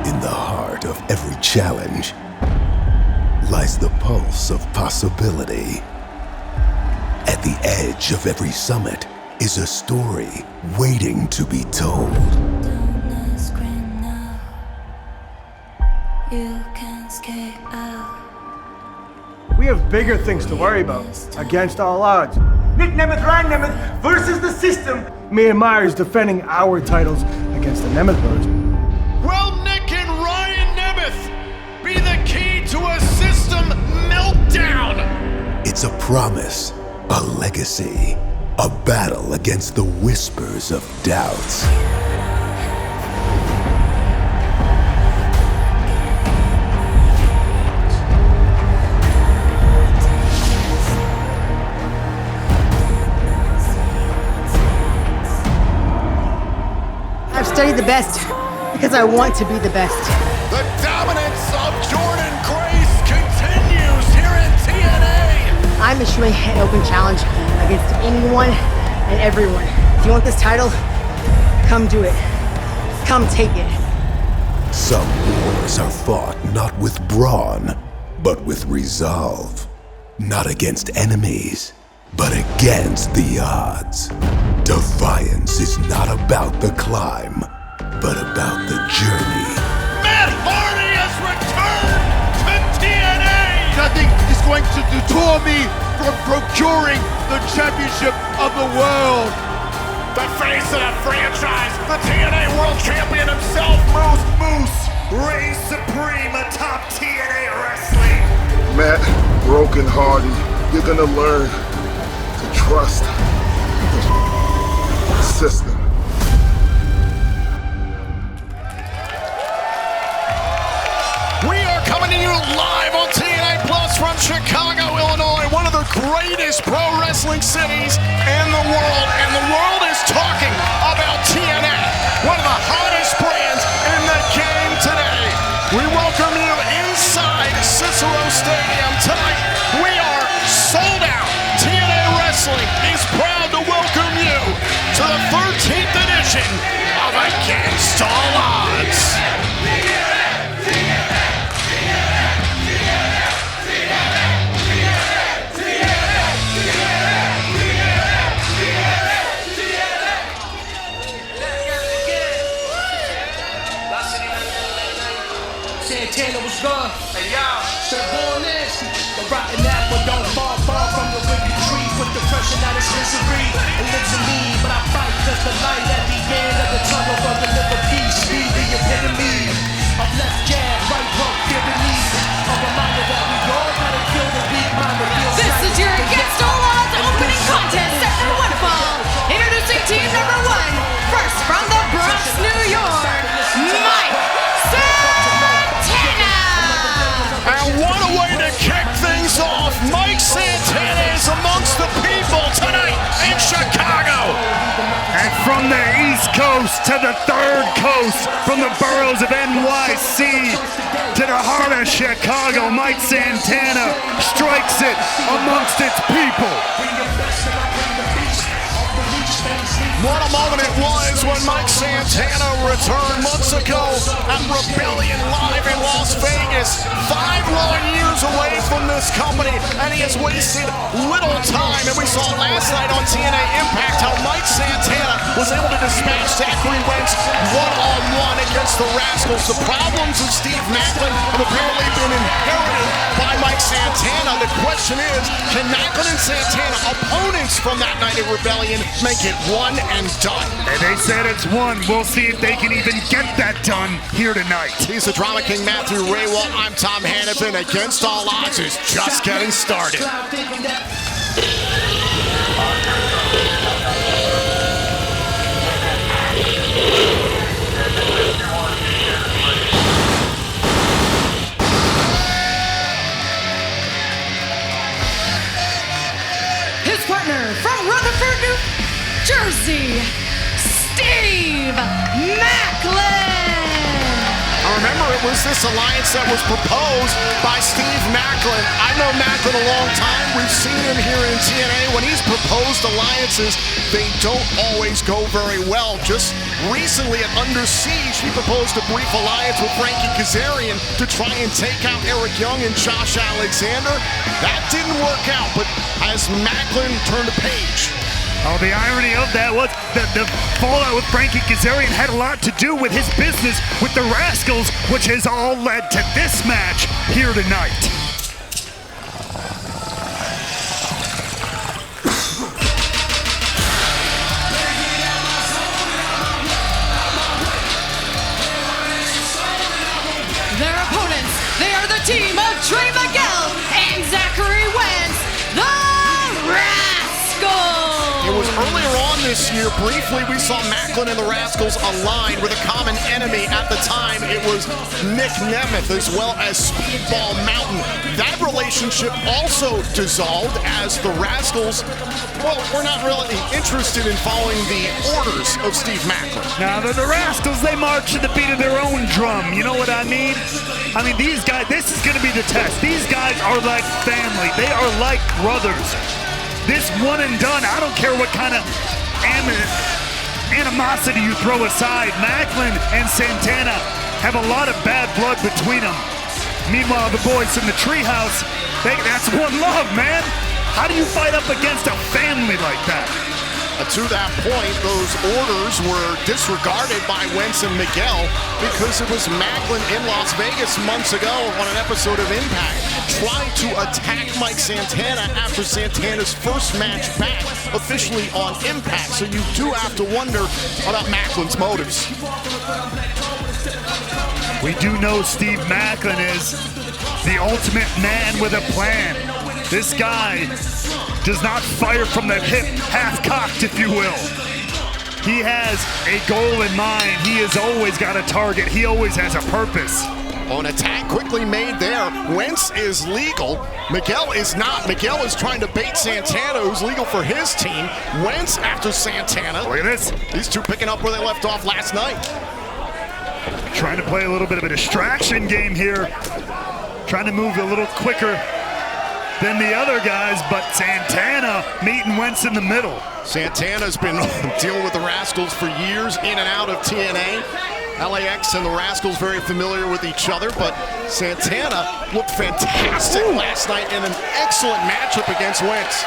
In the heart of every challenge lies the pulse of possibility. At the edge of every summit is a story waiting to be told. We have bigger things to worry about. Against all odds. Nick Nemeth, Ryan Nemeth versus the system. Me and Myers defending our titles against the Nemeth brothers. Will Nick and Ryan Nemeth be the key to a system meltdown? It's a promise, a legacy, a battle against the whispers of doubts. I've studied the best because I want to be the best. The dominance of Jordan Grace continues here in TNA. I'm issuing an open challenge against anyone and everyone. If you want this title, come do it. Come take it. Some wars are fought not with brawn, but with resolve. Not against enemies, but against the odds. Defiance is not about the climb, but about the journey. Matt Hardy has returned to TNA! Nothing is going to deter me from procuring the championship of the world. The face of the franchise, the TNA World Champion himself, Moose reigns supreme atop TNA Wrestling. Matt, broken hearted, you're gonna learn to trust the system. We are coming to you live on TNA Plus from Chicago, Illinois, one of the greatest pro wrestling cities in the world. And the world is talking about TNA, one of the hottest brands in the game today. We welcome you inside Cicero Stadium tonight. We are sold out. TNA Wrestling is proud to welcome you to the 13th edition of Against All Odds. Santana was gone. Hey, y'all. Straight born nasty. The rotten apple don't fall far from the wicked tree. With depression out of misery. It lives in me, but I fight cause the light at the end of the tunnel will deliver peace. Be the epitome of left jab, right hook, feel the need. A reminder that we all gotta kill the weak mind. This is your Against All Odds opening contest set for one fall. Introducing team number 1. First from the Bronx, New York, Mike Santana. And what a way to kick things off. Mike Santana is amongst the people tonight in Chicago. And from the East Coast to the Third Coast, from the boroughs of NYC to the heart of Chicago, Mike Santana strikes it amongst its people. What a moment it was when Mike Santana returned months ago at Rebellion Live in Las Vegas. 5 long years away from this company, and he has wasted little time. And we saw last night on TNA Impact how Mike Santana was able to dispatch Zachary Wentz one-on-one against the Rascals. The problems of Steve Macklin have apparently been inherited by Mike Santana. The question is, can Macklin and Santana, opponents from that night at Rebellion, make it one and done? And they said it's one. We'll see if they can even get that done here tonight. He's the Drama King Matthew Raywa. I'm Tom Hannafin. Against All Odds is just getting started. His partner from Rutherford, New Jersey, Steve Macklin. All remember, it was this alliance that was proposed by Steve Maclin. I've known Maclin a long time. We've seen him here in TNA. When he's proposed alliances, they don't always go very well. Just recently at Under Siege, he proposed a brief alliance with Frankie Kazarian to try and take out Eric Young and Josh Alexander. That didn't work out, but as Maclin turned a page. Oh, the irony of that was the fallout with Frankie Kazarian had a lot to do with his business with the Rascals, which has all led to this match here tonight. Their opponents, they are the team of Trey Miguel and Zachary Wentz, the Rascals. It was earlier on this year, briefly, we saw Maclin and the Rascals aligned with a common enemy at the time. It was Nick Nemeth as well as Speedball Mountain. That relationship also dissolved as the Rascals, well, we're not really interested in following the orders of Steve Maclin. Now, the Rascals, they march to the beat of their own drum. You know what I mean? I mean, these guys, this is going to be the test. These guys are like family. They are like brothers. This one and done, I don't care what kind of animosity you throw aside. Maclin and Santana have a lot of bad blood between them. Meanwhile, the boys in the treehouse, that's one love, man. How do you fight up against a family like that? To that point, those orders were disregarded by Wentz and Miguel because it was Maclin in Las Vegas months ago on an episode of Impact trying to attack Mike Santana after Santana's first match back officially on Impact. So you do have to wonder about Macklin's motives. We do know Steve Maclin is the ultimate man with a plan. This guy does not fire from the hip, half-cocked, if you will. He has a goal in mind. He has always got a target. He always has a purpose. Oh, an attack quickly made there. Wentz is legal. Miguel is not. Miguel is trying to bait Santana, who's legal for his team. Wentz after Santana. Look at this. These two picking up where they left off last night. Trying to play a little bit of a distraction game here. Trying to move a little quicker than the other guys, but Santana meeting Wentz in the middle. Santana's been dealing with the Rascals for years, in and out of TNA. LAX and the Rascals very familiar with each other, but Santana looked fantastic last night in an excellent matchup against Wentz.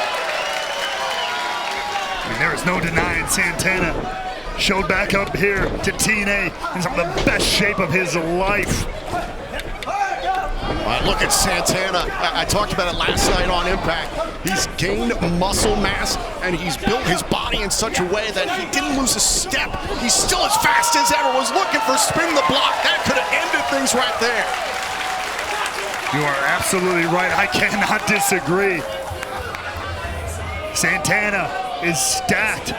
I mean, there is no denying Santana showed back up here to TNA in some of the best shape of his life. Look at Santana. I talked about it last night on Impact. He's gained muscle mass, and he's built his body in such a way that he didn't lose a step. He's still as fast as ever. Was looking for spin the block. That could have ended things right there. You are absolutely right. I cannot disagree. Santana is stacked,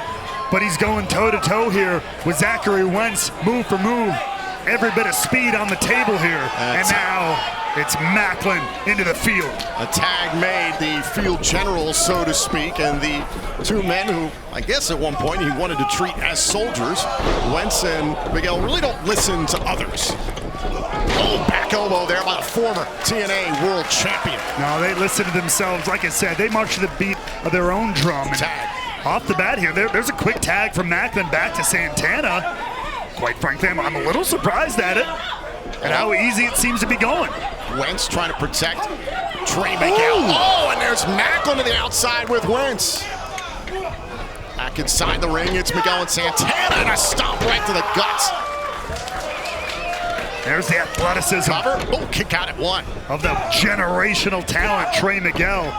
but he's going toe-to-toe here with Zachary Wentz, move for move. Every bit of speed on the table here. And now it's Maclin into the field. A tag made, the field general, so to speak, and the two men who, I guess at one point, he wanted to treat as soldiers. Wentz and Miguel really don't listen to others. Oh, back elbow there by the former TNA World Champion. No, they listen to themselves. Like I said, they march to the beat of their own drum. Tag. Off the bat here, there's a quick tag from Maclin back to Santana. Quite frankly, I'm a little surprised at it and how easy it seems to be going. Wentz trying to protect Trey Miguel. Oh, and there's Maclin to the outside with Wentz. Back inside the ring, it's Miguel and Santana, and a stomp right to the guts. There's the athleticism. Cover. Oh, kick out at one. Of the generational talent, Trey Miguel.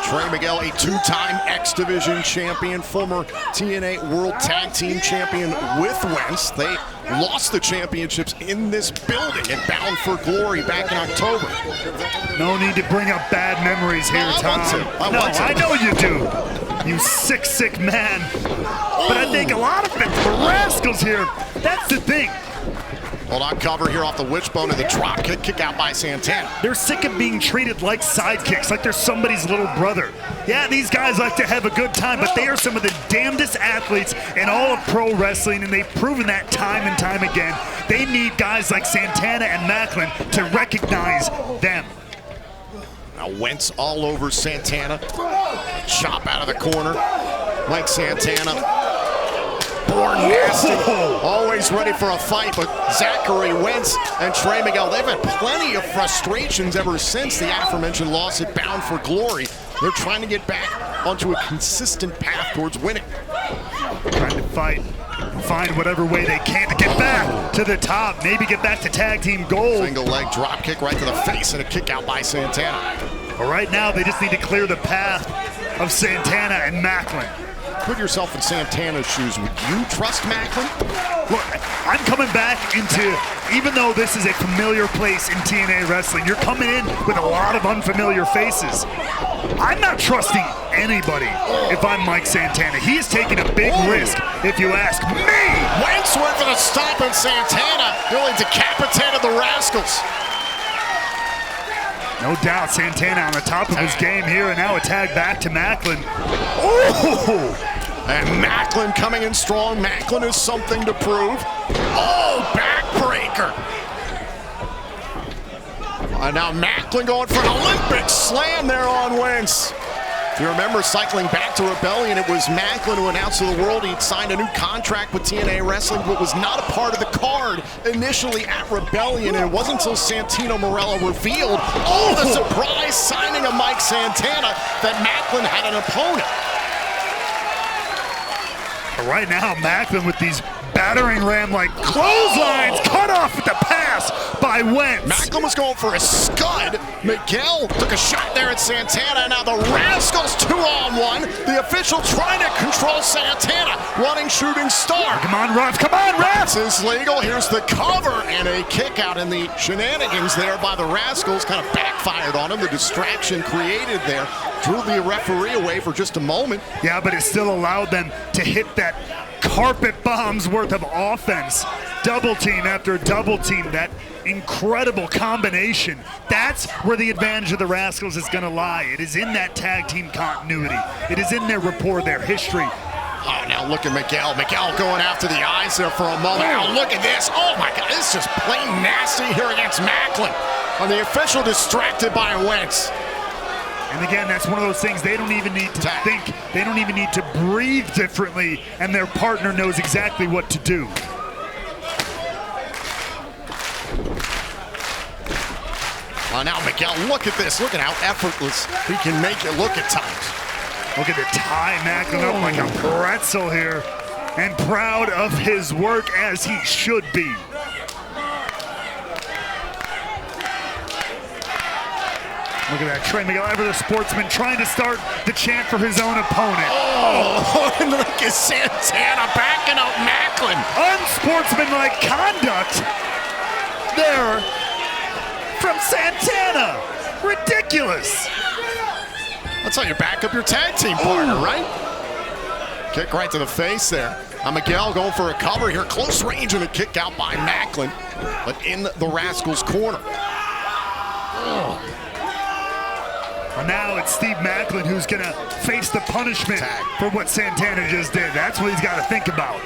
Trey Miguel, a two-time X Division champion, former TNA World Tag Team champion with Wentz. They lost the championships in this building at Bound for Glory back in October. No need to bring up bad memories here, Tom. I know you do. You sick man. But I think a lot of it, the Rascals here, that's the thing. Hold on, cover here off the wishbone and the drop kick out by Santana. They're sick of being treated like sidekicks, like they're somebody's little brother. Yeah, these guys like to have a good time, but they are some of the damnedest athletes in all of pro wrestling, and they've proven that time and time again. They need guys like Santana and Macklin to recognize them. Now Wentz all over Santana. Chop out of the corner. Mike Santana, born nasty, always ready for a fight, but Zachary Wentz and Trey Miguel, they've had plenty of frustrations ever since the aforementioned loss at Bound for Glory. They're trying to get back onto a consistent path towards winning. Trying to fight, find whatever way they can to get back to the top, maybe get back to tag team gold. Single leg drop kick right to the face and a kick out by Santana. But right now, they just need to clear the path of Santana and Macklin. Put yourself in Santana's shoes. Would you trust Macklin? Look, I'm coming back into, even though this is a familiar place in TNA Wrestling, you're coming in with a lot of unfamiliar faces. I'm not trusting anybody if I'm Mike Santana. He is taking a big risk, if you ask me. Wentz went for the stomp, and Santana really decapitated the Rascals. No doubt, Santana on the top of his game here, and now a tag back to Macklin. Oh! And Macklin coming in strong. Macklin is something to prove. Oh, backbreaker. And now Macklin going for an Olympic slam there on Wentz. If you remember, cycling back to Rebellion, it was Macklin who announced to the world he'd signed a new contract with TNA Wrestling, but was not a part of the card initially at Rebellion. And it wasn't until Santino Marella revealed, the surprise signing of Mike Santana, that Macklin had an opponent. Right now, Macklin with these battering ram-like clotheslines, cut off with the pass by Wentz. Macklin was going for a scud. Miguel took a shot there at Santana. Now the Rascals 2-on-1. The official trying to control Santana. Running shooting star. Come on, refs. Come on, refs. This is legal. Here's the cover and a kick out, and the shenanigans there by the Rascals kind of backfired on him. The distraction created there drew the referee away for just a moment. Yeah, but it still allowed them to hit that carpet bombs worth of offense. Double team after double team, that incredible combination. That's where the advantage of the Rascals is going to lie. It is in that tag team continuity. It is in their rapport, their history. Oh, now look at Miguel. Miguel going after the eyes there for a moment. Now look at this. Oh my God, this is just plain nasty here against Macklin. And the official distracted by Wentz. And again, that's one of those things they don't even need to think. They don't even need to breathe differently, and their partner knows exactly what to do. Oh, now Miguel, look at this. Look at how effortless he can make it look at times. Look at the tie Macklin up like a pretzel here, and proud of his work as he should be. Look at that, Trey Miguel, ever the sportsman, trying to start the chant for his own opponent. Oh, and look at Santana backing up Macklin. Unsportsmanlike conduct there from Santana. Ridiculous. That's how you back up your tag team partner, right? Kick right to the face there. Now Miguel going for a cover here, close range, and a kick out by Macklin, but in the Rascals' corner. Well, now it's Steve Macklin who's going to face the punishment for what Santana just did. That's what he's got to think about.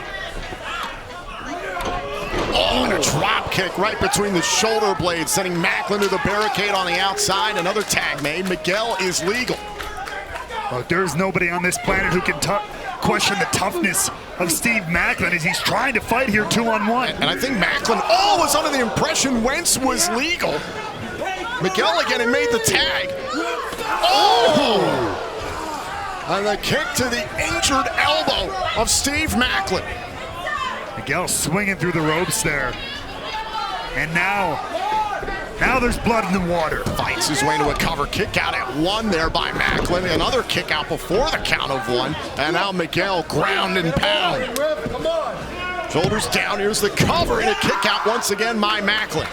Oh, and a drop kick right between the shoulder blades, sending Macklin to the barricade on the outside. Another tag made. Miguel is legal. Well, there's nobody on this planet who can question the toughness of Steve Macklin as he's trying to fight here 2-on-1. And I think Macklin was under the impression Wentz was legal. Miguel again and made the tag. And the kick to the injured elbow of Steve Macklin. Miguel swinging through the ropes there. And now there's blood in the water. Fights his way to a cover kick out at one there by Macklin. Another kick out before the count of one. And now Miguel ground and pound. Shoulders down, here's the cover and a kick out once again by Macklin.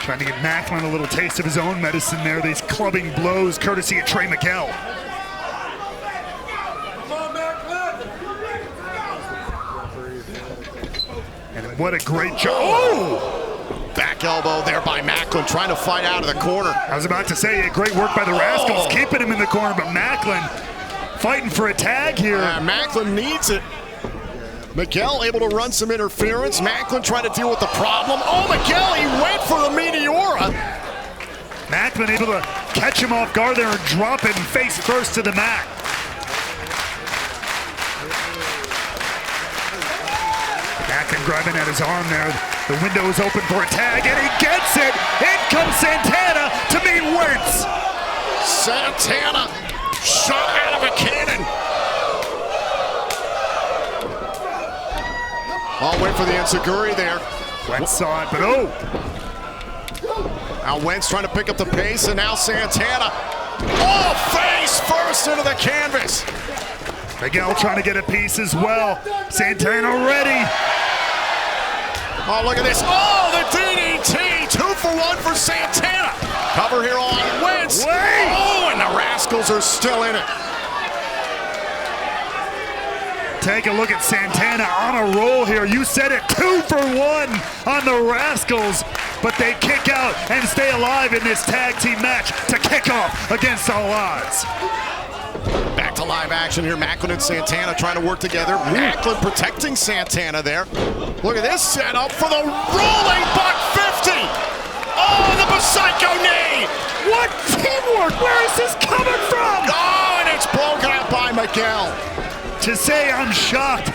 Trying to give Macklin a little taste of his own medicine there. These clubbing blows courtesy of Trey Miguel. And what a great job. Oh! Back elbow there by Macklin, trying to fight out of the corner. I was about to say, great work by the Rascals, keeping him in the corner, but Macklin fighting for a tag here. Macklin needs it. Miguel able to run some interference. Macklin trying to deal with the problem. Oh, Miguel, he went for the Meteora. Macklin able to catch him off guard there and drop it face first to the mat. Macklin grabbing at his arm there. The window is open for a tag, and he gets it. In comes Santana to meet Wentz. Santana shot out of a cannon. I'll wait for the enziguri there. Wentz saw it, but oh. Now Wentz trying to pick up the pace, and now Santana. Oh, face first into the canvas. Miguel trying to get a piece as well. Santana ready. Oh, look at this. Oh, the DDT. 2 for 1 for Santana. Cover here on Wentz. Oh, and the Rascals are still in it. Take a look at Santana on a roll here. You said it, 2 for 1 on the Rascals, but they kick out and stay alive in this tag team match to kick off against all odds. Back to live action here. Macklin and Santana trying to work together. Macklin protecting Santana there. Look at this setup for the rolling buck 50. Oh, the Psycho knee. What teamwork? Where is this coming from? Oh, and it's broken up by Miguel. To say I'm shocked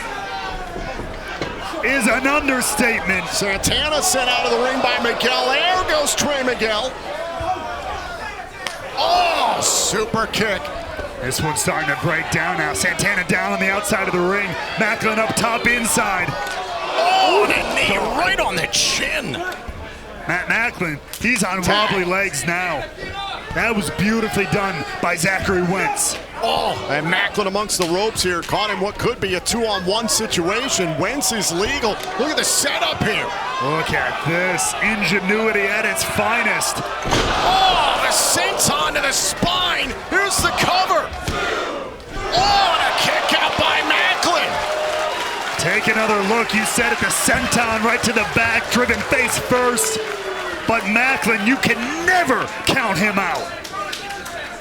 is an understatement. Santana sent out of the ring by Miguel. There goes Trey Miguel. Oh, super kick. This one's starting to break down now. Santana down on the outside of the ring. Macklin up top inside. Oh, and a knee right on the chin. Matt Macklin, he's on wobbly legs now. That was beautifully done by Zachary Wentz. Oh, and Macklin amongst the ropes here. Caught him what could be a 2-on-1 situation. Wentz is legal. Look at the setup here. Look at this. Ingenuity at its finest. Oh, the senton to the spine. Here's the cover. Oh, and a kick out by Macklin. Take another look. You said it, the senton right to the back, driven face first. But Macklin, you can never count him out.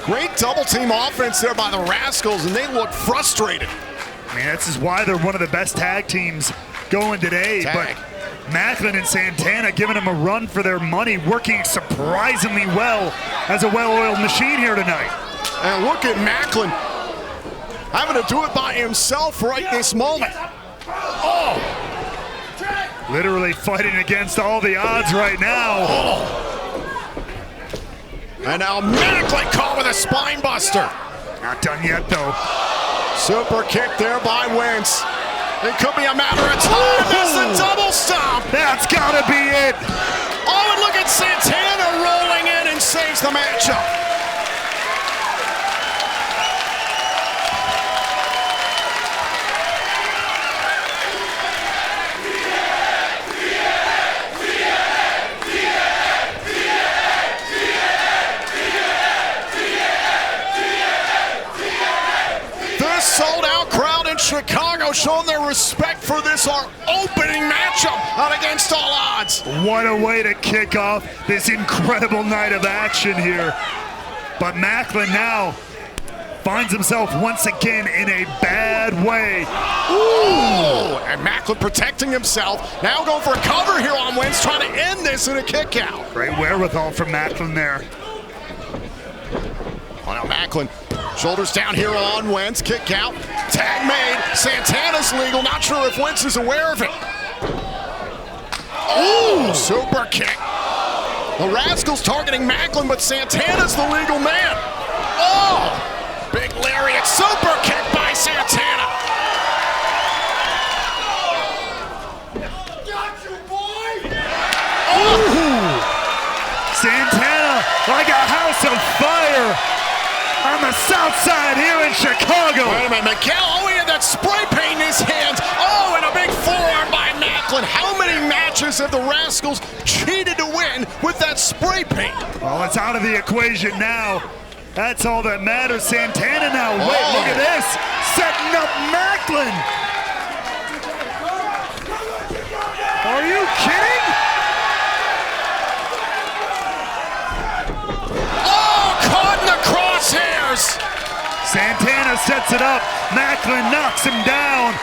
Great double team offense there by the Rascals, and they look frustrated. I mean, this is why they're one of the best tag teams going today. Tag. But Macklin and Santana giving them a run for their money, working surprisingly well as a well-oiled machine here tonight. And look at Macklin having to do it by himself right this moment. Oh! Literally fighting against all the odds right now. Oh. And now Macklin caught with a spine buster. Not done yet, though. Super kick there by Wentz. It could be a matter of time. There's the double stomp. That's gotta be it. Oh, and look at Santana rolling in and saves the matchup. Sold-out crowd in Chicago showing their respect for this, our opening matchup out against all odds. What a way to kick off this incredible night of action here. But Macklin now finds himself once again in a bad way. Ooh! And Macklin protecting himself. Now going for a cover here on Wentz, trying to end this in a kick out. Great wherewithal from Macklin there. Oh, now Macklin. Shoulders down here on Wentz, kick out, tag made, Santana's legal, not sure if Wentz is aware of it. Oh, super kick. The Rascals targeting Macklin, but Santana's the legal man. Oh, big lariat, super kick by Santana. Got you, boy! Oh, Santana like a house of fire. On the south side here in Chicago. Wait a minute, Miguel, oh, he had that spray paint in his hands. Oh, and a big forearm by Macklin. How many matches have the Rascals cheated to win with that spray paint? Well, it's out of the equation now. That's all that matters. Santana now, wait, look at this. Setting up Macklin. Are you kidding? Santana sets it up. Macklin knocks him down.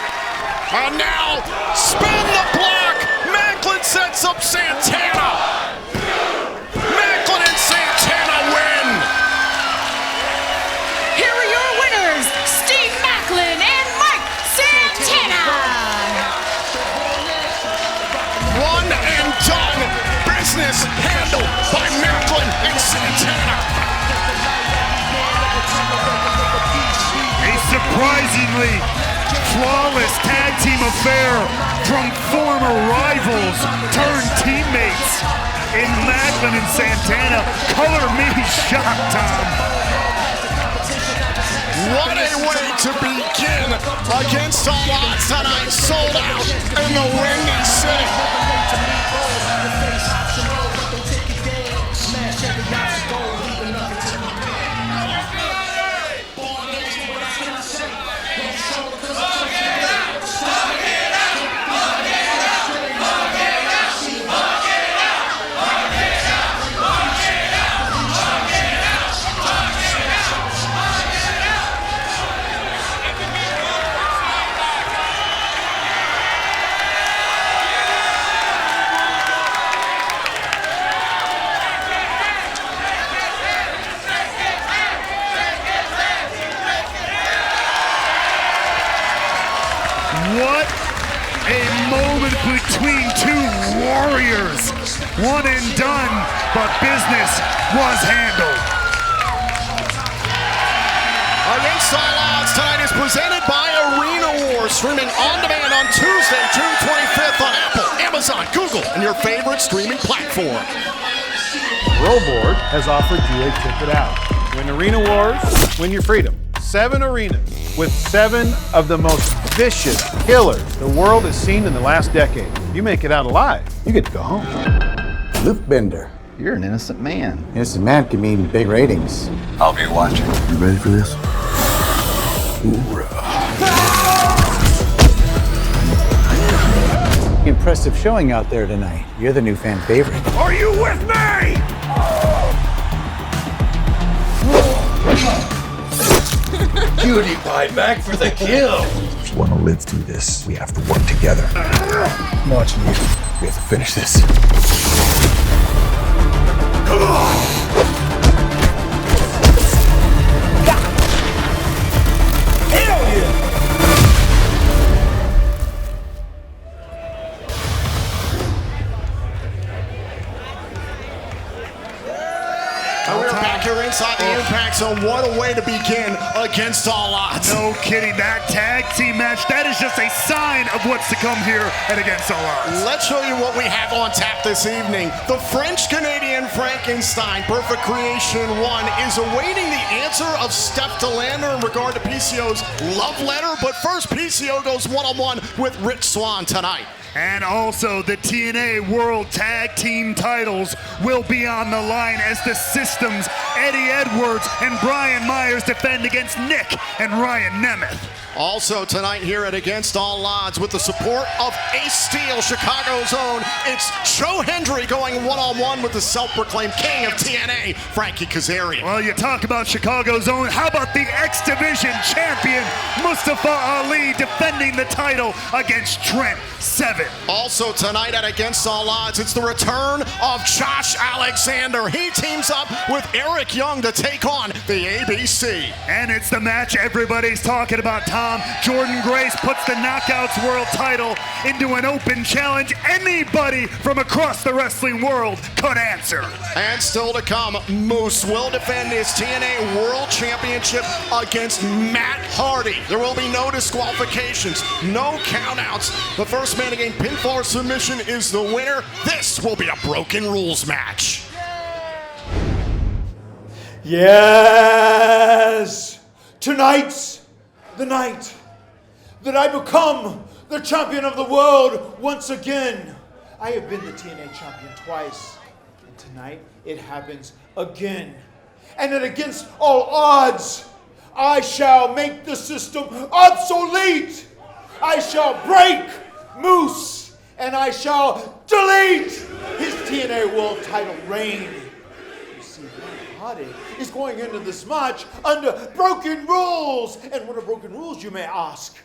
And now, spin the block. Macklin sets up Santana. Macklin and Santana win. Here are your winners, Steve Macklin and Mike Santana. One and done. Business handled by Macklin and Santana. A surprisingly flawless tag team affair from former rivals turned teammates in Macklin and Santana. Color me shocked, Tom. What a way to begin against all odds tonight. Sold out in the Windy City. What a moment between two warriors. One and done, but business was handled. Against All Odds tonight is presented by Arena Wars, streaming on demand on Tuesday, June 25th on Apple, Amazon, Google, and your favorite streaming platform. Rollboard has offered you a ticket out. Win Arena Wars, win your freedom. 7 arenas with 7 of the most vicious killers the world has seen in the last decade. You make it out alive, you get to go home. Luke Bender. You're an innocent man. Innocent man can mean big ratings. I'll be watching. You ready for this? Impressive showing out there tonight. You're the new fan favorite. Are you with me? Cutie pie back for the kill. If you want to live through this, we have to work together. I'm watching you. We have to finish this. Come on! Hell yeah! We're back here inside the Impact Zone. What a way to begin against All Odds. No kidding, that tag team match, that is just a sign of what's to come here at Against All Odds. Let's show you what we have on tap this evening. The French-Canadian Frankenstein, Perfect Creation 1, is awaiting the answer of Steph DeLander in regard to PCO's love letter. But first, PCO goes one-on-one with Rich Swann tonight. And also, the TNA World Tag Team titles will be on the line as the Systems, Eddie Edwards and Brian Myers defend against Nick and Ryan Nemeth. Also tonight here at Against All Odds, with the support of Ace Steel, Chicago's own, it's Joe Hendry going one-on-one with the self-proclaimed king of TNA, Frankie Kazarian. Well, you talk about Chicago's own. How about the X Division champion, Mustafa Ali, defending the title against Trent Seven? Also tonight at Against All Odds, it's the return of Josh Alexander. He teams up with Eric Young to take on the ABC. And it's the match everybody's talking about, Tom. Jordan Grace puts the Knockouts World Title into an open challenge. Anybody from across the wrestling world could answer. And still to come, Moose will defend his TNA World Championship against Matt Hardy. There will be no disqualifications, no countouts. The first man to gain pinfall or submission is the winner. This will be a broken rules match. Yes! Tonight's the night that I become the champion of the world once again. I have been the TNA champion twice, and tonight it happens again. And that against all odds, I shall make the system obsolete. I shall break Moose, and I shall delete his TNA World Title reign. You see, Hardy is going into this match under broken rules. And what are broken rules, you may ask?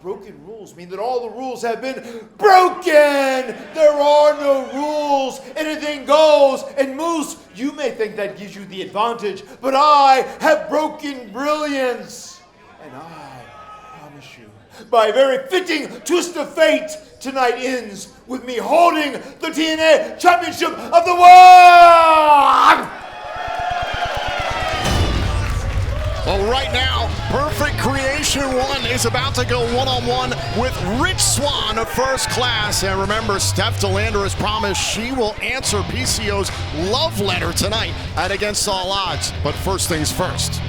Broken rules mean that all the rules have been broken. There are no rules. Anything goes. And Moose, you may think that gives you the advantage, but I have broken brilliance. And I promise you, by a very fitting twist of fate, tonight ends with me holding the TNA Championship of the World! Well, right now, Perfect Creation 1 is about to go one-on-one with Rich Swann of First Class. And remember, Steph DeLander has promised she will answer PCO's love letter tonight at Against All Odds. But first things first.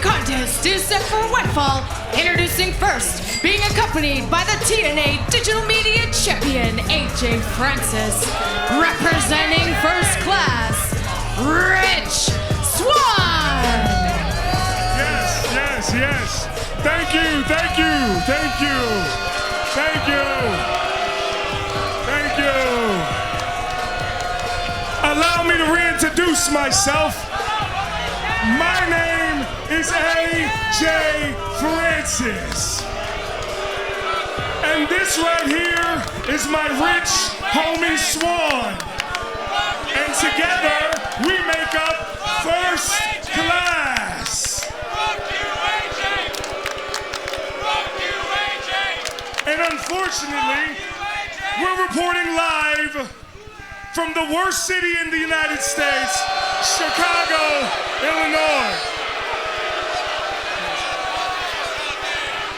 Contest is set for one fall. Introducing first, being accompanied by the TNA Digital Media Champion, AJ Francis. Representing First Class, Rich Swann. Yes. Thank you. Allow me to reintroduce myself. My name is AJ Francis. And this right here is my rich homie Swann. And together we make up First Class. And unfortunately, we're reporting live from the worst city in the United States, Chicago, Illinois.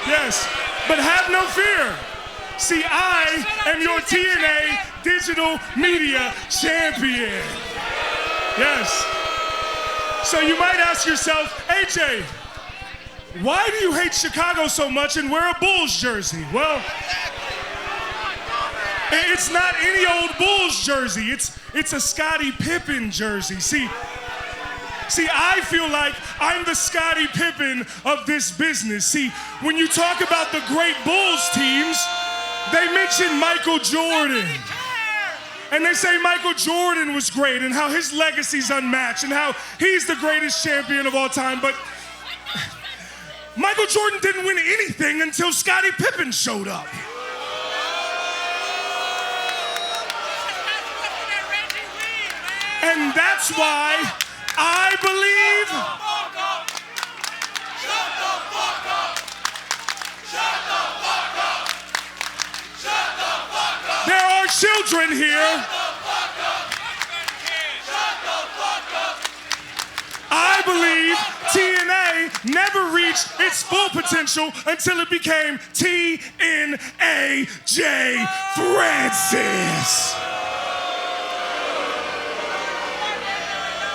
Yes, but have no fear. See, I am your TNA Digital Media Champion. Yes. So you might ask yourself, AJ, why do you hate Chicago so much and wear a Bulls jersey? Well, it's not any old Bulls jersey. It's a Scottie Pippen jersey. See, I feel like I'm the Scottie Pippen of this business. See, when you talk about the great Bulls teams, they mention Michael Jordan. And they say Michael Jordan was great and how his legacy's unmatched and how he's the greatest champion of all time. But Michael Jordan didn't win anything until Scottie Pippen showed up. And that's why I believe there are children here. I believe TNA never reached its full potential until it became TNA J Francis.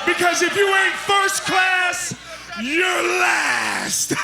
Because if you ain't first class, you're last.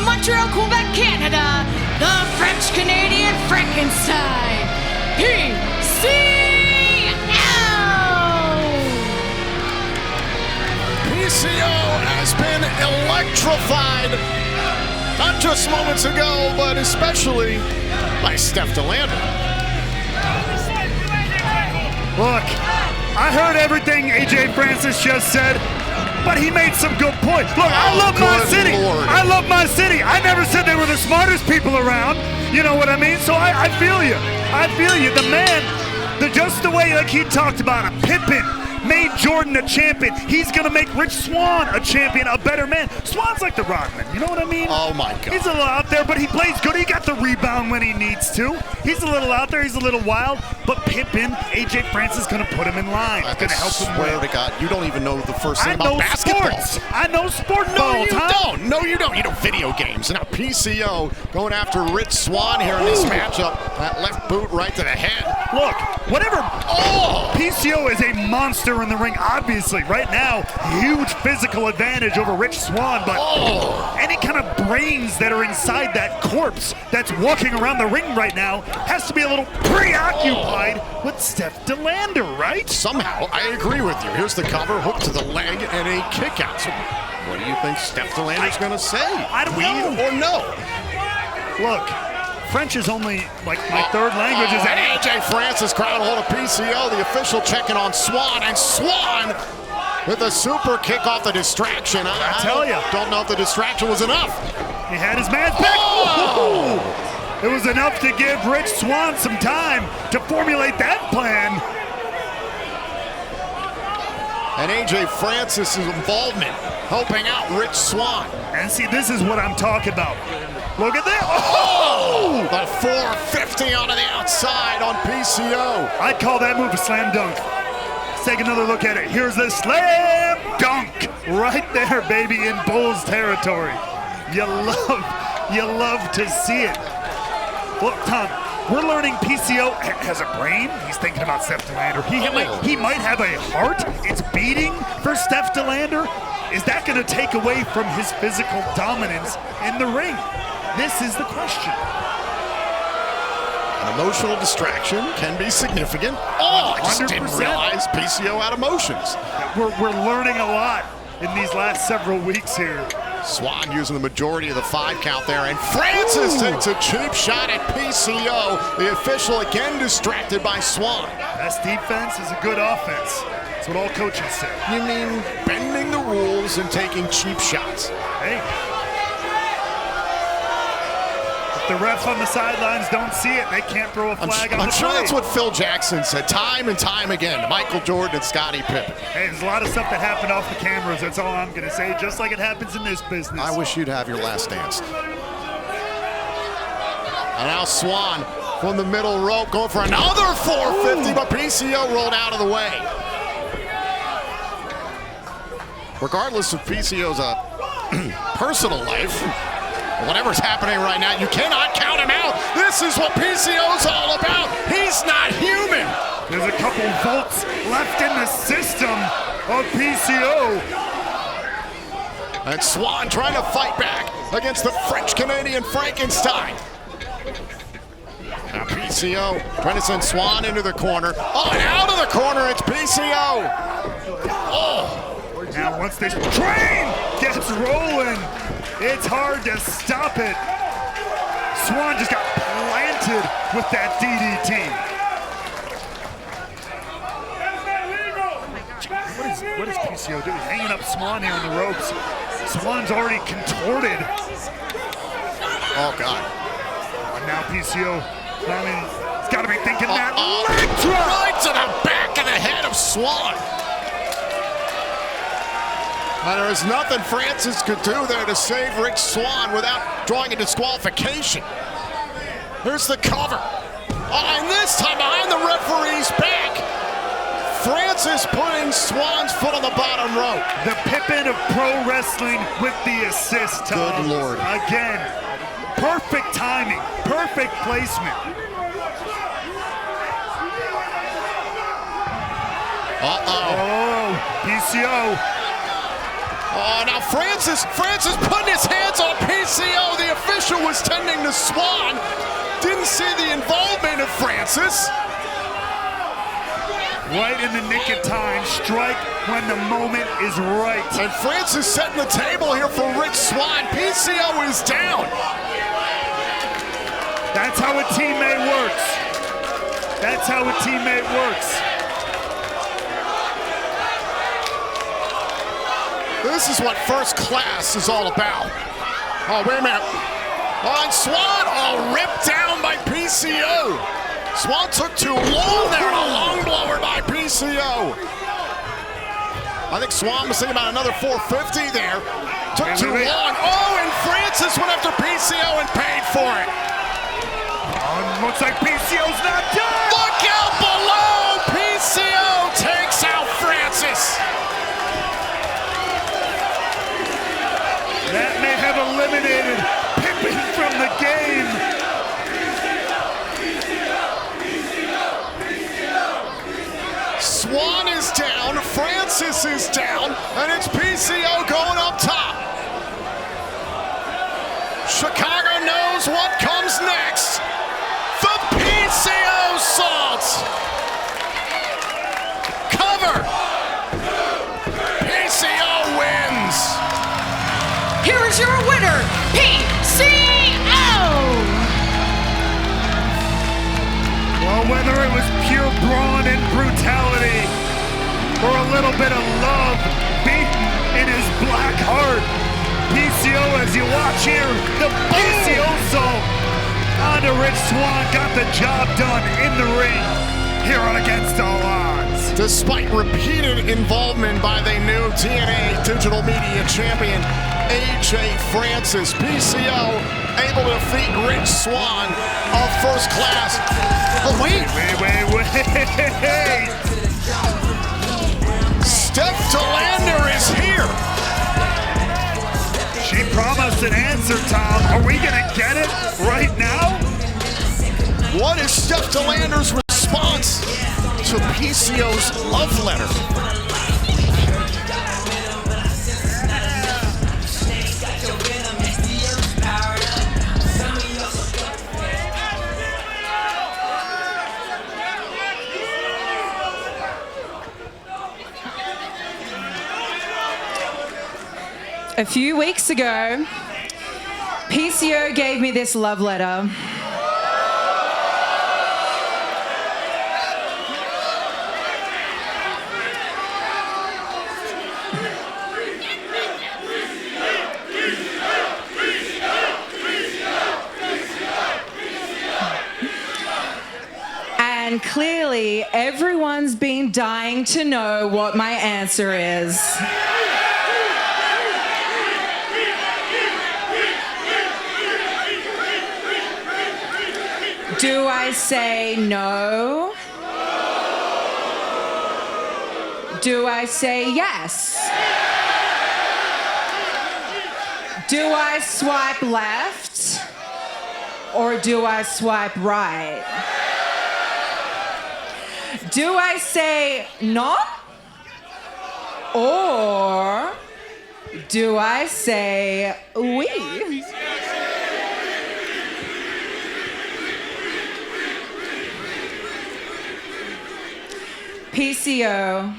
Montreal, Quebec, Canada, the French-Canadian Frankenstein, PCO! PCO has been electrified, not just moments ago, but especially by Steph DeLander. Look, I heard everything AJ Francis just said, but he made some good points. Look, I love my city. Lord. I love my city. I never said they were the smartest people around. You know what I mean? So I feel you. I feel you. The man, just the way like he talked about him, Pippen made Jordan a champion. He's going to make Rich Swann a champion, a better man. Swann's like the Rodman, you know what I mean? Oh my God. He's a little out there, but he plays good. He got the rebound when he needs to. He's a little out there, he's a little wild, but Pippen, AJ Francis is going to put him in line. It's going to help him swear win. to God, you don't even know the first thing about basketball. I know sport. No, you don't. No, you don't. You know video games. And now PCO going after Rich Swann here in this matchup. That left boot right to the head. Look, whatever. PCO is a monster in the ring, obviously. Right now, huge physical advantage over Rich Swann, but any kind of brains that are inside that corpse that's walking around the ring right now has to be a little preoccupied with Steph DeLander, right? Somehow, I agree with you. Here's the cover, hook to the leg, and a kick out. So what do you think Steph DeLander's going to say? I don't know. Or no? Look, French is only like my third language. And AJ Francis grabbing a hold of PCO, the official checking on Swann, and Swann with a super kick off the distraction. I tell you. Don't know if the distraction was enough. He had his man's back. It was enough to give Rich Swann some time to formulate that plan. And AJ Francis' involvement helping out Rich Swann. And see, this is what I'm talking about. Look at that. The 450 onto the outside on PCO. I'd call that move a slam dunk. Let's take another look at it. Here's the slam dunk right there, baby, in Bulls territory. You love to see it. Look, Tom, we're learning PCO has a brain. He's thinking about Steph DeLander. He might have a heart. It's beating for Steph DeLander. Is that going to take away from his physical dominance in the ring? This is the question. An emotional distraction can be significant. I just 100%. didn't realize PCO had emotions. We're learning a lot in these last several weeks here. Swann using the majority of the 5 count there, and Francis takes a cheap shot at PCO. The official again distracted by Swann. Best defense is a good offense. That's what all coaches say. You mean bending the rules and taking cheap shots? Hey. If the refs on the sidelines don't see it, they can't throw a flag on the I'm sure play. that's what Phil Jackson said time and time again to Michael Jordan and Scottie Pippen. Hey, there's a lot of stuff that happened off the cameras. That's all I'm going to say, just like it happens in this business. I wish you'd have your last dance. And now Swann from the middle rope going for another 450, but PCO rolled out of the way. Regardless of PCO's personal life, whatever's happening right now, you cannot count him out. This is what PCO's all about. He's not human. There's a couple volts left in the system of PCO. And Swann trying to fight back against the French-Canadian Frankenstein. Now PCO trying to send Swann into the corner. And out of the corner, it's PCO. Now once this train gets rolling, it's hard to stop it. Swann just got planted with that DDT. What is PCO doing? Hanging up Swann here in the ropes. Swann's already contorted. Oh, God. And now PCO, he's got to be thinking that leg drop. Right to the back of the head of Swann. And there is nothing Francis could do there to save Rich Swann without drawing a disqualification. Here's the cover. And this time behind the referee's back. Francis putting Swann's foot on the bottom rope. The Pippen of pro wrestling with the assist, Tom. Good Lord. Again, perfect timing, perfect placement. Uh-oh. Oh, PCO. Oh, now Francis putting his hands on PCO. The official was tending to Swan. Didn't see the involvement of Francis. Right in the nick of time, strike when the moment is right. And Francis setting the table here for Rich Swann. PCO is down. That's how a teammate works. That's how a teammate works. This is what first class is all about. Oh, wait a minute. Oh, and Swann, ripped down by PCO. Swann took too long there, and a long blower by PCO. I think Swann was thinking about another 450 there. Took too long. Oh, and Francis went after PCO and paid for it. Looks like PCO's not done. Look out below. PCO takes out Francis. That may have eliminated Pippin from the game. Swann is down, Francis is down, and it's PCO going up top. Chicago knows what comes next. The PCO salt. Cover. PCO wins. Here is your winner, PCO! Well, whether it was pure brawn and brutality or a little bit of love beaten in his black heart, PCO, as you watch here, the PCO salt onto Rich Swann, got the job done in the ring here on Against All Odds. Despite repeated involvement by the new TNA Digital Media Champion, AJ Francis, PCO able to defeat Rich Swann of first class. Oh, wait. Steph Delander is here. She promised an answer, Tom. Are we going to get it right now? What is Steph Delander's response to PCO's love letter? A few weeks ago, PCO gave me this love letter. And clearly, everyone's been dying to know what my answer is. Do I say no? Do I say yes? Do I swipe left? Or do I swipe right? Do I say no? Or do I say oui? PCO,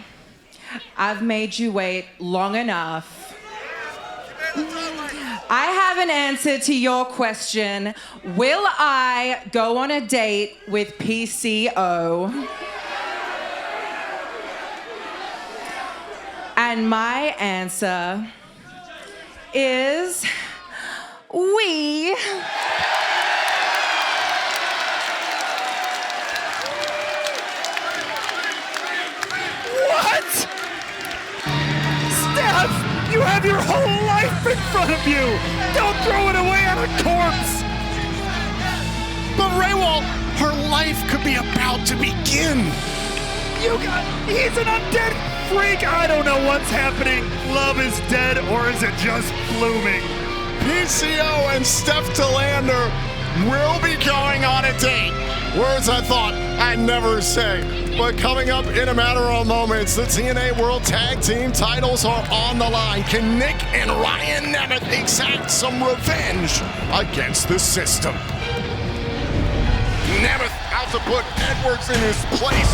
I've made you wait long enough. I have an answer to your question. Will I go on a date with PCO? And my answer is oui. What? Steph, you have your whole life in front of you. Don't throw it away on a corpse. But Raywald, her life could be about to begin. He's an undead freak. I don't know what's happening. Love is dead, or is it just blooming? PCO and Steph Delander will be going on a date. Words I thought I'd never say. But coming up in a matter of moments, the TNA World Tag Team titles are on the line. Can Nick and Ryan Nemeth exact some revenge against the system? Nemeth out to put Edwards in his place.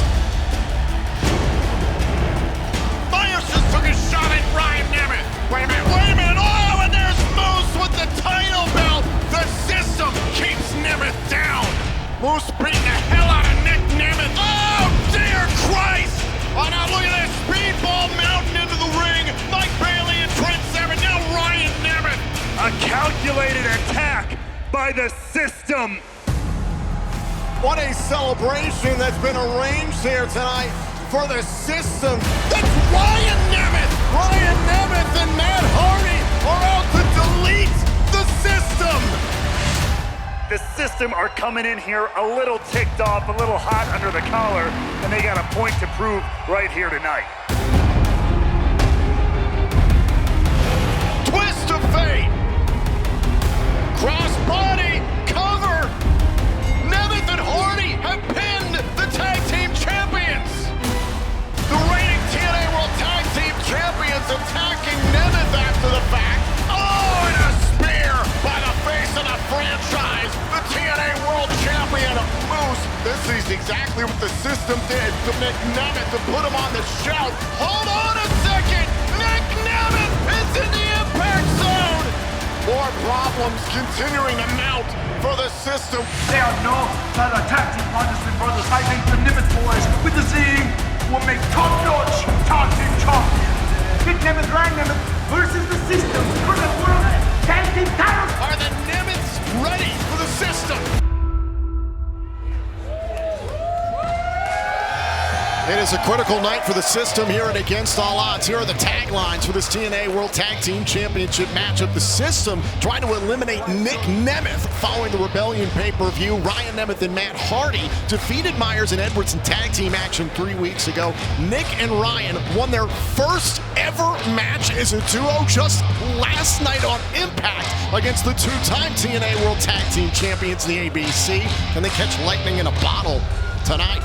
Myers just took a shot at Ryan Nemeth. Wait a minute. Oh, and there's Moose with the title belt. The system keeps Nemeth down. Moose beating the hell out of Nick Nemeth. Oh, dear Christ! Oh, now look at this speedball mountain into the ring. Mike Bailey and Trent Seven. Now Ryan Nemeth. A calculated attack by the system. What a celebration that's been arranged here tonight for the system. That's Ryan Nemeth! Ryan Nemeth and Matt Hardy are out to delete the system! The system are coming in here a little ticked off, a little hot under the collar, and they got a point to prove right here tonight. Twist of fate! Crossbody cover! Nemeth and Hardy have pinned the tag team champions! The reigning TNA World Tag Team champions attacking Nemeth after the fact. Oh, and a spear by the face of the franchise, the TNA World Champion Moose. This is exactly what the system did to Nick Nemeth, to put him on the shelf. Hold on a second! Nick Nemeth is in the impact zone! More problems continuing to mount for the system. There are no better tag team partners than brothers. I think the Nemeth boys with the team will make top-notch tag team champions. Nick Nemeth, Ryan Nemeth versus the system for the World Tag Team titles. Are the Nemeths ready for the system? It is a critical night for the system here at Against All Odds. Here are the taglines for this TNA World Tag Team Championship matchup. The system trying to eliminate Nick Nemeth following the Rebellion pay-per-view. Ryan Nemeth and Matt Hardy defeated Myers and Edwards in tag team action 3 weeks ago. Nick and Ryan won their first ever match as a duo just last night on Impact against the two-time TNA World Tag Team Champions, the ABC. Can they catch lightning in a bottle tonight?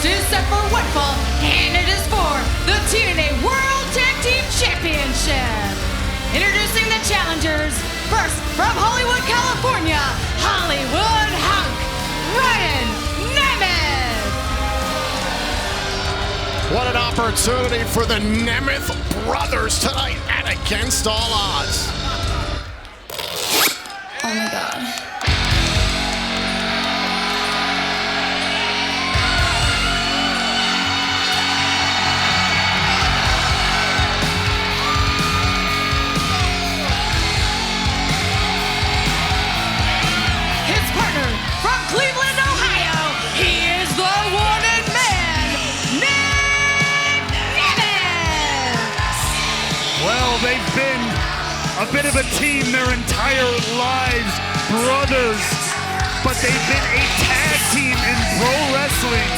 Is set for one fall, and it is for the TNA World Tag Team Championship. Introducing the challengers, first from Hollywood, California, Hollywood Hunk, Ryan Nemeth. What an opportunity for the Nemeth brothers tonight at Against All Odds. Oh my God. Cleveland, Ohio, he is the wanted man, Nick Nemeth. Well, they've been a bit of a team their entire lives, brothers, but they've been a tag team in pro wrestling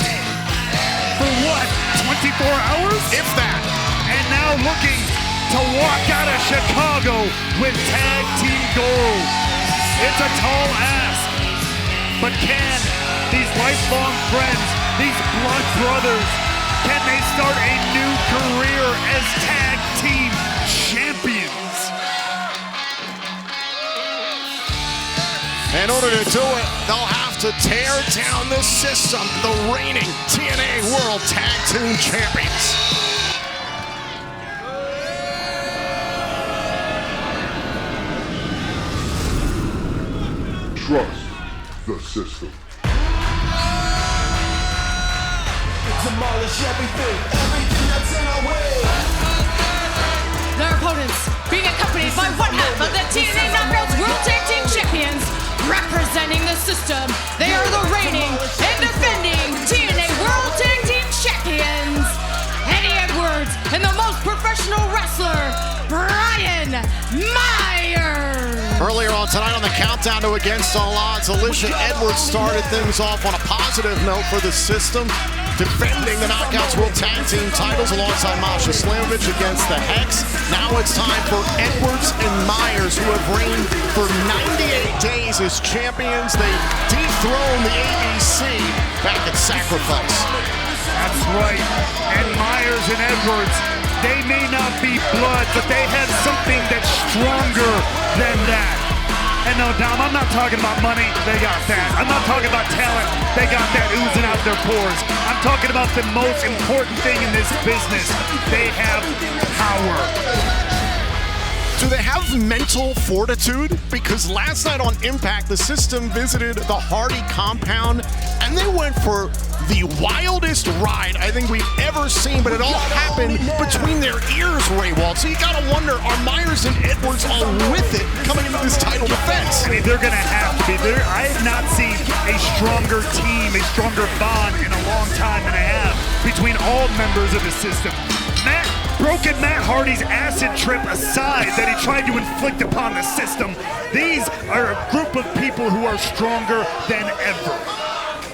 for what, 24 hours? If that. And now looking to walk out of Chicago with tag team gold. It's a tall ask. But can these lifelong friends, these blood brothers, can they start a new career as tag team champions? In order to do it, they'll have to tear down the system, the reigning TNA World Tag Team Champions. Trust the system. Demolish everything that's in our way. Their opponents being accompanied by one half of the TNA Knockouts World Tag Team Champions, representing the system. They are the reigning and defending TNA World Tag Team Champions, Eddie Edwards, and the most professional wrestler, Brian Myers. Earlier on tonight on the countdown to Against All Odds, Alicia Edwards started things off on a positive note for the system, defending the Knockouts World Tag Team titles alongside Masha Slamovich against the Hex. Now it's time for Edwards and Myers, who have reigned for 98 days as champions. They dethroned the ABC back at Sacrifice. That's right. And Myers and Edwards, they may not be blood, but they have something that's stronger than that. And no, Dom, I'm not talking about money, they got that. I'm not talking about talent, they got that oozing out their pores. I'm talking about the most important thing in this business. They have power. Do they have mental fortitude? Because last night on Impact, the system visited the Hardy compound, and they went for the wildest ride I think we've ever seen, but it all happened between their ears, Ray Wald. So you gotta wonder, are Myers and Edwards all with it coming into this title defense? I mean, they're gonna have to be. I have not seen a stronger team, a stronger bond in a long time than I have between all members of the system. Broken Matt Hardy's acid trip aside that he tried to inflict upon the system, these are a group of people who are stronger than ever.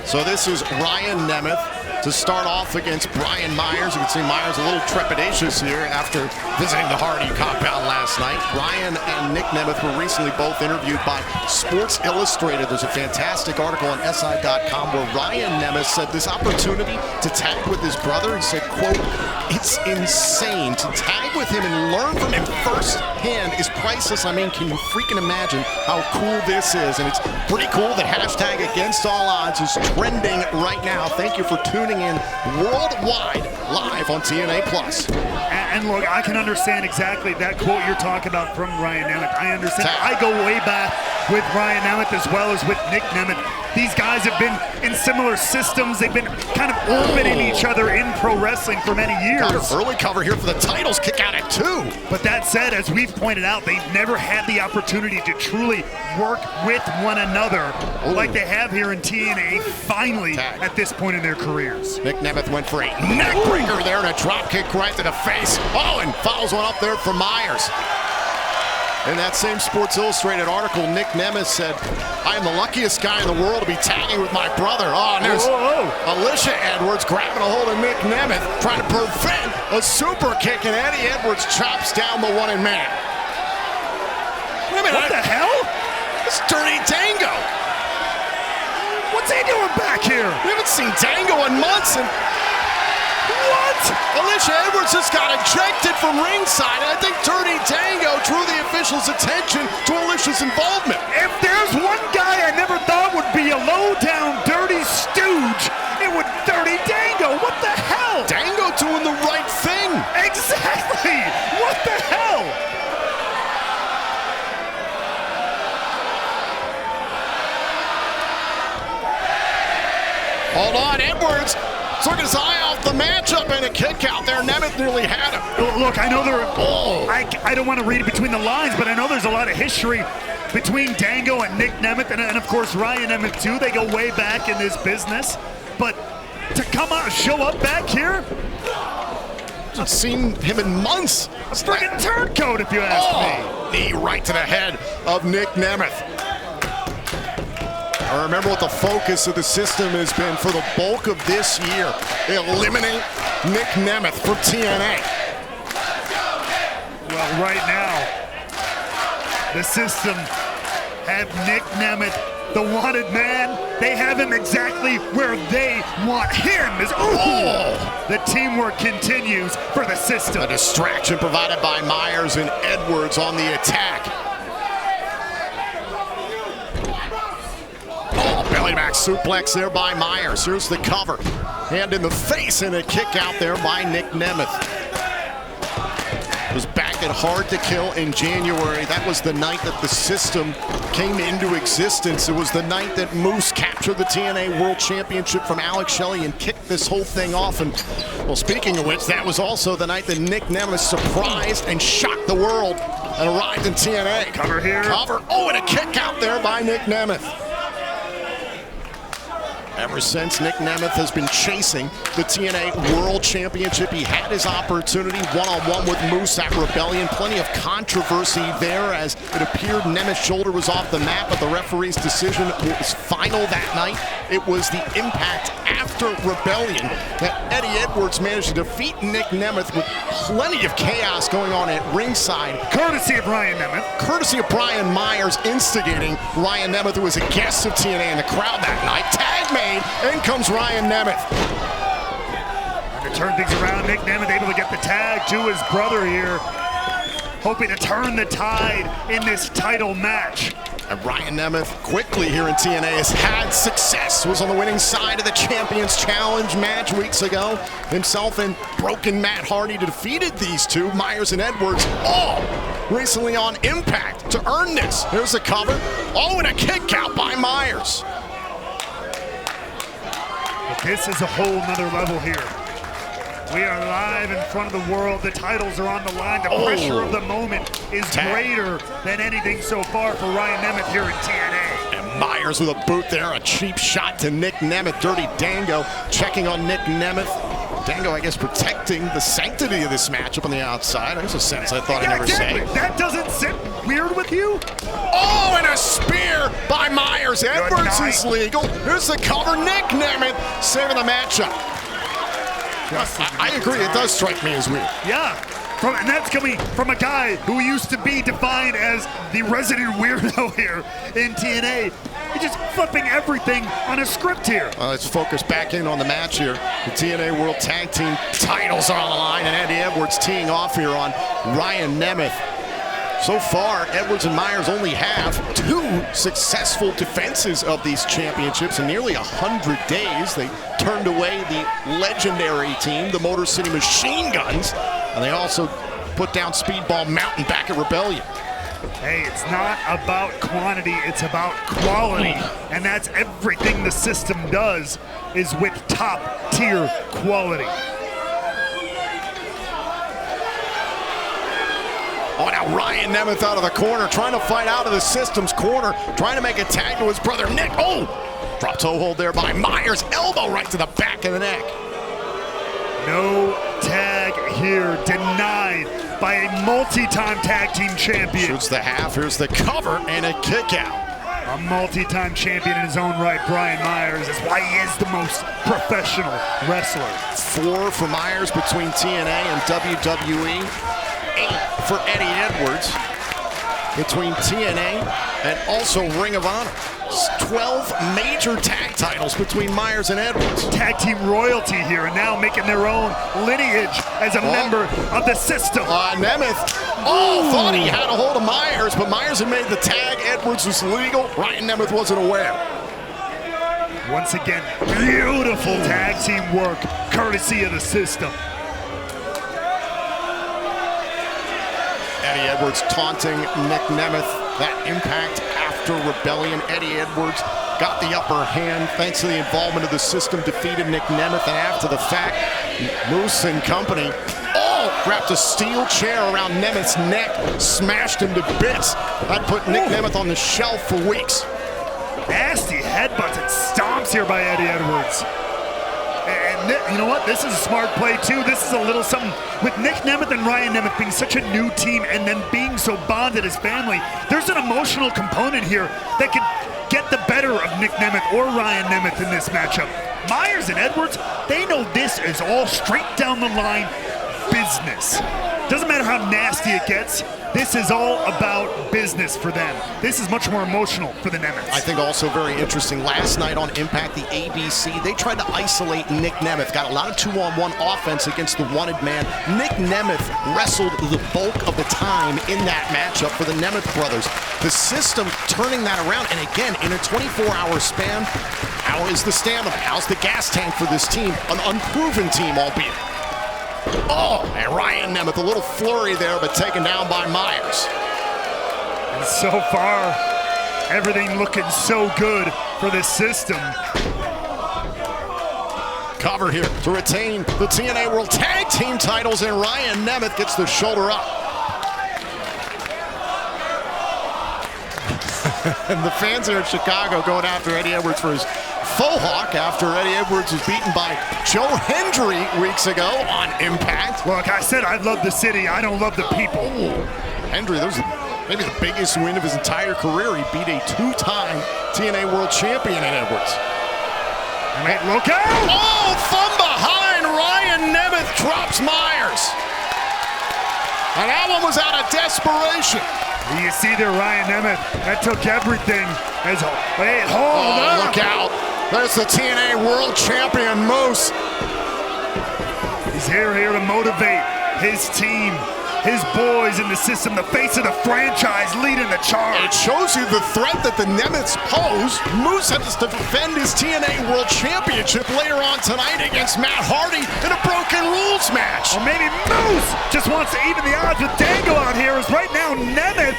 So this is Ryan Nemeth to start off against Brian Myers. You can see Myers a little trepidatious here after visiting the Hardy compound last night. Ryan and Nick Nemeth were recently both interviewed by Sports Illustrated. There's a fantastic article on SI.com where Ryan Nemeth said this opportunity to tag with his brother, he said, quote, "It's insane. To tag with him and learn from him firsthand is priceless. I mean, can you freaking imagine how cool this is?" And it's pretty cool that hashtag Against All Odds is trending right now. Thank you for tuning in worldwide live on TNA Plus. And look, I can understand exactly that quote you're talking about from Ryan Nemeth. I understand. I go way back with Ryan Nemeth as well as with Nick Nemeth. These guys have been in similar systems. They've been kind of orbiting each other in pro wrestling for many years. Got an early cover here for the titles, kick out at 2. But that said, as we've pointed out, they've never had the opportunity to truly work with one another like they have here in TNA, finally, at this point in their careers. Nick Nemeth went for a neck breaker there and a drop kick right to the face. Oh, and follows one up there for Myers. In that same Sports Illustrated article, Nick Nemeth said, "I am the luckiest guy in the world to be tagging with my brother." Oh, and there's Alicia Edwards grabbing a hold of Nick Nemeth, trying to prevent a super kick, and Eddie Edwards chops down the one-in man. Wait a minute. What the hell? It's Dirty Dango. What's he doing back here? We haven't seen Dango in months, and what? Alicia Edwards just got ejected from ringside, and I think Dirty Dango drew the officials' attention to Alicia's involvement. If there's one guy I never thought would be a low-down, dirty stooge, it would Dirty Dango. What the hell? Dango doing the right thing. Exactly. What the hell? Hold on, Edwards took his eye off the matchup and a kick out there. Nemeth nearly had him. Look, I know I don't want to read between the lines, but I know there's a lot of history between Dango and Nick Nemeth, and of course Ryan Nemeth too. They go way back in this business. But to come out and show up back here, I've seen him in months. A friggin' turncoat, if you ask me. Knee right to the head of Nick Nemeth. I remember what the focus of the system has been for the bulk of this year. Eliminate Nick Nemeth for TNA. Well, right now, the system have Nick Nemeth, the wanted man. They have him exactly where they want him. The teamwork continues for the system. A distraction provided by Myers and Edwards on the attack. Belly back suplex there by Myers. Here's the cover. Hand in the face and a kick out there by Nick Nemeth. Was back at Hard to Kill in January. That was the night that the system came into existence. It was the night that Moose captured the TNA World Championship from Alex Shelley and kicked this whole thing off. And, well, speaking of which, that was also the night that Nick Nemeth surprised and shocked the world and arrived in TNA. Cover here. Cover. Oh, and a kick out there by Nick Nemeth. Ever since Nick Nemeth has been chasing the TNA World Championship, he had his opportunity one-on-one with Moose at Rebellion. Plenty of controversy there as it appeared Nemeth's shoulder was off the mat, but the referee's decision was final that night. It was the impact after Rebellion that Eddie Edwards managed to defeat Nick Nemeth with plenty of chaos going on at ringside. Courtesy of Ryan Nemeth. Courtesy of Brian Myers instigating Ryan Nemeth, who was a guest of TNA in the crowd that night. Tag made. In comes Ryan Nemeth. To turn things around, Nick Nemeth able to get the tag to his brother here, hoping to turn the tide in this title match. And Ryan Nemeth quickly here in TNA has had success, was on the winning side of the Champions Challenge match weeks ago. Himself and Broken Matt Hardy defeated these two, Myers and Edwards, all recently on Impact to earn this. Here's the cover. Oh, and a kick out by Myers. But this is a whole nother level here. We are live in front of the world. The titles are on the line. The pressure of the moment is greater than anything so far for Ryan Nemeth here in TNA. And Myers with a boot there, a cheap shot to Nick Nemeth. Dirty Dango checking on Nick Nemeth. Dango, I guess, protecting the sanctity of this matchup on the outside. There's a sense I thought I'd never say. That doesn't sit weird with you? Oh, and a spear by Myers. Edwards is legal. Here's the cover. Nick Nemeth saving the matchup. I agree, it does strike me as weird. Yeah, and that's coming from a guy who used to be defined as the resident weirdo here in TNA. He's just flipping everything on a script here. Let's focus back in on the match here. The TNA World Tag Team titles are on the line, and Eddie Edwards teeing off here on Ryan Nemeth. So far, Edwards and Myers only have 2 successful defenses of these championships in nearly 100 days. They turned away the legendary team, the Motor City Machine Guns, and they also put down Speedball Mountain back at Rebellion. Hey, it's not about quantity, it's about quality. And that's everything the system does, is with top-tier quality. Oh, now Ryan Nemeth out of the corner, trying to fight out of the system's corner, trying to make a tag to his brother Nick. Oh, drop toe hold there by Myers, elbow right to the back of the neck. No tag here, denied by a multi-time tag team champion. Shoots the half, here's the cover, and a kick out. A multi-time champion in his own right, Brian Myers, is why he is the most professional wrestler. 4 for Myers between TNA and WWE. 8 for Eddie Edwards between TNA and also Ring of Honor. 12 major tag titles between Myers and Edwards. Tag team royalty here, and now making their own lineage as a member of the system. Nemeth, thought he had a hold of Myers, but Myers had made the tag. Edwards was legal. Ryan Nemeth wasn't aware. Once again, beautiful tag team work, courtesy of the system. Eddie Edwards taunting Nick Nemeth. That impact after Rebellion. Eddie Edwards got the upper hand thanks to the involvement of the system, defeated Nick Nemeth, and after the fact, Moose and company wrapped a steel chair around Nemeth's neck, smashed him to bits. That put Nick Nemeth on the shelf for weeks. Nasty headbutts and stomps here by Eddie Edwards. And you know what? This is a smart play too. This is a little something with Nick Nemeth and Ryan Nemeth being such a new team and then being so bonded as family. There's an emotional component here that could get the better of Nick Nemeth or Ryan Nemeth in this matchup. Myers and Edwards, they know this is all straight down the line business. Doesn't matter how nasty it gets. This is all about business for them. This is much more emotional for the Nemeths. I think also very interesting, last night on Impact, the ABC, they tried to isolate Nick Nemeth. Got a lot of 2-on-1 offense against the wanted man. Nick Nemeth wrestled the bulk of the time in that matchup for the Nemeth brothers. The system turning that around, and again, in a 24-hour span, how is the stamina? How's the gas tank for this team? An unproven team, albeit. And Ryan Nemeth, a little flurry there, but taken down by Myers. And so far, everything looking so good for this system. Cover here to retain the TNA World Tag Team titles, and Ryan Nemeth gets the shoulder up. And the fans here in Chicago going after Eddie Edwards for his faux hawk after Eddie Edwards was beaten by Joe Hendry weeks ago on Impact. Look, I said I love the city. I don't love the people. Oh, Hendry, that was maybe the biggest win of his entire career. He beat a two-time TNA World Champion in Edwards. Look out! Oh, from behind, Ryan Nemeth drops Myers. And that one was out of desperation. You see there, Ryan Nemeth, that took everything. Hold up. Look out. There's the TNA World Champion, Moose. He's here to motivate his team, his boys in the system, the face of the franchise, leading the charge. It shows you the threat that the Nemeths pose. Moose has to defend his TNA World Championship later on tonight against Matt Hardy in a broken rules match. Or maybe Moose just wants to even the odds with Dango out here, as right now Nemeth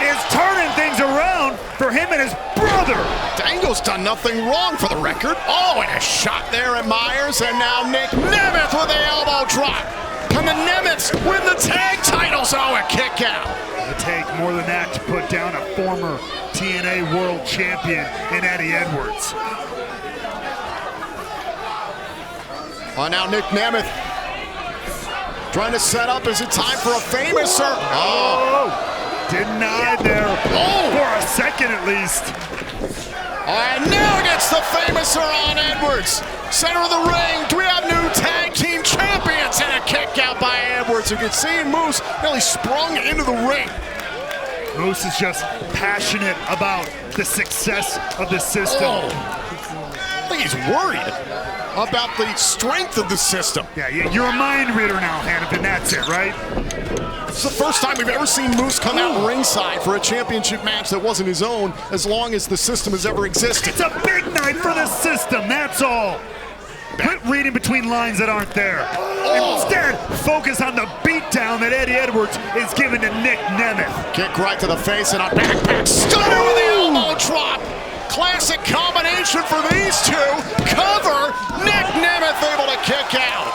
is turning things around for him and his brother. Dango's done nothing wrong for the record. Oh, and a shot there at Myers, and now Nick Nemeth with the elbow drop. Can the Nemeths win the tag titles? Oh, a kick out. It'll take more than that to put down a former TNA World Champion in Eddie Edwards. Oh, now Nick Nemeth trying to set up. Is it time for a famouser? Oh, denied there for a second at least. And now gets the famouser on Edwards. Center of the ring. Do we have new tag team champions? And a kick out by Edwards. You can see Moose nearly sprung into the ring. Moose is just passionate about the success of the system. I think he's worried about the strength of the system. Yeah, you're a mind reader now, Hannafin. That's it, right? It's the first time we've ever seen Moose come out ringside for a championship match that wasn't his own, as long as the system has ever existed. It's a big night for the system, that's all. Quit reading between lines that aren't there. Instead, focus on the beatdown that Eddie Edwards is giving to Nick Nemeth. Kick right to the face and a backpack stunner with the elbow drop. Classic combination for these two. Cover, Nick Nemeth able to kick out.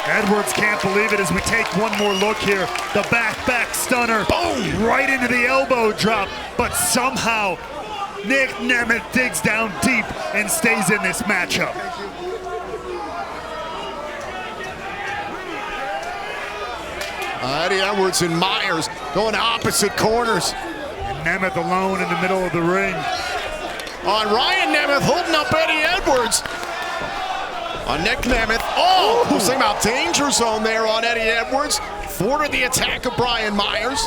Edwards can't believe it as we take one more look here. The back stunner. Boom! Right into the elbow drop. But somehow, Nick Nemeth digs down deep and stays in this matchup. Eddie Edwards and Myers going opposite corners. And Nemeth alone in the middle of the ring. On Ryan Nemeth holding up Eddie Edwards. On Nick Nemeth. Oh, who's thinking about danger zone there on Eddie Edwards. Thwarted the attack of Brian Myers.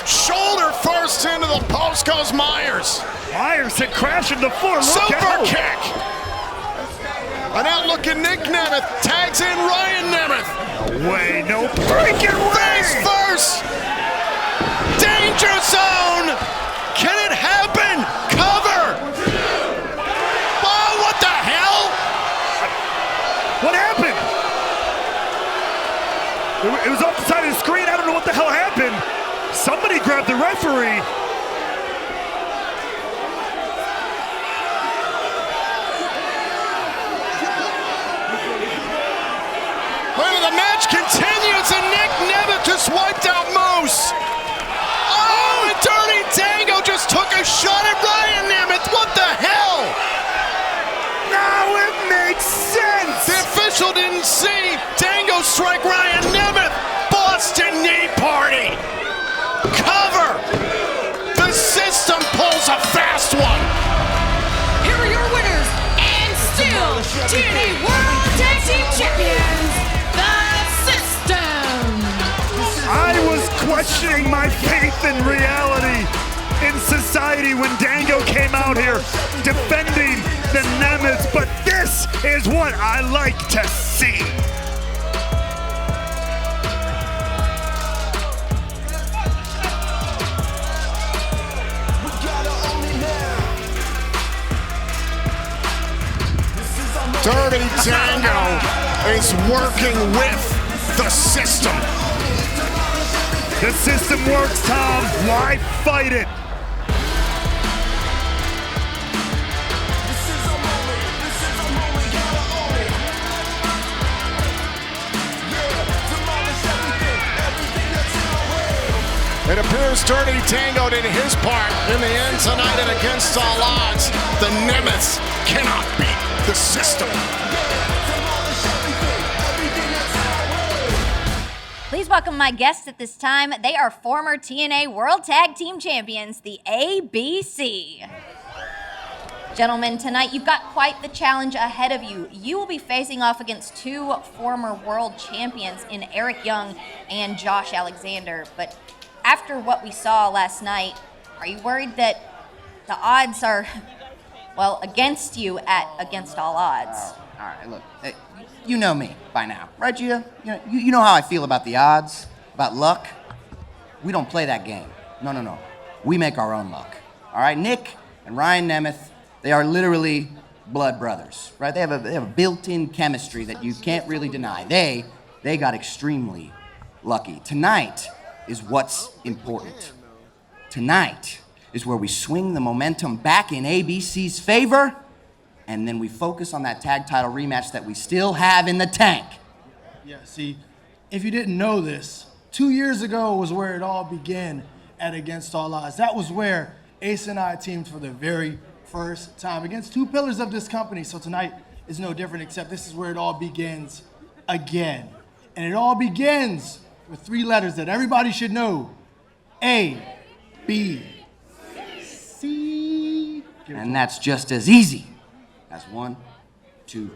Shoulder first into the post goes Myers. Myers had crashed into the floor. Look Super out. kick. An out-looking Nick Nemeth tags in Ryan Nemeth. No way, no breaking way. Face first. Danger zone. Can it happen? Cover. Oh, what the hell? What happened? It was off the side of the screen. I don't know what the hell happened. Somebody grabbed the referee. Well, the match continues and Nick Nemeth just wiped out Moose. Oh, and Dirty Dango just took a shot at Ryan Nemeth. What the hell? Now it makes sense. The official didn't see Dango strike Ryan Nemeth. Boston knee party. Cover. The system pulls a fast one. Here are your winners and still TNA World Tag Team Champions, The System. I was questioning my faith in reality, in society, when Dango came out here defending the Nemeths, but this is what I like to see. Dirty Dango is working with the system. The system works, Tom. Why fight it? It appears Dirty Tango did his part in the end tonight, and against all odds, the Nemeth cannot beat the system. Please welcome my guests at this time. They are former TNA World Tag Team Champions, the ABC. Gentlemen, tonight you've got quite the challenge ahead of you. You will be facing off against two former world champions in Eric Young and Josh Alexander. But after what we saw last night, are you worried that the odds are, well, against you at against all odds? All right, look, you know me by now, right, Gita? You know how I feel about the odds, about luck. We don't play that game. No. We make our own luck. All right, Nick and Ryan Nemeth, they are literally blood brothers, right? They have a built-in chemistry that you can't really deny. They got extremely lucky. Tonight is what's important. Tonight is where we swing the momentum back in ABC's favor, and then we focus on that tag title rematch that we still have in the tank. Yeah, see, if you didn't know this, 2 years ago was where it all began at Against All Odds. That was where Ace and I teamed for the very first time against two pillars of this company. So tonight is no different, except this is where it all begins again. And it all begins with three letters that everybody should know. A, B, C. And that's just as easy as 1, 2.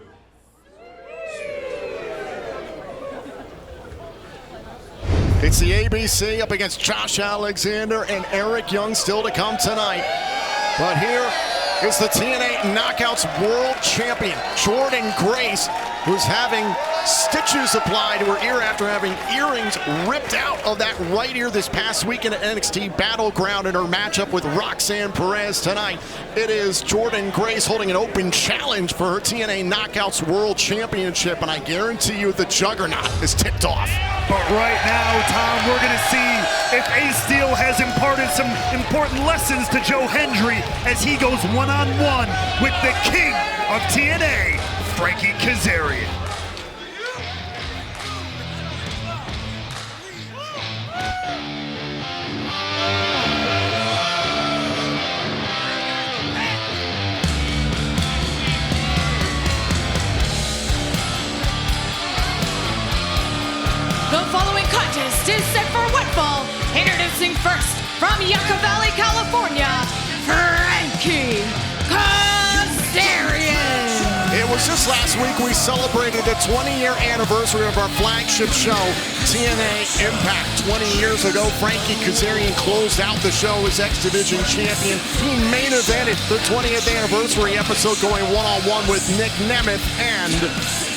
It's the ABC up against Josh Alexander and Eric Young still to come tonight. But here is the TNA Knockouts World Champion, Jordan Grace, who's having stitches applied to her ear after having earrings ripped out of that right ear this past weekend at NXT Battleground in her matchup with Roxanne Perez tonight. It is Jordan Grace holding an open challenge for her TNA Knockouts World Championship, and I guarantee you the juggernaut is tipped off. But right now, Tom, we're going to see if Ace Steel has imparted some important lessons to Joe Hendry as he goes one-on-one with the king of TNA, Frankie Kazarian. The following contest is set for one fall. Introducing first, from Yucca Valley, California, Frankie Kazarian. It was just last week we celebrated the 20-year anniversary of our flagship show, TNA Impact. 20 years ago, Frankie Kazarian closed out the show as X Division champion. He main evented the 20th anniversary episode going one-on-one with Nick Nemeth and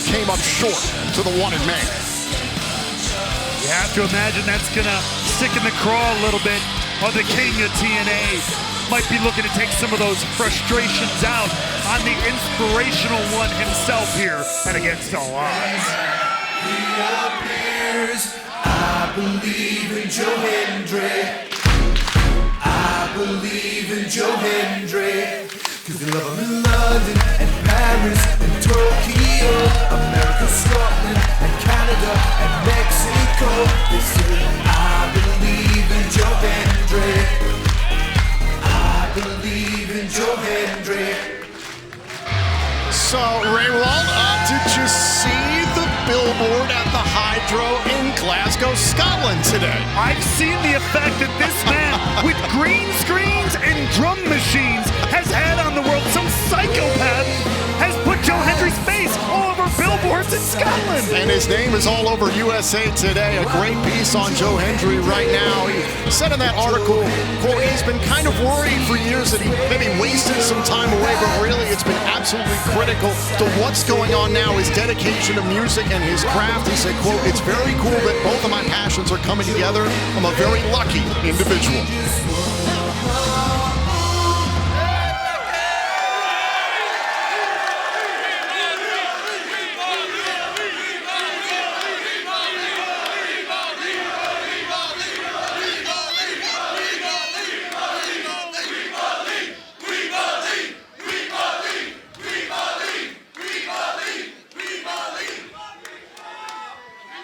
came up short to the one in May. You have to imagine that's gonna stick in the craw a little bit of the king of TNA. Might be looking to take some of those frustrations out on the inspirational one himself here at Against All Odds. He appears. I believe in Joe Hendry. I believe in Joe Hendry. Cause they love him in London and Paris and Tokyo, America, Scotland and Canada and Mexico. They say I believe in Joe Hendry. I believe in Joe Hendry. So, Raywald, did you see the billboard at the Hydro in Glasgow, Scotland today? I've seen the effect that this man with green screens and drum machines has had on the world. Some psychopath has put Joe Hendry's face all over billboards in Scotland. And his name is all over USA Today. A great piece on Joe Hendry right now. He said in that article, quote, he's been kind of worried for years that he maybe wasted some time away, but really it's been absolutely critical to what's going on now, his dedication to music and his craft. He said, quote, it's very cool that both of my passions are coming together. I'm a very lucky individual.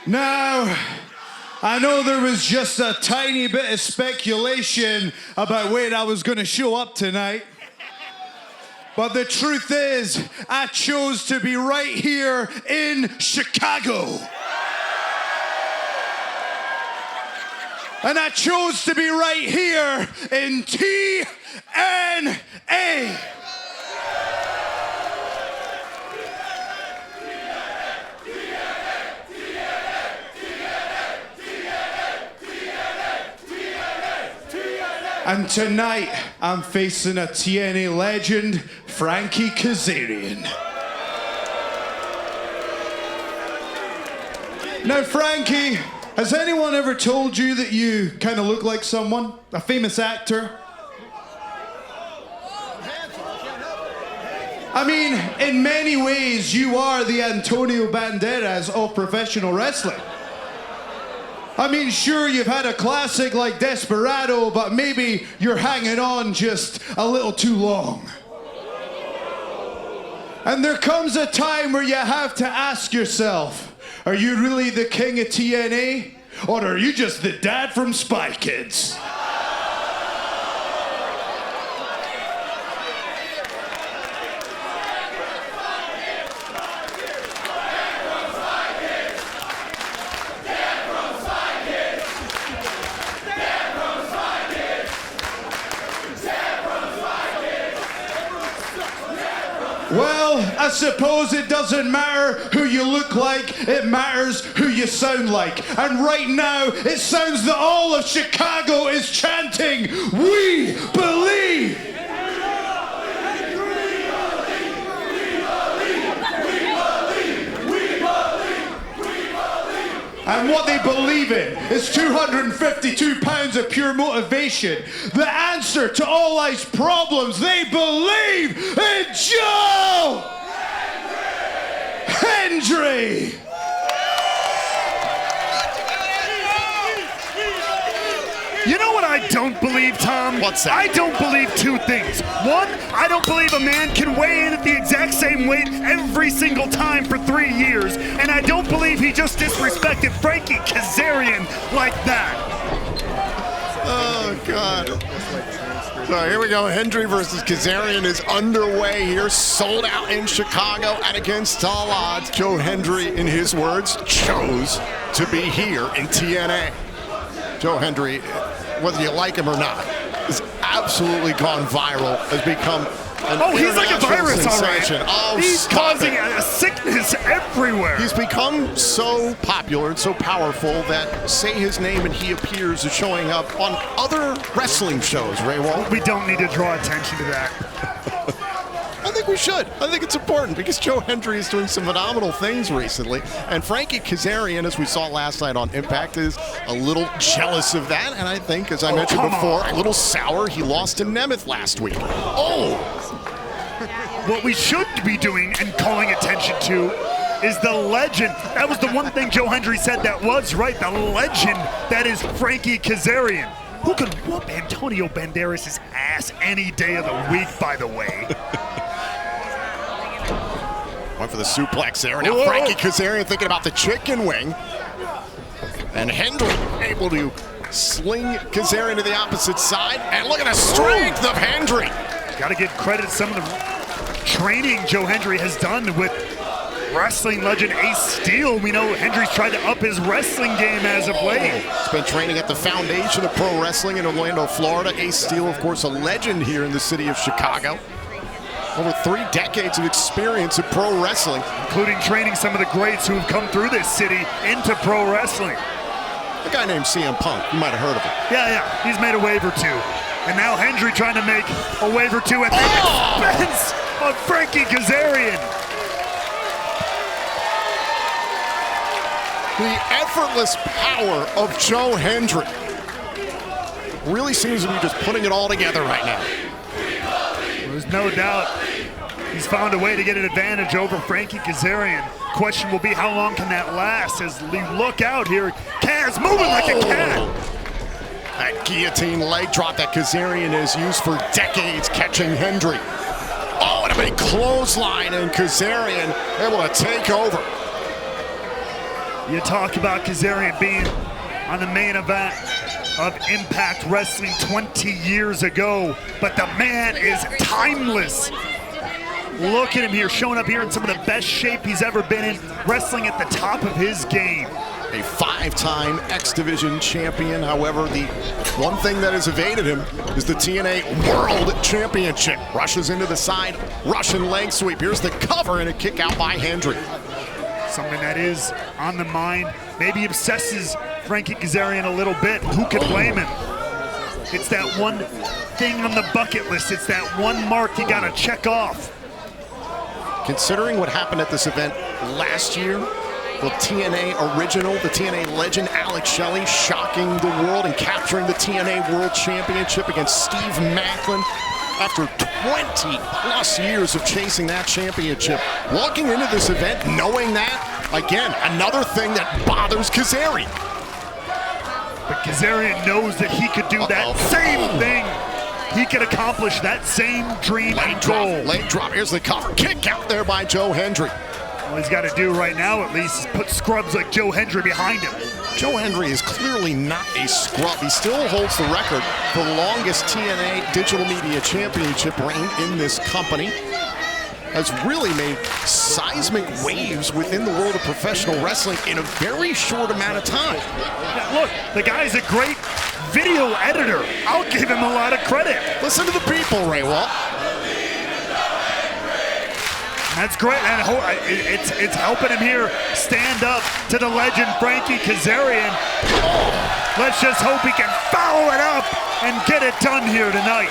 Now, I know there was just a tiny bit of speculation about when I was going to show up tonight. But the truth is, I chose to be right here in Chicago. And I chose to be right here in TNA. And tonight, I'm facing a TNA legend, Frankie Kazarian. Now, Frankie, has anyone ever told you that you kind of look like someone? A famous actor? I mean, in many ways, you are the Antonio Banderas of professional wrestling. I mean, sure, you've had a classic like Desperado, but maybe you're hanging on just a little too long. And there comes a time where you have to ask yourself, are you really the king of TNA? Or are you just the dad from Spy Kids? Well, I suppose it doesn't matter who you look like, it matters who you sound like. And right now, it sounds that all of Chicago is chanting, "We believe!" And what they believe in is 252 pounds of pure motivation. The answer to all life's problems. They believe in Joe Hendry. You know what I don't believe, Tom? What's that? I don't believe two things. One, I don't believe a man can weigh in at the exact same weight every single time for 3 years. And I don't believe he just disrespected Frankie Kazarian like that. Oh, God. So here we go. Hendry versus Kazarian is underway here. Sold out in Chicago and against all odds. Joe Hendry, in his words, chose to be here in TNA. Joe Hendry, whether you like him or not, has absolutely gone viral, has become an he's like a virus, sensation. all right. Oh, he's causing a sickness everywhere. He's become so popular and so powerful that say his name and he appears as showing up on other wrestling shows, Ray Wall. We don't need to draw attention to that. I think we should. I think it's important because Joe Hendry is doing some phenomenal things recently. And Frankie Kazarian, as we saw last night on Impact, is a little jealous of that. And I think, as I mentioned before, a little sour. He lost to Nemeth last week. Oh! What we should be doing and calling attention to is the legend. That was the one thing Joe Hendry said that was right. The legend that is Frankie Kazarian, who could whoop Antonio Banderas' ass any day of the week, by the way. Went for the suplex there. Now Frankie Kazarian thinking about the chicken wing. And Hendry able to sling Kazarian to the opposite side. And look at the strength of Hendry. Got to give credit to some of the training Joe Hendry has done with wrestling legend Ace Steel. We know Hendry's tried to up his wrestling game as of late. He's been training at the foundation of pro wrestling in Orlando, Florida. Ace Steel, of course, a legend here in the city of Chicago. Over 3 decades of experience in pro wrestling. Including training some of the greats who have come through this city into pro wrestling. A guy named CM Punk, you might have heard of him. Yeah, he's made a wave or two. And now Hendry trying to make a wave or two at the expense of Frankie Kazarian. The effortless power of Joe Hendry really seems to be just putting it all together right now. There's no doubt he's found a way to get an advantage over Frankie Kazarian. Question will be how long can that last as we look out here. Kaz moving like a cat. That guillotine leg drop that Kazarian has used for decades catching Hendry. Oh, and a big clothesline, and Kazarian able to take over. You talk about Kazarian being on the main event of Impact Wrestling 20 years ago, but the man is timeless. Look at him here, showing up here in some of the best shape he's ever been in, wrestling at the top of his game. A 5-time X Division champion. However, the one thing that has evaded him is the TNA World Championship. Rushes into the side, Russian leg sweep. Here's the cover and a kick out by Hendry. Something that is on the mind, maybe obsesses Frankie Kazarian a little bit. Who could blame him? It's that one thing on the bucket list. It's that one mark you gotta check off. Considering what happened at this event last year, the TNA original, the TNA legend Alex Shelley shocking the world and capturing the TNA World Championship against Steve Macklin after 20 plus years of chasing that championship. Walking into this event knowing that, again, another thing that bothers Kazarian. But Kazarian knows that he could do that same thing. He could accomplish that same dream and goal. Leg drop, here's the cover. Kick out there by Joe Hendry. All he's got to do right now, at least, is put scrubs like Joe Hendry behind him. Joe Hendry is clearly not a scrub. He still holds the record for the longest TNA Digital Media Championship reign in this company. Has really made seismic waves within the world of professional wrestling in a very short amount of time. Now, look, the guy's a great video editor. I'll give him a lot of credit. Listen to the people, Ray Walt. That's great, and it's helping him here stand up to the legend Frankie Kazarian. Let's just hope he can follow it up and get it done here tonight.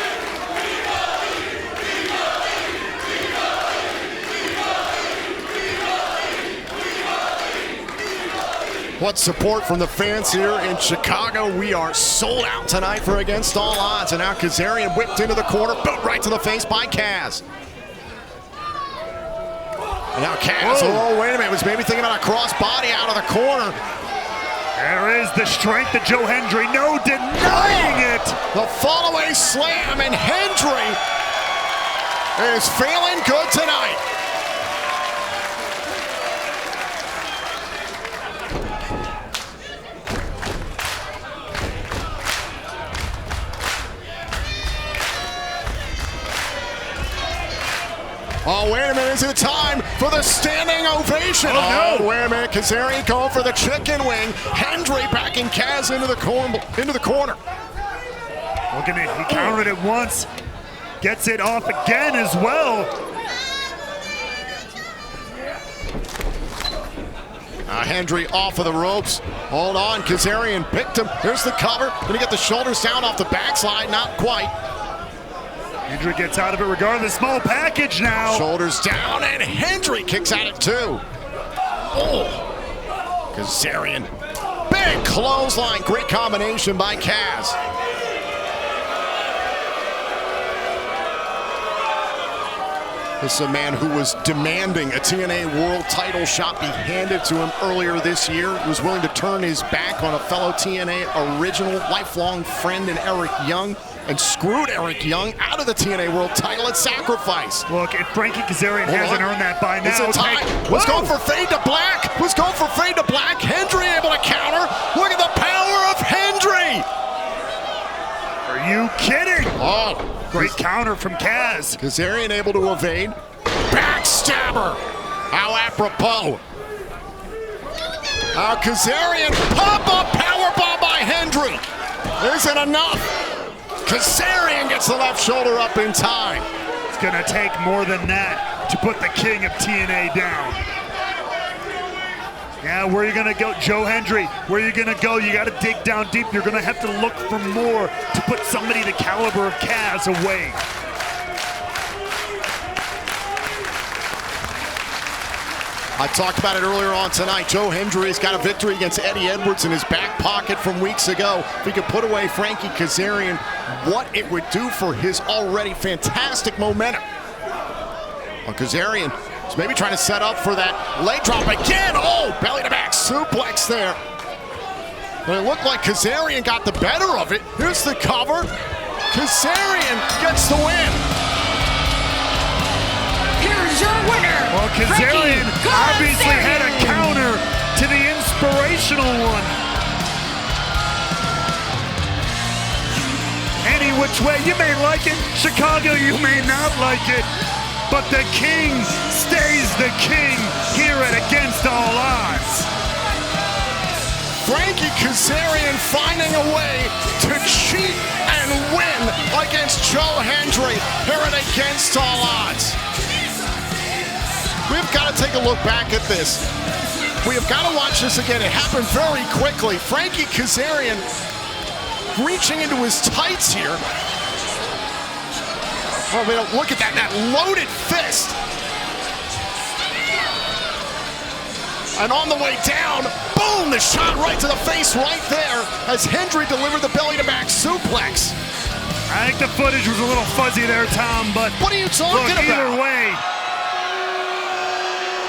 What support from the fans here in Chicago. We are sold out tonight for Against All Odds. And now Kazarian whipped into the corner, boot right to the face by Kaz. And now Kaz, oh wait a minute, was maybe thinking about a cross-body out of the corner. There is the strength of Joe Hendry, no denying it. The fall-away slam, and Hendry is feeling good tonight. Oh, wait a minute, is it time for the standing ovation? Oh, no. Wait a minute, Kazarian going for the chicken wing. Hendry backing Kaz into the corner. Look at it, he countered it once. Gets it off again as well. Hendry off of the ropes. Hold on, Kazarian picked him. Here's the cover. Gonna get the shoulders down off the backslide, not quite. Hendry gets out of it regardless. Small package now. Shoulders down, and Hendry kicks at it too. Oh, Kazarian. Big clothesline. Great combination by Kaz. This is a man who was demanding a TNA World Title shot be handed to him earlier this year. He was willing to turn his back on a fellow TNA original lifelong friend in Eric Young, and screwed Eric Young out of the TNA World Title at Sacrifice. Look, if Frankie Kazarian hasn't earned that by now, it's a tie. Was going for fade to black. Was going for fade to black. Hendry able to counter. Look at the power of Hendry. Are you kidding? Oh, great counter from Kaz. Kazarian able to evade. Backstabber. How apropos. Now Kazarian pop-up powerbomb by Hendry. Isn't enough. Kazarian gets the left shoulder up in time. It's gonna take more than that to put the king of TNA down. Yeah, where are you gonna go? Joe Hendry, where are you gonna go? You gotta dig down deep. You're gonna have to look for more to put somebody the caliber of Kaz away. I talked about it earlier on tonight. Joe Hendry has got a victory against Eddie Edwards in his back pocket from weeks ago. If he could put away Frankie Kazarian, what it would do for his already fantastic momentum. Well, Kazarian is maybe trying to set up for that leg drop again. Oh, belly to back suplex there. But it looked like Kazarian got the better of it. Here's the cover. Kazarian gets the win. Here's your winner. Well, Kazarian obviously had a counter to the inspirational one. which way. You may like it. Chicago, you may not like it. But the king stays the king here at Against All Odds. Frankie Kazarian finding a way to cheat and win against Joe Hendry here at Against All Odds. We've got to take a look back at this. We have got to watch this again. It happened very quickly. Frankie Kazarian reaching into his tights here. Oh, man, look at that loaded fist. And on the way down, boom, the shot right to the face right there as Hendry delivered the belly-to-back suplex. I think the footage was a little fuzzy there, Tom, but what are you talking about? Either way,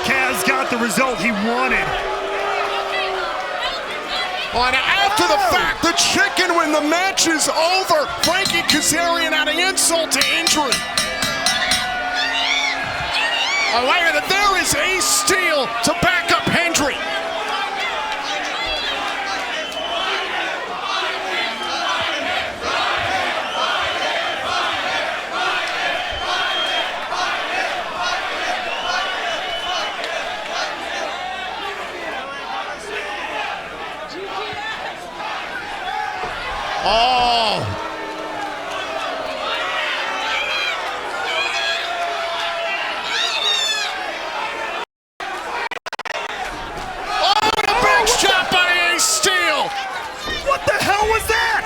Kaz got the result he wanted. And after the fact, the chicken when the match is over. Frankie Kazarian adding insult to injury. I like that there is Ace Steel to back up Hendry. Oh. Oh, and a big shot by Ace Steel. What the hell was that?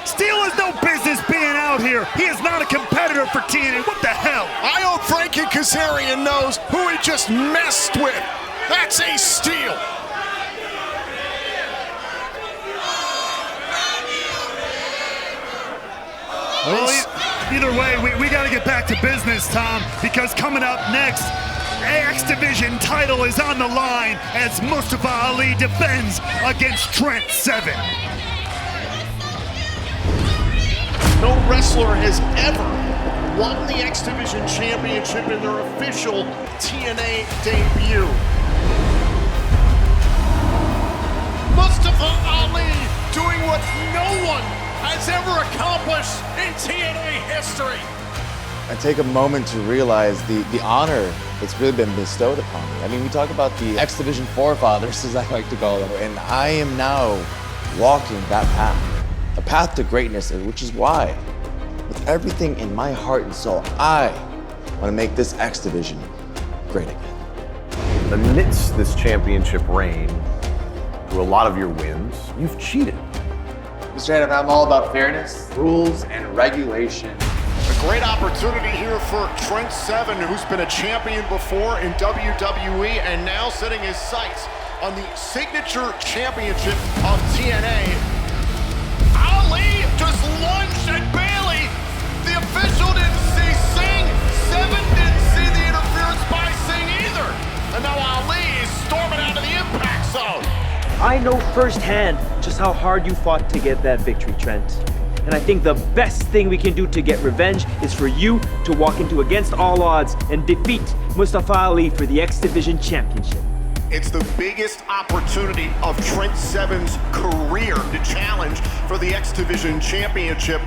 Steel has no business being out here. He is not a competitor for TNA. What the hell? I hope Frankie Kazarian knows who he just messed with. That's Ace Steel. Well, either way, we got to get back to business, Tom, because coming up next, AX Division title is on the line as Mustafa Ali defends against Trent Seven. No wrestler has ever won the X Division Championship in their official TNA debut. Mustafa Ali doing what no one has ever accomplished in TNA history. I take a moment to realize the honor that's really been bestowed upon me. I mean, we talk about the X Division forefathers, as I like to call them, and I am now walking that path, a path to greatness, which is why, with everything in my heart and soul, I want to make this X Division great again. Amidst this championship reign, through a lot of your wins, you've cheated. Mr. Adam, I'm all about fairness, rules, and regulation. A great opportunity here for Trent Seven, who's been a champion before in WWE and now setting his sights on the signature championship of TNA. Ali just lunged at Bailey. The official didn't see Singh. Seven didn't see the interference by Singh either. And now Ali is storming out of the impact zone. I know firsthand just how hard you fought to get that victory, Trent. And I think the best thing we can do to get revenge is for you to walk into Against All Odds and defeat Mustafa Ali for the X Division Championship. It's the biggest opportunity of Trent Seven's career to challenge for the X Division Championship.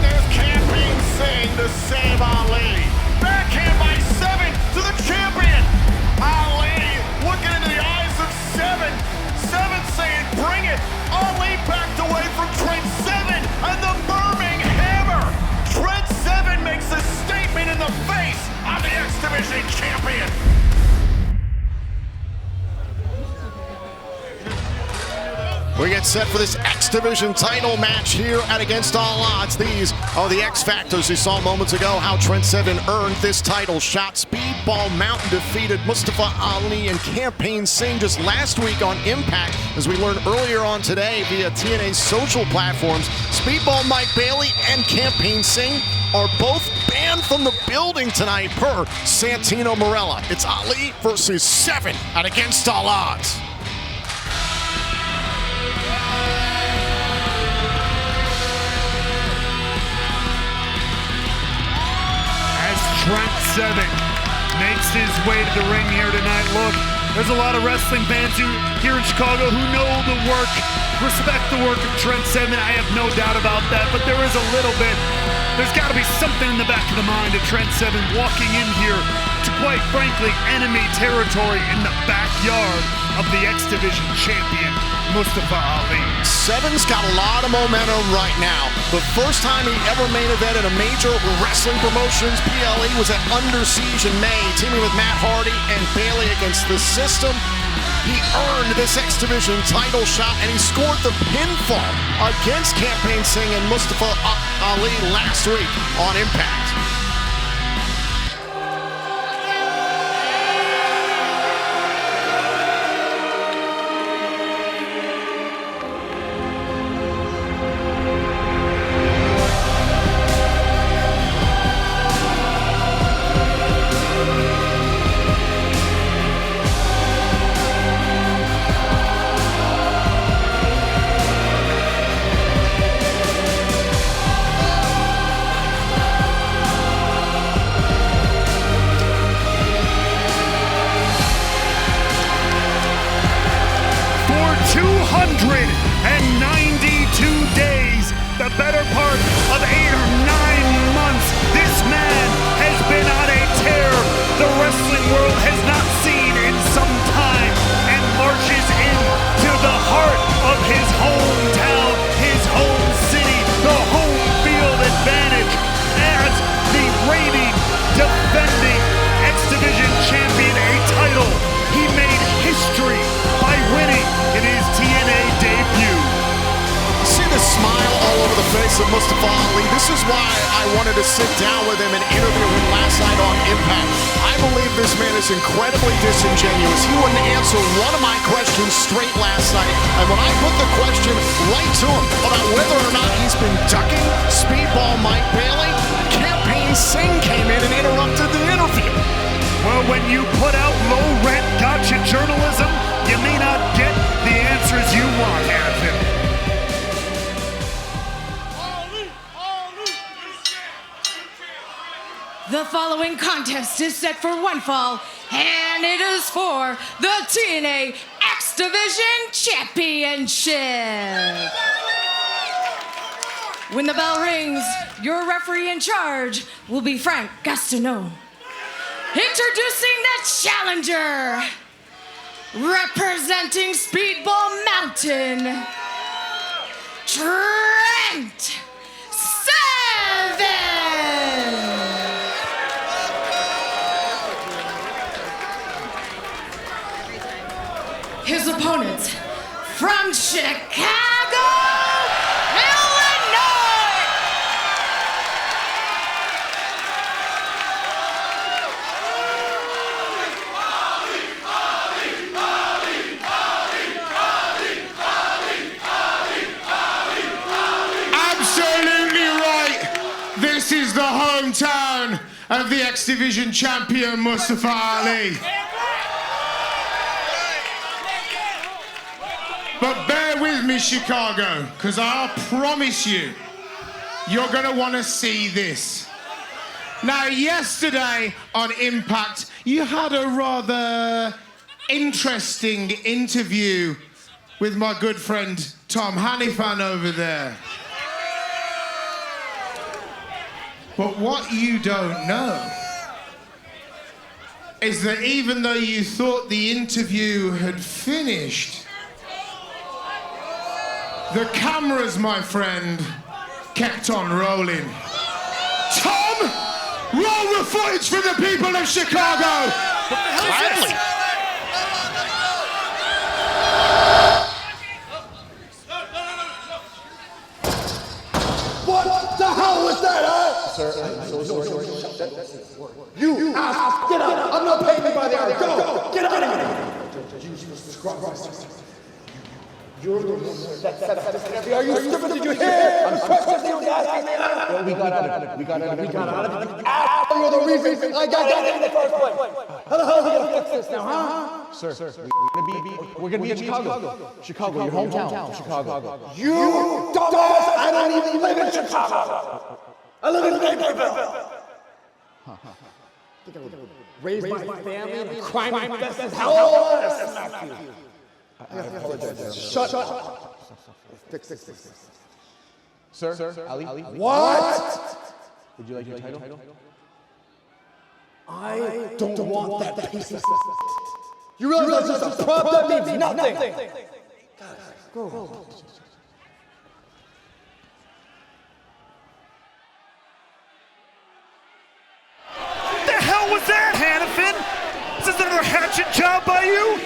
There's Camping Singh to save Ali. Backhand by Seven to the champion. Ali looking into the eyes of Seven. Seven saying, bring it. Ali backed away from Trent Seven and the Birmingham Hammer. Trent Seven makes a statement in the face of the X Division champion. We get set for this X Division title match here at Against All Odds. These are the X Factors you saw moments ago, how Trent Seven earned this title shot. Speedball Mountain defeated Mustafa Ali and Campaign Singh just last week on Impact. As we learned earlier on today via TNA's social platforms, Speedball Mike Bailey and Campaign Singh are both banned from the building tonight per Santino Marella. It's Ali versus Seven at Against All Odds. Trent Seven makes his way to the ring here tonight. Look, There's a lot of wrestling fans here in Chicago who know the work, respect the work of Trent Seven. I have no doubt about that, but there is a little bit. There's got to be something in the back of the mind of Trent Seven walking in here to, quite frankly, enemy territory in the backyard of the X Division champion, Mustafa Ali. Seven's got a lot of momentum right now. The first time he ever main evented a major wrestling promotions, PLE, was at Under Siege in May, teaming with Matt Hardy and Bailey against the System. He earned this X Division title shot, and he scored the pinfall against Campaign Singh and Mustafa Ali last week on Impact. The better part of 8 or 9 months, this man has been on a tear the wrestling world has not seen in some time, and marches into the heart of his hometown, his home city, the home field advantage as the reigning, defending X Division champion, a title he made history by winning in his TNA debut. See the smile all over the face of Mustafa Ali. This is why I wanted to sit down with him and interview him last night on Impact. I believe this man is incredibly disingenuous. He wouldn't answer one of my questions straight last night. And when I put the question right to him about whether or not he's been ducking Speedball Mike Bailey, Campaign Singh came in and interrupted the interview. Well, when you put out low-rent gotcha journalism, you may not get the answers you want out of him. The following contest is set for one fall, and it is for the TNA X Division Championship. When the bell rings, your referee in charge will be Frank Gastineau. Introducing the challenger, representing Speedball Mountain, Trent Seven. His opponents from Chicago, Illinois. Absolutely right. This is the hometown of the X Division champion, Mustafa Ali. But bear with me, Chicago, because I promise you, you're going to want to see this. Now, yesterday on Impact, you had a rather interesting interview with my good friend Tom Hannifan over there. But what you don't know is that even though you thought the interview had finished, the cameras, my friend, kept on rolling. Tom, roll the footage for the people of Chicago. What the hell is this? What the hell was that, huh? Sir, I'm so sorry. You ass, get out. I'm not paying you by the hour. Go, get out of here. Jesus Christ. You're the one that set up this interview. Are you stupid? Did you hear? I'm questioning you, asking me. We got out of it. We got out of it. You're the reason I got out in the first place. How the hell are we gonna fix this now, huh? Sir, we're gonna be in Chicago. Chicago, your hometown, Chicago. You dumbass! I don't even live in Chicago. I live in Naperville. raised my family in a crime-infested hell. I apologize. Shut up. Fix. Sir, Ali? What? Would you like your title? I don't want that piece of stuff. You realize that's just a prop that means nothing. Go. What the hell was that, Hannafin? Is this another hatchet job by you?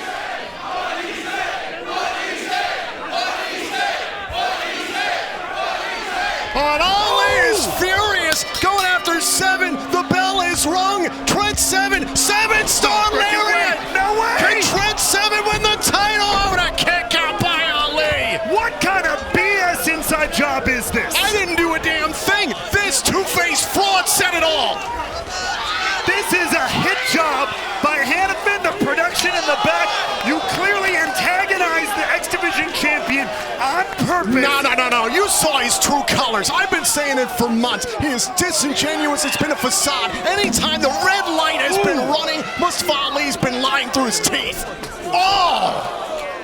And Ali is furious, going after 7. The bell is rung. Trent 7, 7-star lariat. No way. Can Trent 7 win the title? Oh, and a kick out by Ali. What kind of BS inside job is this? I didn't do a damn thing. This two-faced fraud said it all. This is a hit job by Hannafin, the production in the back. You clearly antagonized the X Division champion on purpose. No. You saw his true colors. I've been saying it for months. He is disingenuous. It's been a facade. Anytime the red light has been running, Mustafa Ali's been lying through his teeth. Oh!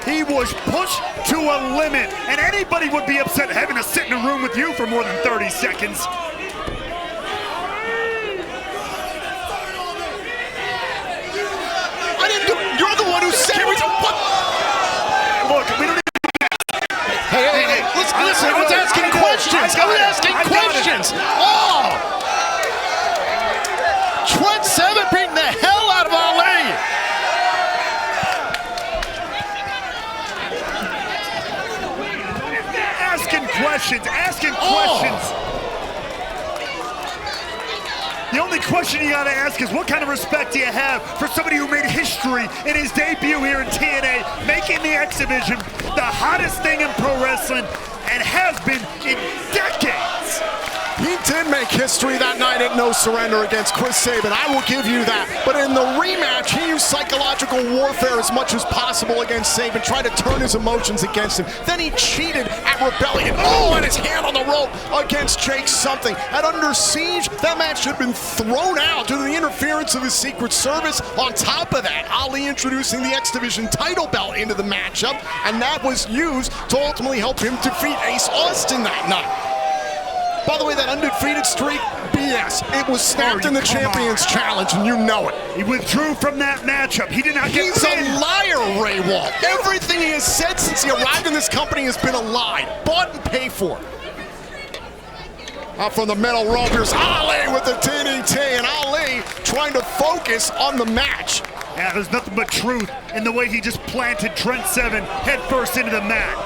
He was pushed to a limit, and anybody would be upset having to sit in a room with you for more than 30 seconds. I didn't do it. You're the one who said it. What? Look, we don't. Hey, listen, I was asking questions. I was asking questions. Oh! Trent 7 beating the hell out of Ali. Asking questions. The only question you gotta ask is what kind of respect do you have for somebody who made history in his debut here in TNA, making the X Division the hottest thing in pro wrestling and has been in decades. He did make history that night at No Surrender against Chris Sabin. I will give you that. But in the rematch, he used psychological warfare as much as possible against Sabin, tried to turn his emotions against him. Then he cheated at Rebellion. Oh, and his hand on the rope against Jake Something. At Under Siege, that match had been thrown out due to the interference of his Secret Service. On top of that, Ali introducing the X Division title belt into the matchup, and that was used to ultimately help him defeat Ace Austin that night. By the way, that undefeated streak, BS. It was snapped in the Champions Challenge, and you know it. He withdrew from that matchup. He did not get He's a liar, Ray Wall. Everything he has said since he arrived in this company has been a lie. Bought and paid for. Up from the middle rope, here's Ali with the DDT, and Ali trying to focus on the match. Yeah, there's nothing but truth in the way he just planted Trent 7 head first into the mat.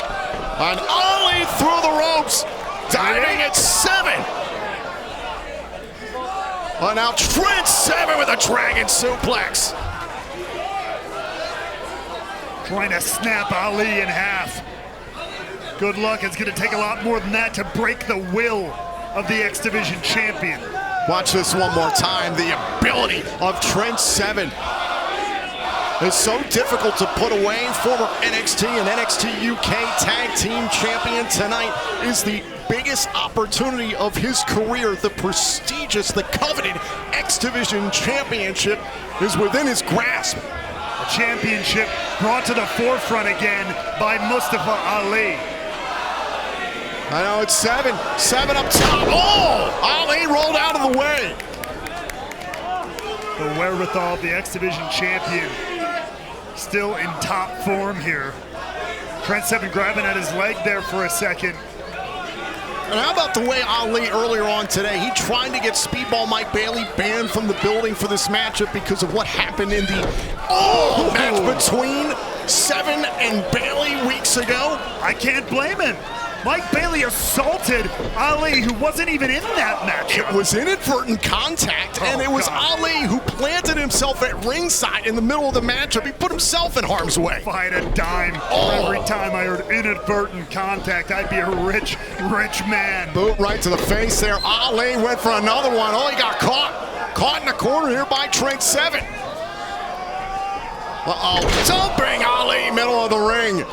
And Ali through the ropes. Diving at 7. Oh, now Trent 7 with a dragon suplex. Trying to snap Ali in half. Good luck. It's going to take a lot more than that to break the will of the X Division champion. Watch this one more time. The ability of Trent 7 is so difficult to put away. Former NXT and NXT UK Tag Team Champion tonight is the biggest opportunity of his career. The prestigious, the coveted X Division Championship is within his grasp. A championship brought to the forefront again by Mustafa Ali. I know it's 7 up top. Oh, Ali rolled out of the way. The wherewithal of the X Division champion. Still in top form here. Trent 7 grabbing at his leg there for a second. And how about the way Ali earlier on today, he tried to get Speedball Mike Bailey banned from the building for this matchup because of what happened in the match between 7 and Bailey weeks ago. I can't blame him. Mike Bailey assaulted Ali, who wasn't even in that match. It was inadvertent contact, and it was Ali who planted himself at ringside in the middle of the matchup. He put himself in harm's way. If I had a dime for every time I heard inadvertent contact, I'd be a rich, rich man. Boot right to the face there. Ali went for another one. Oh, he got caught. Caught in the corner here by Trent 7. Dumping Ali, middle of the ring.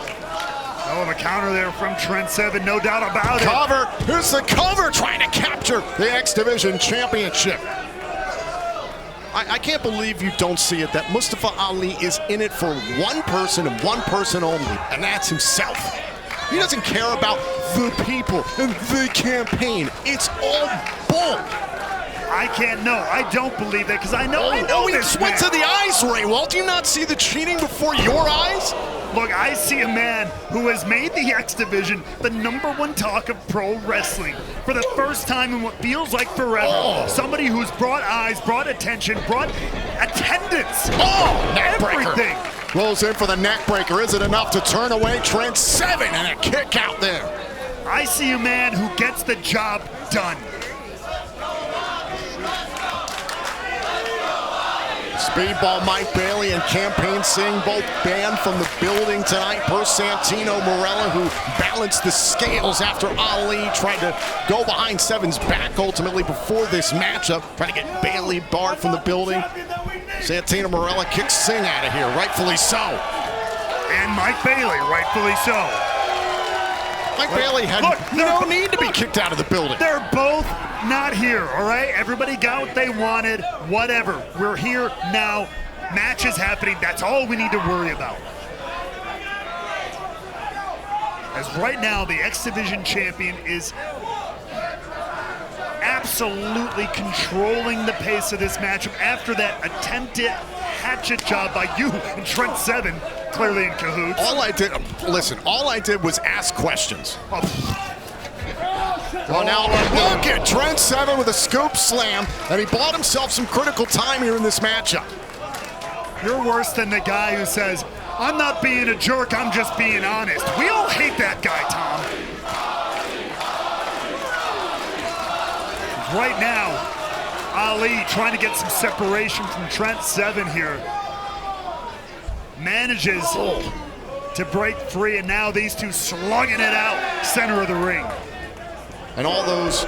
Oh, the counter there from Trent 7, no doubt about it. Cover, here's the cover, trying to capture the X Division Championship. I can't believe you don't see it, that Mustafa Ali is in it for one person and one person only, and that's himself. He doesn't care about the people and the campaign. It's all bull. I can't know. I don't believe that because I know he this went man. to the eyes, Ray. Well, do you not see the cheating before your eyes? Look, I see a man who has made the X Division the #1 talk of pro wrestling for the first time in what feels like forever. Somebody who's brought eyes, brought attention, brought attendance. Neckbreaker. Rolls in for the neckbreaker. Is it enough to turn away Trent Seven and a kick out there? I see a man who gets the job done. Speedball Mike Bailey and Campaign Singh both banned from the building tonight per Santino Marella, who balanced the scales after Ali tried to go behind Seven's back ultimately before this matchup, trying to get Bailey barred from the building. Santino Marella kicks Singh out of here, rightfully so. And Mike Bailey, rightfully so. Mike Bailey had no need to be kicked out of the building. They're both not here, all right? Everybody got what they wanted, whatever. We're here now. Match is happening. That's all we need to worry about. As right now, the X Division champion is absolutely controlling the pace of this matchup after that attempted hatchet job by you and Trent Seven, clearly in cahoots. All I did was ask questions. Well, now look at Trent Seven with a scoop slam, and he bought himself some critical time here in this matchup. You're worse than the guy who says, I'm not being a jerk, I'm just being honest. We all hate that guy, Tom. Right now, Ali trying to get some separation from Trent Seven here. Manages to break free, and now these two slugging it out center of the ring. And all those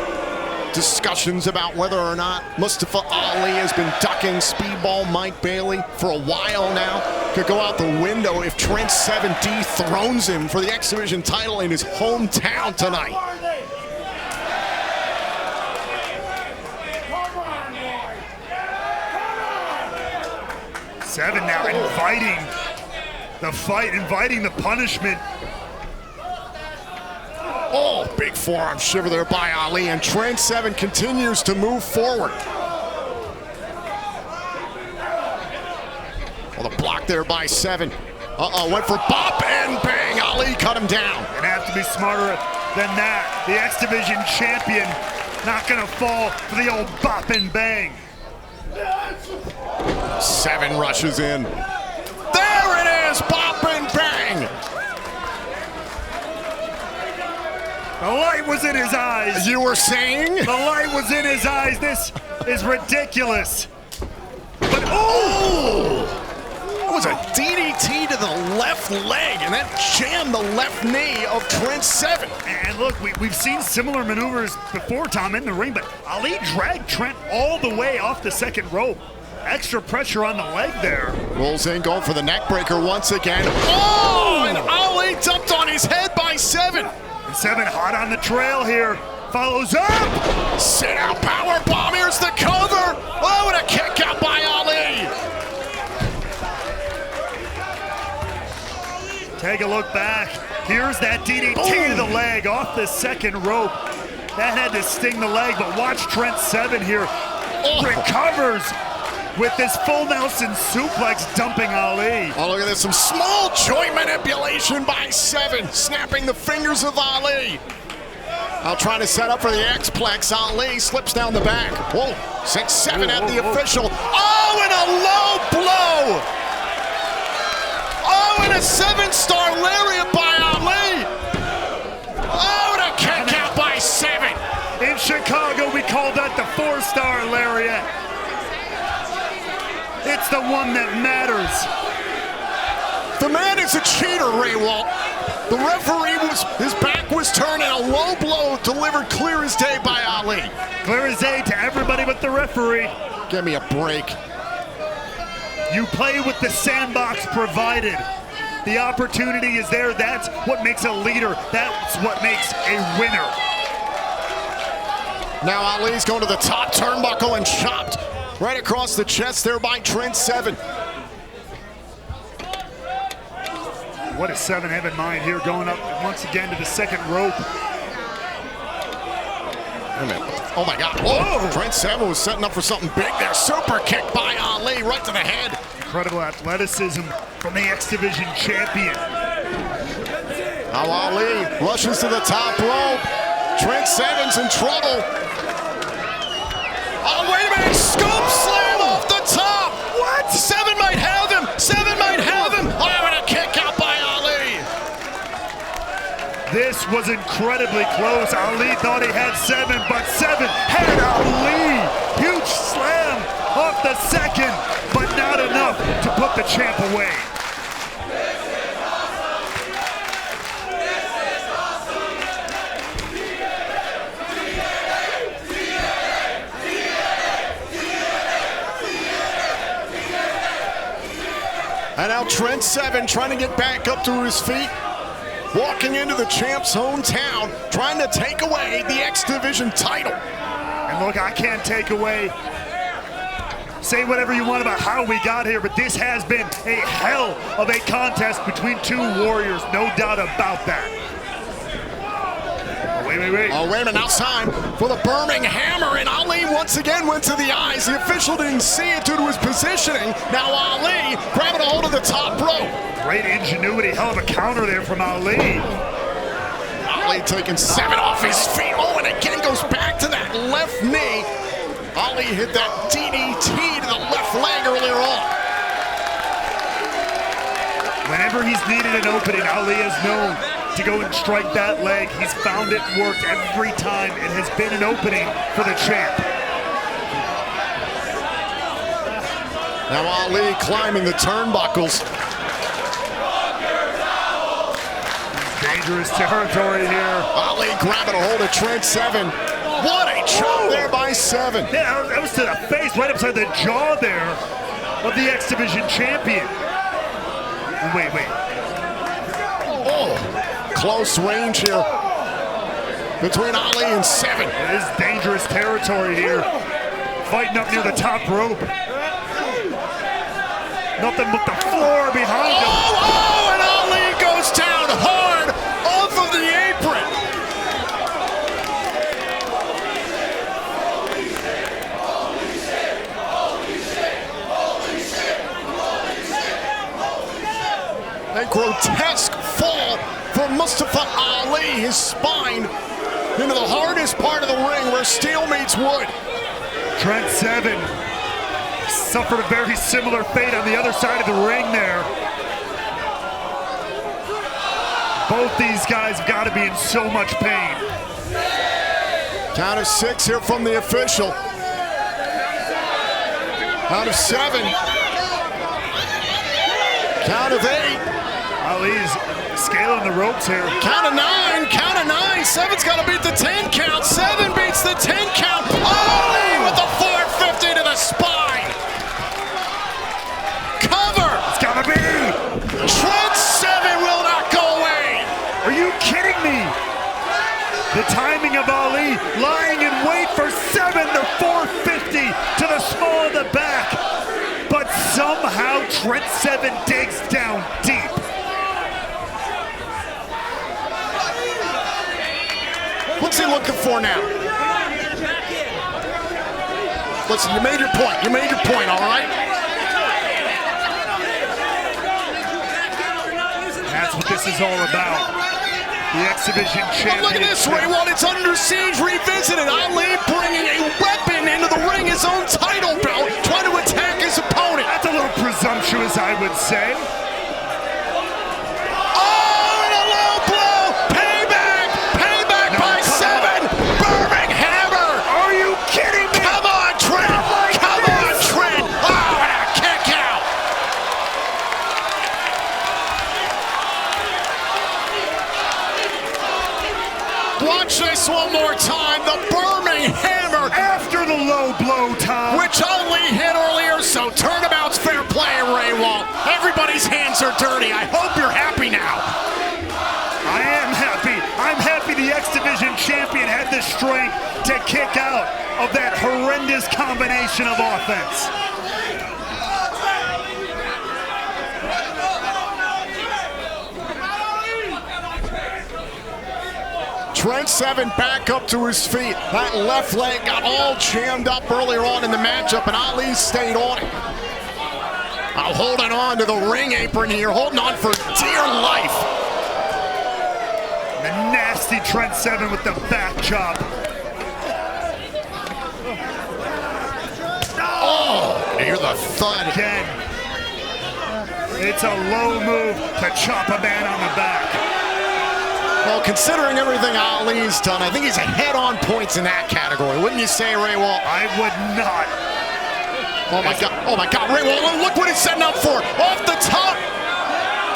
discussions about whether or not Mustafa Ali has been ducking Speedball Mike Bailey for a while now could go out the window if Trent Seven dethrones him for the X Division title in his hometown tonight. Seven now inviting the fight, inviting the punishment. Oh, big forearm shiver there by Ali, and Trent Seven continues to move forward. Well, the block there by Seven. Went for bop and bang. Ali cut him down. And have to be smarter than that. The X Division champion not gonna fall for the old bop and bang. Seven rushes in. There it is, bop and bang. The light was in his eyes. You were saying? The light was in his eyes. This is ridiculous. But It was a DDT to the left leg, and that jammed the left knee of Trent Seven. And look, we've seen similar maneuvers before, Tom, in the ring, but Ali dragged Trent all the way off the second rope. Extra pressure on the leg there. Rolls in, going for the neck breaker once again. Oh, and Ali dumped on his head by Seven. And Seven hot on the trail here. Follows up. Sit out power bomb. Here's the cover. Oh, and a kick out by Ali. Take a look back. Here's that DDT to the leg off the second rope. That had to sting the leg, but watch Trent Seven here. Recovers with this full Nelson suplex, dumping Ali. Oh, look at this. Some small joint manipulation by Seven, snapping the fingers of Ali. Now trying to set up for the X-Plex. Ali slips down the back. Whoa, 6-7 at the official. Oh, and a low blow. Oh, and a 7-star lariat by Ali. Oh, and a kick out by Seven. In Chicago, we call that the 4-star lariat. It's the one that matters. The man is a cheater, Ray Walt. The referee his back was turned and a low blow delivered clear as day by Ali. Clear as day to everybody but the referee. Give me a break. You play with the sandbox provided. The opportunity is there. That's what makes a leader. That's what makes a winner. Now Ali's going to the top turnbuckle and chopped Right across the chest there by Trent Seven. What does Seven have in mind here, going up once again to the second rope? Wait a minute. Oh my God. Whoa. Trent Seven was setting up for something big there. Super kick by Ali right to the head. Incredible athleticism from the X Division champion. Now Ali rushes to the top rope. Trent Seven's in trouble. Oh, wait a minute. Scoop slam off the top. What? Seven might have him. Seven might have him. Oh, and a kick out by Ali. This was incredibly close. Ali thought he had Seven, but Seven had Ali. Huge slam off the second, but not enough to put the champ away. And now Trent Seven trying to get back up to his feet. Walking into the champ's hometown, trying to take away the X Division title. And look, I can't take away, say whatever you want about how we got here, but this has been a hell of a contest between two warriors, no doubt about that. Oh, wait. Oh, wait a minute, now it's time for the Burning Hammer, and Ali once again went to the eyes. The official didn't see it due to his positioning. Now Ali grabbing a hold of the top rope. Great ingenuity, hell of a counter there from Ali. Ali taking Seven off his feet. Oh, and again goes back to that left knee. Ali hit that DDT to the left leg earlier on. Whenever he's needed an opening, Ali has known to go and strike that leg. He's found it worked every time. It has been an opening for the champ. Now Ali climbing the turnbuckles. Dangerous territory here. Ali grabbing a hold of Trent Seven. What a chop there by Seven. Yeah, that was to the face, right upside the jaw there of the X Division champion. Wait. Oh, close range here between Ali and Seven. It is dangerous territory here. Fighting up near the top rope. Nothing but the floor behind him. Oh, and Ali goes down hard off of the apron. A grotesque fall for Mustafa Ali, his spine into the hardest part of the ring where steel meets wood. Trent Seven suffered a very similar fate on the other side of the ring there. Both these guys have got to be in so much pain. Count of 6 here from the official. Count of 7. Count of 8. Ali's scaling the ropes here. Count of 9. Count of 9. Seven's got to beat the 10 count. 7 beats the 10 count. Ali with the 450 to the spine. Cover. It's got to be. Trent Seven will not go away. Are you kidding me? The timing of Ali lying in wait for Seven, the 450 to the small of the back. But somehow Trent Seven digs down deep. What's he looking for now? Listen, you made your point. You made your point, all right? That's what this is all about. The X Division champion. Look at this, Ray One. It's Under Siege revisited. Ali bringing a weapon into the ring, his own title belt, trying to attack his opponent. That's a little presumptuous, I would say. Oh, and a low blow. Payback. Payback by Seven. Burning Hammer. Are you kidding me? Come on, Trent. Come on, Trent. Oh, and a kick out. Watch this one more time. The Burning Hammer. After the low blow time. Which Ali hit earlier, so turnabout's fair play, Ray Walt. Everybody's hands are dirty. I hope you're happy now. I am happy. I'm happy the X Division champion had the strength to kick out of that horrendous combination of offense. Trent Seven back up to his feet. That left leg got all jammed up earlier on in the matchup, and Ali stayed on it. Now holding on to the ring apron here, holding on for dear life. The nasty Trent Seven with the back chop. Oh, you hear the thud. Again. It's a low move to chop a man on the back. Well, considering everything Ali's done, I think he's ahead on points in that category. Wouldn't you say, Ray Wall? I would not. Oh my God, Ray Wall, look what he's setting up for. Off the top.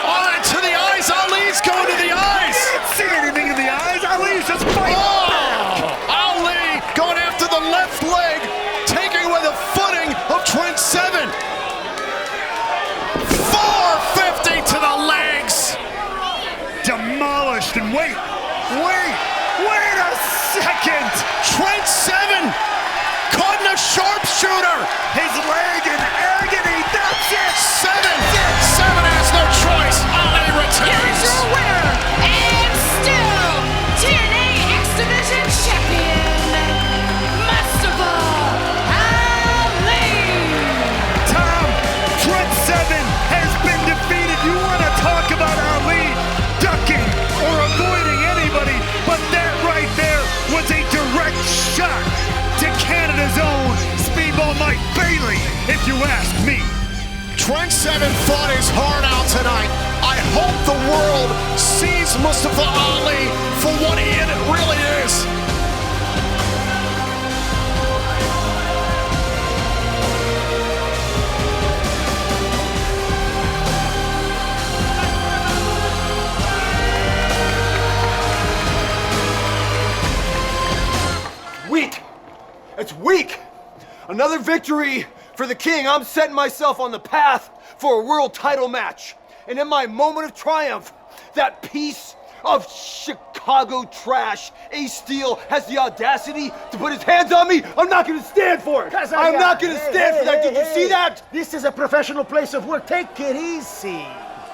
On to the eyes. Ali's going to the eyes. I didn't see anything in the eyes. Ali's just fighting back. Ali going after the left leg, taking away the footing of Trent Seven. 450 to the legs. Demolished, and wait a second! Trent Seven caught in a sharpshooter. His leg in agony, that's it! Seven has no choice. Ali retains. Here's your winner, and still TNA X Division champion, Mustafa Ali. Tom, Trent Seven has been defeated. You want to talk about Ali ducking or avoiding anybody, but that right there was a direct shot to Canada's own Speedball Mike Bailey, if you ask me. Trent Seven fought his heart out tonight. I hope the world sees Mustafa Ali for what he really is. Weak. It's weak. Another victory for the king. I'm setting myself on the path for a world title match. And in my moment of triumph, that piece of Chicago trash, Ace Steel, has the audacity to put his hands on me. I'm not going to stand for it. I'm not going to stand for that. Did you see that? This is a professional place of work. Take it easy.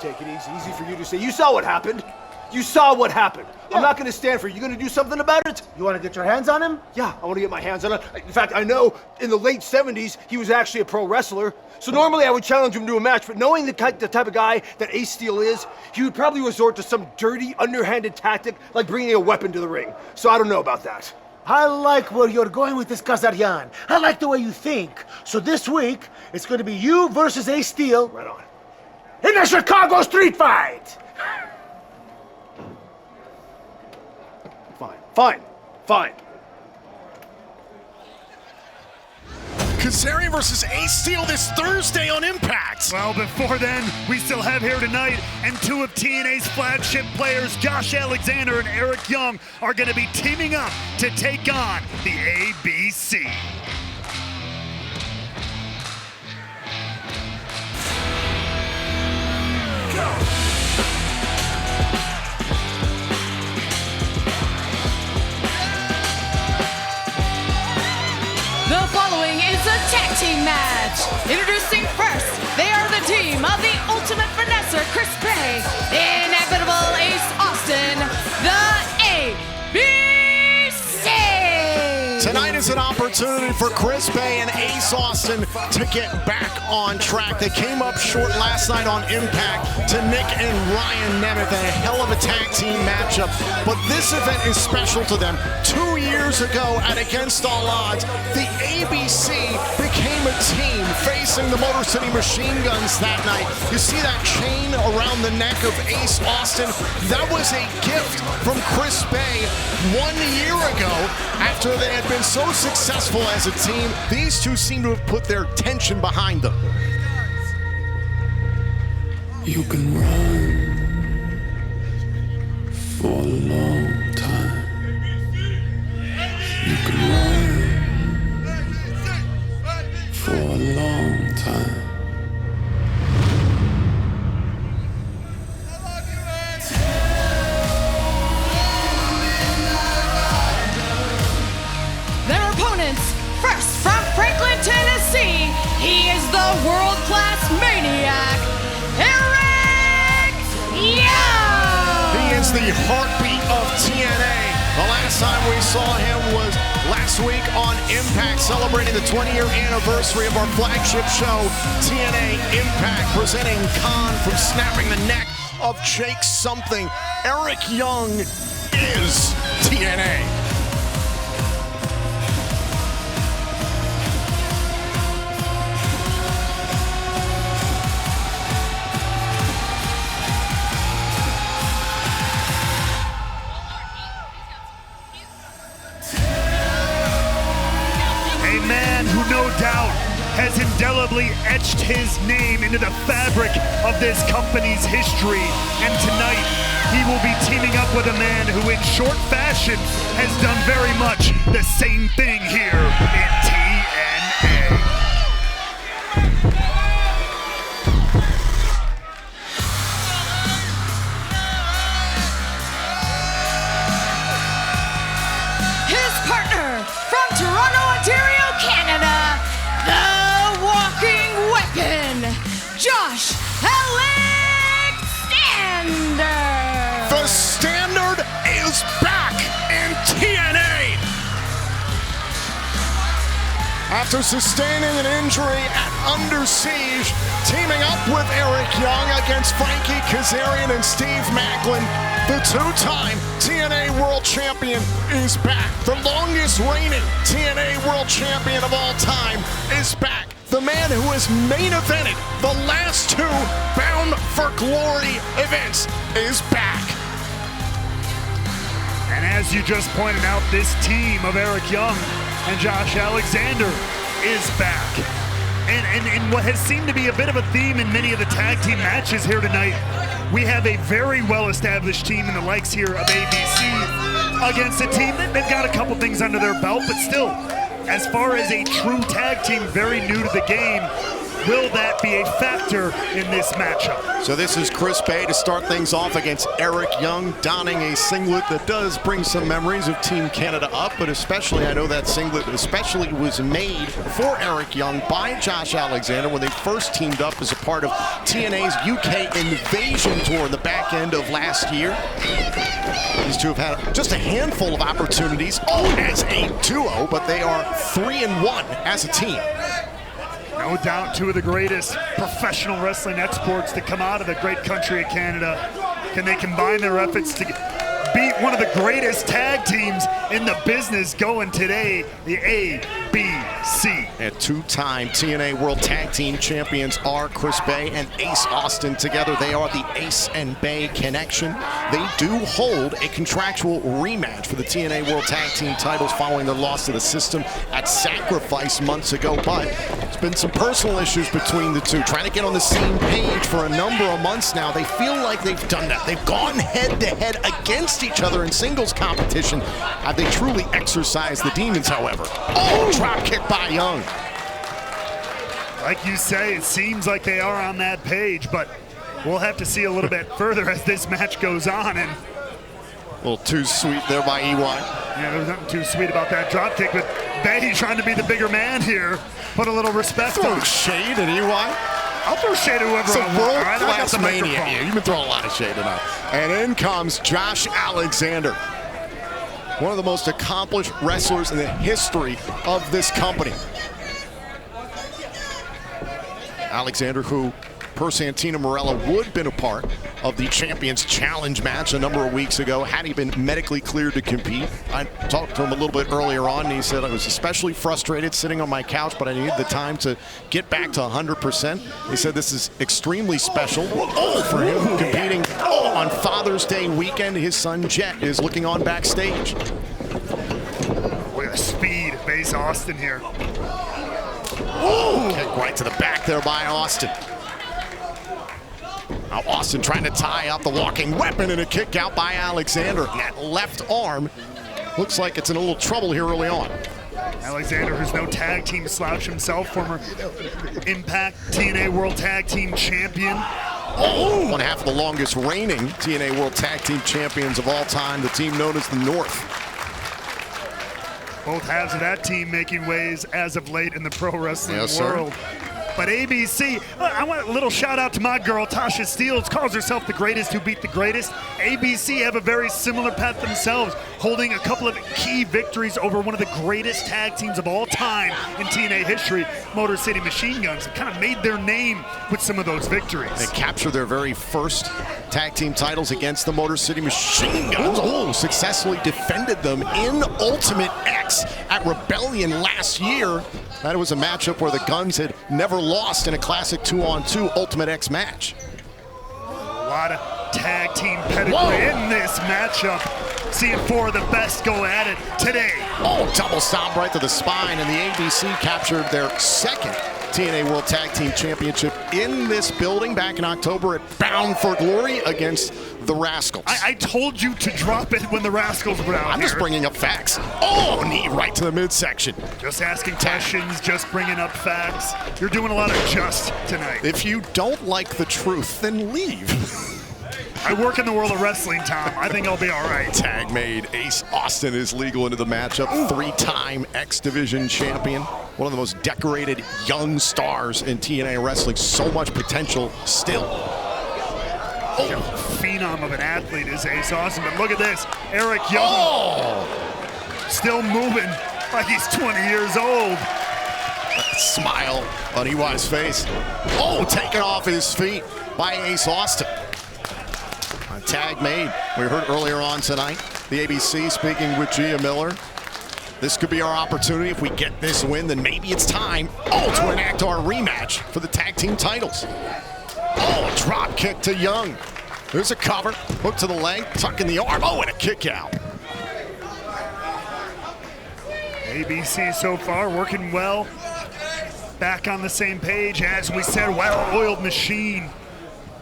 Take it easy. Easy for you to say. You saw what happened. You saw what happened. Yeah. I'm not going to stand for it. You going to do something about it? You want to get your hands on him? Yeah, I want to get my hands on him. In fact, I know in the late 70s, he was actually a pro wrestler. So normally I would challenge him to a match, but knowing the type of guy that Ace Steel is, he would probably resort to some dirty, underhanded tactic like bringing a weapon to the ring. So I don't know about that. I like where you're going with this, Kazaryan. I like the way you think. So this week, it's going to be you versus Ace Steel. Right on. In a Chicago street fight! Fine. Kazarian versus Ace Steel this Thursday on Impact. Well, before then, we still have here tonight, and two of TNA's flagship players, Josh Alexander and Eric Young, are going to be teaming up to take on the ABC. The following is a tag team match. Introducing first, they are the team of the Ultimate Finesser, Chris Bay, Inevitable Ace Austin, the ABC. Tonight is an opportunity for Chris Bay and Ace Austin to get back on track. They came up short last night on Impact to Nick and Ryan Nemeth, a hell of a tag team matchup. But this event is special to them. 2 years ago at Against All Odds, the ABC became a team facing the Motor City Machine Guns that night. You see that chain around the neck of Ace Austin? That was a gift from Chris Bay 1 year ago. After they had been so successful as a team, these two seem to have put their tension behind them. You can run for a long time. You can run for a long time. is the heartbeat of TNA. The last time we saw him was last week on Impact, celebrating the 20-year anniversary of our flagship show, TNA Impact, presenting Khan from snapping the neck of Jake something. Eric Young is TNA. A man who no doubt has indelibly etched his name into the fabric of this company's history. And tonight, he will be teaming up with a man who in short fashion has done very much the same thing here in TNA. His partner from Toronto, Ontario, Canada, the walking weapon, Josh Alexander. The Standard is back in TNA. After sustaining an injury at Under Siege, teaming up with Eric Young against Frankie Kazarian and Steve Macklin, the two-time TNA World Champion is back. The longest reigning TNA World Champion of all time is back. The man who has main evented the last two Bound for Glory events is back. And as you just pointed out, this team of Eric Young and Josh Alexander is back. And what has seemed to be a bit of a theme in many of the tag team matches here tonight, we have a very well-established team in the likes here of ABC against a team that they've got a couple things under their belt, but still, as far as a true tag team very new to the game, will that be a factor in this matchup? So this is Chris Bay to start things off against Eric Young, donning a singlet that does bring some memories of Team Canada up, but especially, I know that singlet especially was made for Eric Young by Josh Alexander when they first teamed up as a part of TNA's UK Invasion Tour in the back end of last year. These two have had just a handful of opportunities, all as a duo, but they are 3-1 as a team. No doubt two of the greatest professional wrestling exports to come out of the great country of Canada. Can they combine their efforts to beat one of the greatest tag teams in the business going today, the ABC? And two-time TNA World Tag Team Champions are Chris Bay and Ace Austin together. They are the Ace and Bay connection. They do hold a contractual rematch for the TNA World Tag Team titles following their loss to the system at Sacrifice months ago, but there's been some personal issues between the two. Trying to get on the same page for a number of months now. They feel like they've done that. They've gone head-to-head against each other in singles competition. Have they truly exercised the demons, however? Oh, drop kick by Young. Like you say, it seems like they are on that page, but we'll have to see a little bit further as this match goes on. And a little too sweet there by EY. Yeah, there was nothing too sweet about that drop kick, but Bay trying to be the bigger man here. Put a little respect on. Shade at EY. I'll throw shade at whoever it's I want. It's a world-class mania here. You've been throwing a lot of shade tonight. And in comes Josh Alexander, one of the most accomplished wrestlers in the history of this company. Alexander, who per Santino Marella would have been a part of the Champions Challenge match a number of weeks ago had he been medically cleared to compete. I talked to him a little bit earlier on, and he said, I was especially frustrated sitting on my couch, but I needed the time to get back to 100%. He said this is extremely special for him competing on Father's Day weekend. His son Jet is looking on backstage. Look at the speed of Ace Austin here. Ooh. Kick right to the back there by Austin. Now Austin trying to tie up the walking weapon and a kick out by Alexander. And that left arm looks like it's in a little trouble here early on. Alexander, who's no tag team slouch himself, former Impact TNA World Tag Team Champion. Oh, one half of the longest reigning TNA World Tag Team Champions of all time, the team known as the North. Both halves of that team making waves as of late in the pro wrestling world. But ABC, I want a little shout out to my girl, Tasha Steeles, calls herself the greatest who beat the greatest. ABC have a very similar path themselves, holding a couple of key victories over one of the greatest tag teams of all time in TNA history. Motor City Machine Guns have kind of made their name with some of those victories. They captured their very first tag team titles against the Motor City Machine Guns. Oh, successfully defended them in Ultimate X at Rebellion last year. That was a matchup where the Guns had never lost in a classic 2-on-2 Ultimate X match. A lot of tag team pedigree in this matchup. Seeing four of the best go at it today. Oh, double stomp right to the spine, and the ABC captured their second TNA World Tag Team Championship in this building back in October at Bound for Glory against the Rascals. I told you to drop it when the Rascals were out I'm just bringing up facts. Oh, knee right to the midsection. Just asking questions, just bringing up facts. You're doing a lot of just tonight. If you don't like the truth, then leave. I work in the world of wrestling, Tom. I think I'll be all right. Tag made. Ace Austin is legal into the matchup. Three-time X Division champion. One of the most decorated young stars in TNA Wrestling. So much potential still. Oh, phenom of an athlete is Ace Austin, but look at this. Eric Young still moving like he's 20 years old. Smile on EY's face. Oh, taken off his feet by Ace Austin. A tag made. We heard earlier on tonight, the ABC speaking with Gia Miller. This could be our opportunity. If we get this win, then maybe it's time, to enact our rematch for the tag team titles. Oh, drop kick to Young. There's a cover, hook to the leg, tuck in the arm, and a kick out. ABC so far working well. Back on the same page, as we said, well-oiled machine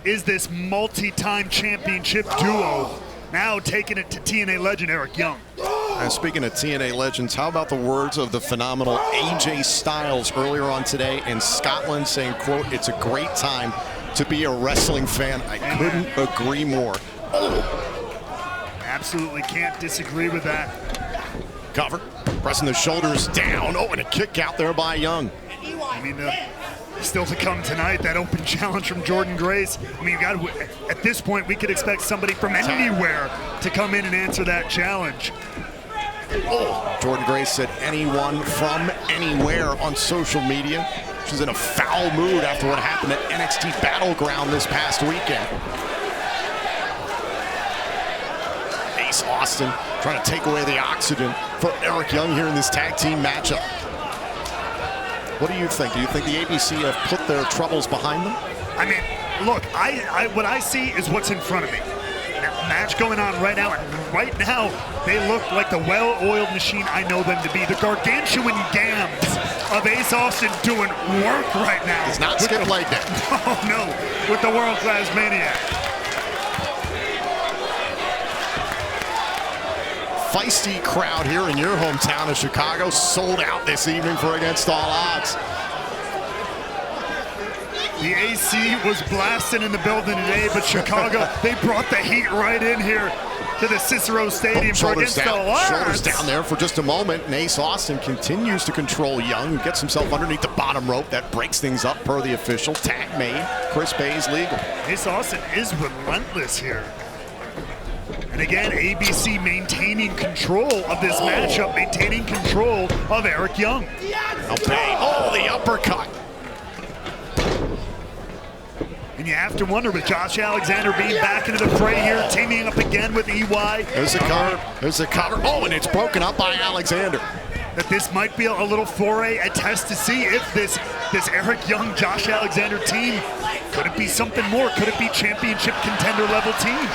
is this multi-time championship duo. Now taking it to TNA legend Eric Young. And speaking of TNA legends, how about the words of the phenomenal AJ Styles earlier on today in Scotland saying, quote, "It's a great time to be a wrestling fan." I couldn't agree more. Absolutely can't disagree with that. Cover, pressing the shoulders down. Oh, and a kick out there by Young. I mean, still to come tonight, that open challenge from Jordan Grace. I mean, at this point, we could expect somebody from anywhere to come in and answer that challenge. Oh, Jordan Grace said anyone from anywhere on social media. She's in a foul mood after what happened at NXT Battleground this past weekend. Ace Austin trying to take away the oxygen for Eric Young here in this tag team matchup. What do you think? Do you think the ABC have put their troubles behind them? I mean, look, what I see is what's in front of me. Match going on right now, and right now they look like the well-oiled machine I know them to be. The gargantuan gams of Ace Austin doing work right now. It's not skip like that. Oh no, with the world-class maniac. Feisty crowd here in your hometown of Chicago, sold out this evening for Against All Odds. The AC was blasting in the building today, but Chicago, they brought the heat right in here to the Cicero Stadium for Against All Odds. Shoulders down there for just a moment, and Ace Austin continues to control Young, who gets himself underneath the bottom rope. That breaks things up per the official. Tag made. Chris Bay's legal. Ace Austin is relentless here. And again, ABC maintaining control of this matchup, maintaining control of Eric Young. Oh, the uppercut. And you have to wonder, with Josh Alexander being back into the fray here, teaming up again with EY. There's the cover. There's the cover. Oh, and it's broken up by Alexander. That this might be a little foray, a test to see if this Eric Young, Josh Alexander team, could it be something more? Could it be championship contender level team?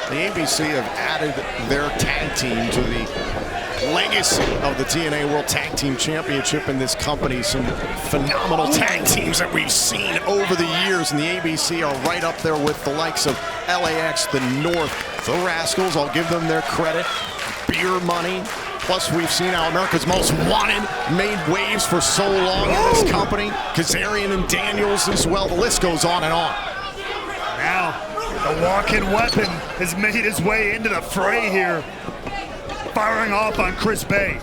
The ABC have added their tag team to the legacy of the TNA World Tag Team Championship in this company. Some phenomenal tag teams that we've seen over the years, and the ABC are right up there with the likes of LAX, the North, the Rascals. I'll give them their credit. Beer Money. Plus, we've seen how America's Most Wanted made waves for so long in this company. Kazarian and Daniels as well. The list goes on and on. Now, the walk-in weapon has made his way into the fray here. firing off on Chris Bay.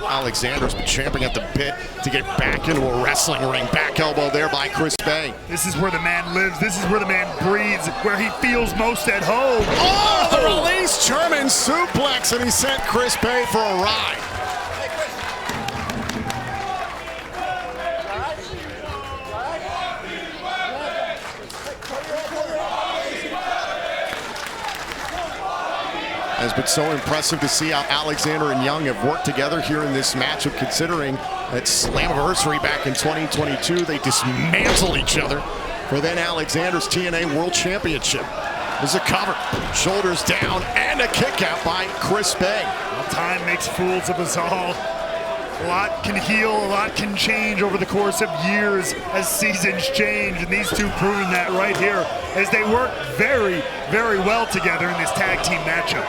Alexander's been champing at the bit to get back into a wrestling ring. Back elbow there by Chris Bay. This is where the man lives. This is where the man breathes, where he feels most at home. Oh, the release German suplex, and he sent Chris Bay for a ride. It's been so impressive to see how Alexander and Young have worked together here in this matchup, considering that Slammiversary back in 2022, they dismantled each other for then Alexander's TNA World Championship. There's a cover, shoulders down, and a kick out by Chris Bay. Well, time makes fools of us all. A lot can heal, a lot can change over the course of years as seasons change, and these two proving that right here as they work very, very well together in this tag team matchup.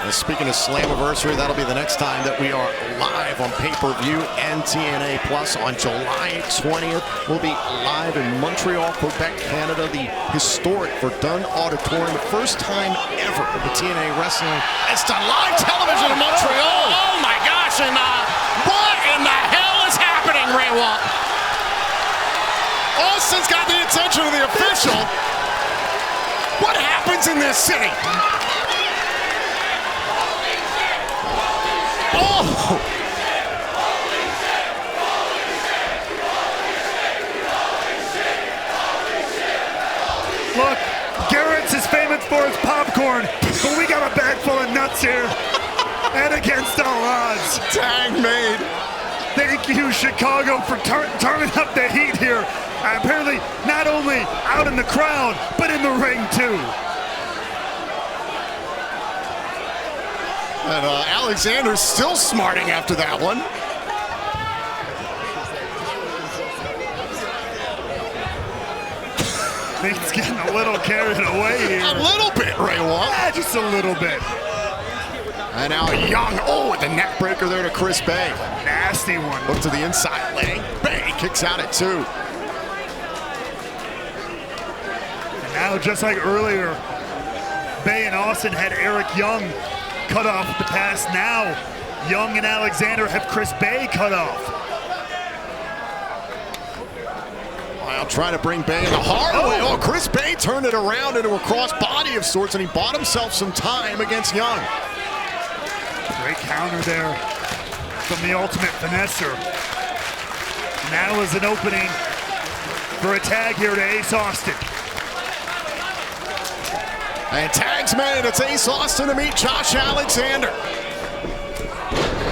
Speaking of Slammiversary, that'll be the next time that we are live on pay-per-view and TNA Plus on July 20th. We'll be live in Montreal, Quebec, Canada, the historic Verdun Auditorium. The first time ever the TNA Wrestling has done live television in Montreal. Oh my gosh, and what in the hell is happening, Ray Walt? Austin's got the attention of the official. What happens in this city? Oh! Look, Garrett's is famous for his popcorn, but we got a bag full of nuts here. And against all odds. Tag made. Thank you, Chicago, for turning up the heat here. Apparently, not only out in the crowd, but in the ring, too. And Alexander's still smarting after that one. He's getting a little carried away here. A little bit, Ray Walt. Yeah, just a little bit. And now Young, with the neck breaker there to Chris Bay. Nasty one. Look to the inside leg. Bay kicks out at 2. And now, just like earlier, Bay and Austin had Eric Young cut off the pass. Now, Young and Alexander have Chris Bay cut off. I'll try to bring Bay in the hard way. Oh, Chris Bay turned it around into a cross body of sorts, and he bought himself some time against Young. Great counter there from the Ultimate Finesser. Now is an opening for a tag here to Ace Austin. And tags made. It's Ace Austin to meet Josh Alexander.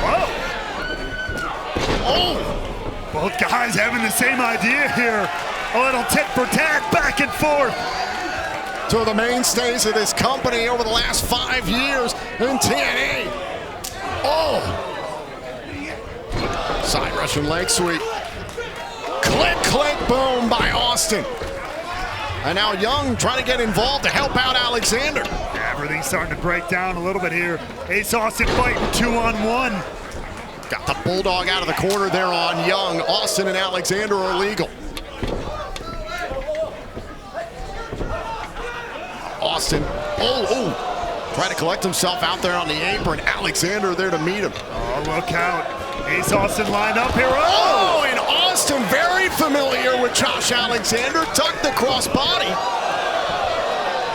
Whoa. Oh. Both guys having the same idea here. A little tit for tat, back and forth. Two of the mainstays of this company over the last 5 years in TNA. Oh. Side Russian leg sweep. Click, click, boom by Austin. And now Young trying to get involved to help out Alexander. Everything's starting to break down a little bit here. Ace Austin fighting 2-on-1. Got the Bulldog out of the corner there on Young. Austin and Alexander are legal. Austin, trying to collect himself out there on the apron. Alexander there to meet him. Oh, look out. Ace Austin lined up here. Oh, and Austin very familiar with Josh Alexander. Tucked the crossbody.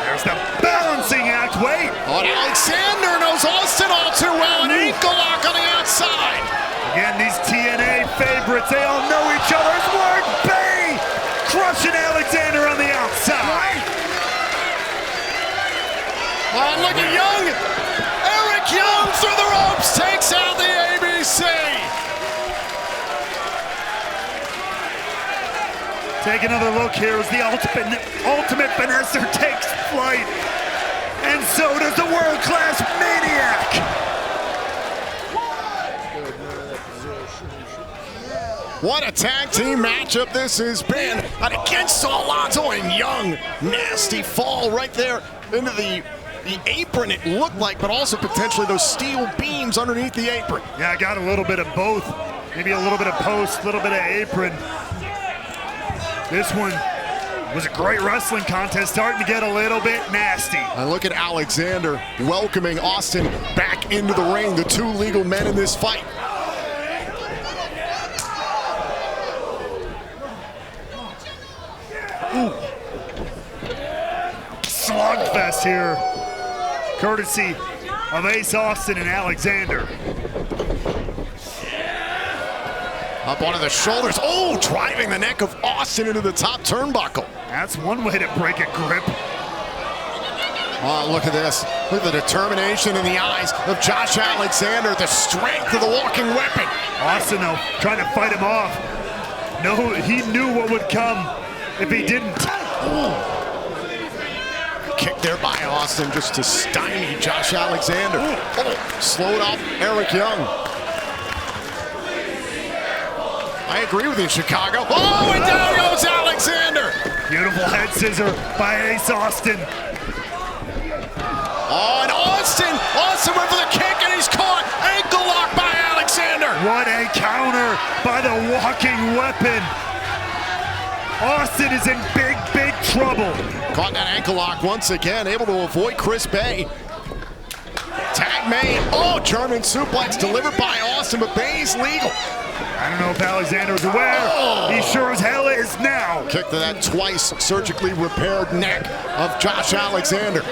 There's the balancing act. Wait. Oh, and Alexander knows Austin all too well. An ankle lock on the outside. Again, these TNA favorites, they all know each other's work. Bay crushing Alexander on the outside. Oh, look at Young. Eric Young through the ropes takes out the ABC. Take another look here as the ultimate finesser takes flight. And so does the world-class Maniac. What a tag team matchup this has been. And against all odds, and Young, nasty fall right there into the apron it looked like, but also potentially those steel beams underneath the apron. Yeah, I got a little bit of both. Maybe a little bit of post, a little bit of apron. This one It was a great wrestling contest, starting to get a little bit nasty. And look at Alexander welcoming Austin back into the ring, the two legal men in this fight. Ooh. Slugfest here, courtesy of Ace Austin and Alexander. Up onto the shoulders. Oh, driving the neck of Austin into the top turnbuckle. That's one way to break a grip. Oh, look at this. Look at the determination in the eyes of Josh Alexander, the strength of the walking weapon. Austin, though, trying to fight him off. No, he knew what would come if he didn't. Kick there by Austin just to stymie Josh Alexander. Oh, slowed off Eric Young. I agree with you, Chicago. Oh, and down goes Alexander. Beautiful head scissor by Ace Austin. Oh, and Austin went for the kick, and he's caught. Ankle lock by Alexander. What a counter by the walking weapon. Austin is in big, big trouble. Caught that ankle lock once again, able to avoid Chris Bay. Tag made. Oh, German suplex delivered by Austin, but Bay's legal. I don't know if Alexander was aware. Oh. He sure as hell is now. Kick to that twice surgically repaired neck of Josh Alexander.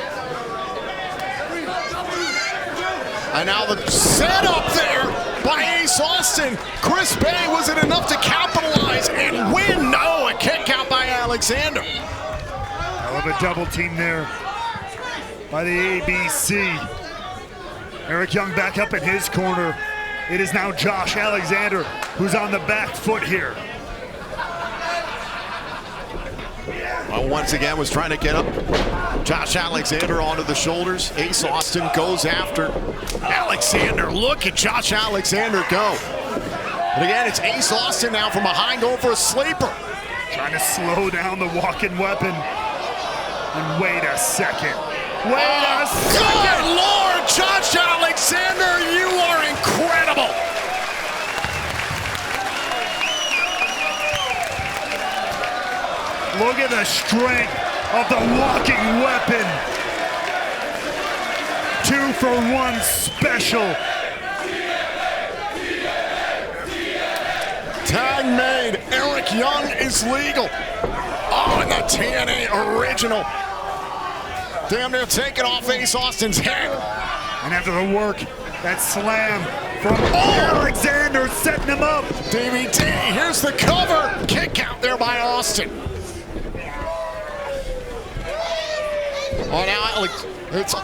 And now the setup there by Ace Austin. Chris Bay, was it enough to capitalize and win? No, a kick out by Alexander. I love a double team there by the ABC. Eric Young back up in his corner. It is now Josh Alexander who's on the back foot here. Well, once again was trying to get up Josh Alexander onto the shoulders. Ace Austin goes after Alexander. Look at Josh Alexander go. But again, it's Ace Austin now from behind going for a sleeper. Trying to slow down the walking weapon. And wait a second. Wait a second. Good Lord, Josh Alexander, you are incredible. Look at the strength of the walking weapon. 2-for-1 special. Tag made. Eric Young is legal. Oh, and the TNA original. Damn near taking off Ace Austin's head. And after the work, that slam from Alexander setting him up. DVD, here's the cover. Kick out there by Austin. Oh, now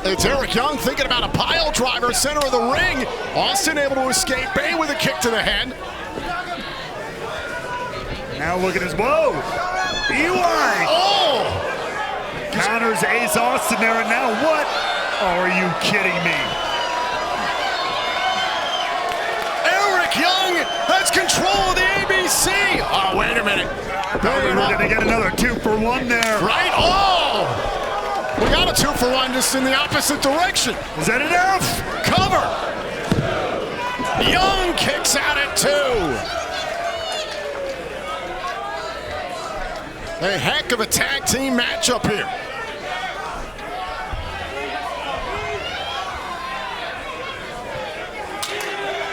it's Eric Young thinking about a pile driver, center of the ring. Austin able to escape. Bay with a kick to the head. Now look at his, whoa! EY! Oh! Counters Ace Austin there, and now what? Oh, are you kidding me? Eric Young has control of the ABC. Oh, wait a minute. We're going to get another 2-for-1 there. Right? Oh! We got a 2-for-1 just in the opposite direction. Is that enough? Cover. Young kicks out at 2. A heck of a tag team matchup here.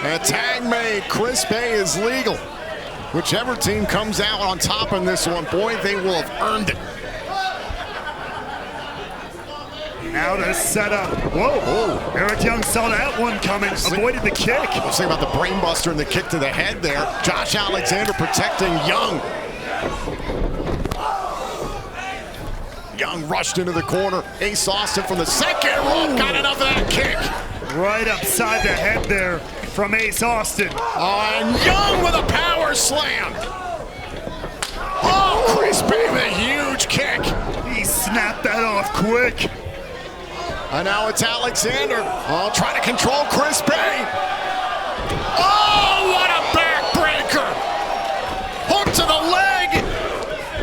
A tag made. Chris Bay is legal. Whichever team comes out on top in this one, boy, they will have earned it. Now the setup. Whoa. Oh. Eric Young saw that one coming, avoided the kick. I was thinking about the brainbuster and the kick to the head there. Josh Alexander protecting Young. Young rushed into the corner. Ace Austin from the second rope got enough of that kick. Right upside the head there from Ace Austin. Oh, and Young with a power slam. Oh, Chris Bay with a huge kick. He snapped that off quick. And now it's Alexander. Oh, trying to control Chris Bay. Oh, what a backbreaker. Hook to the leg.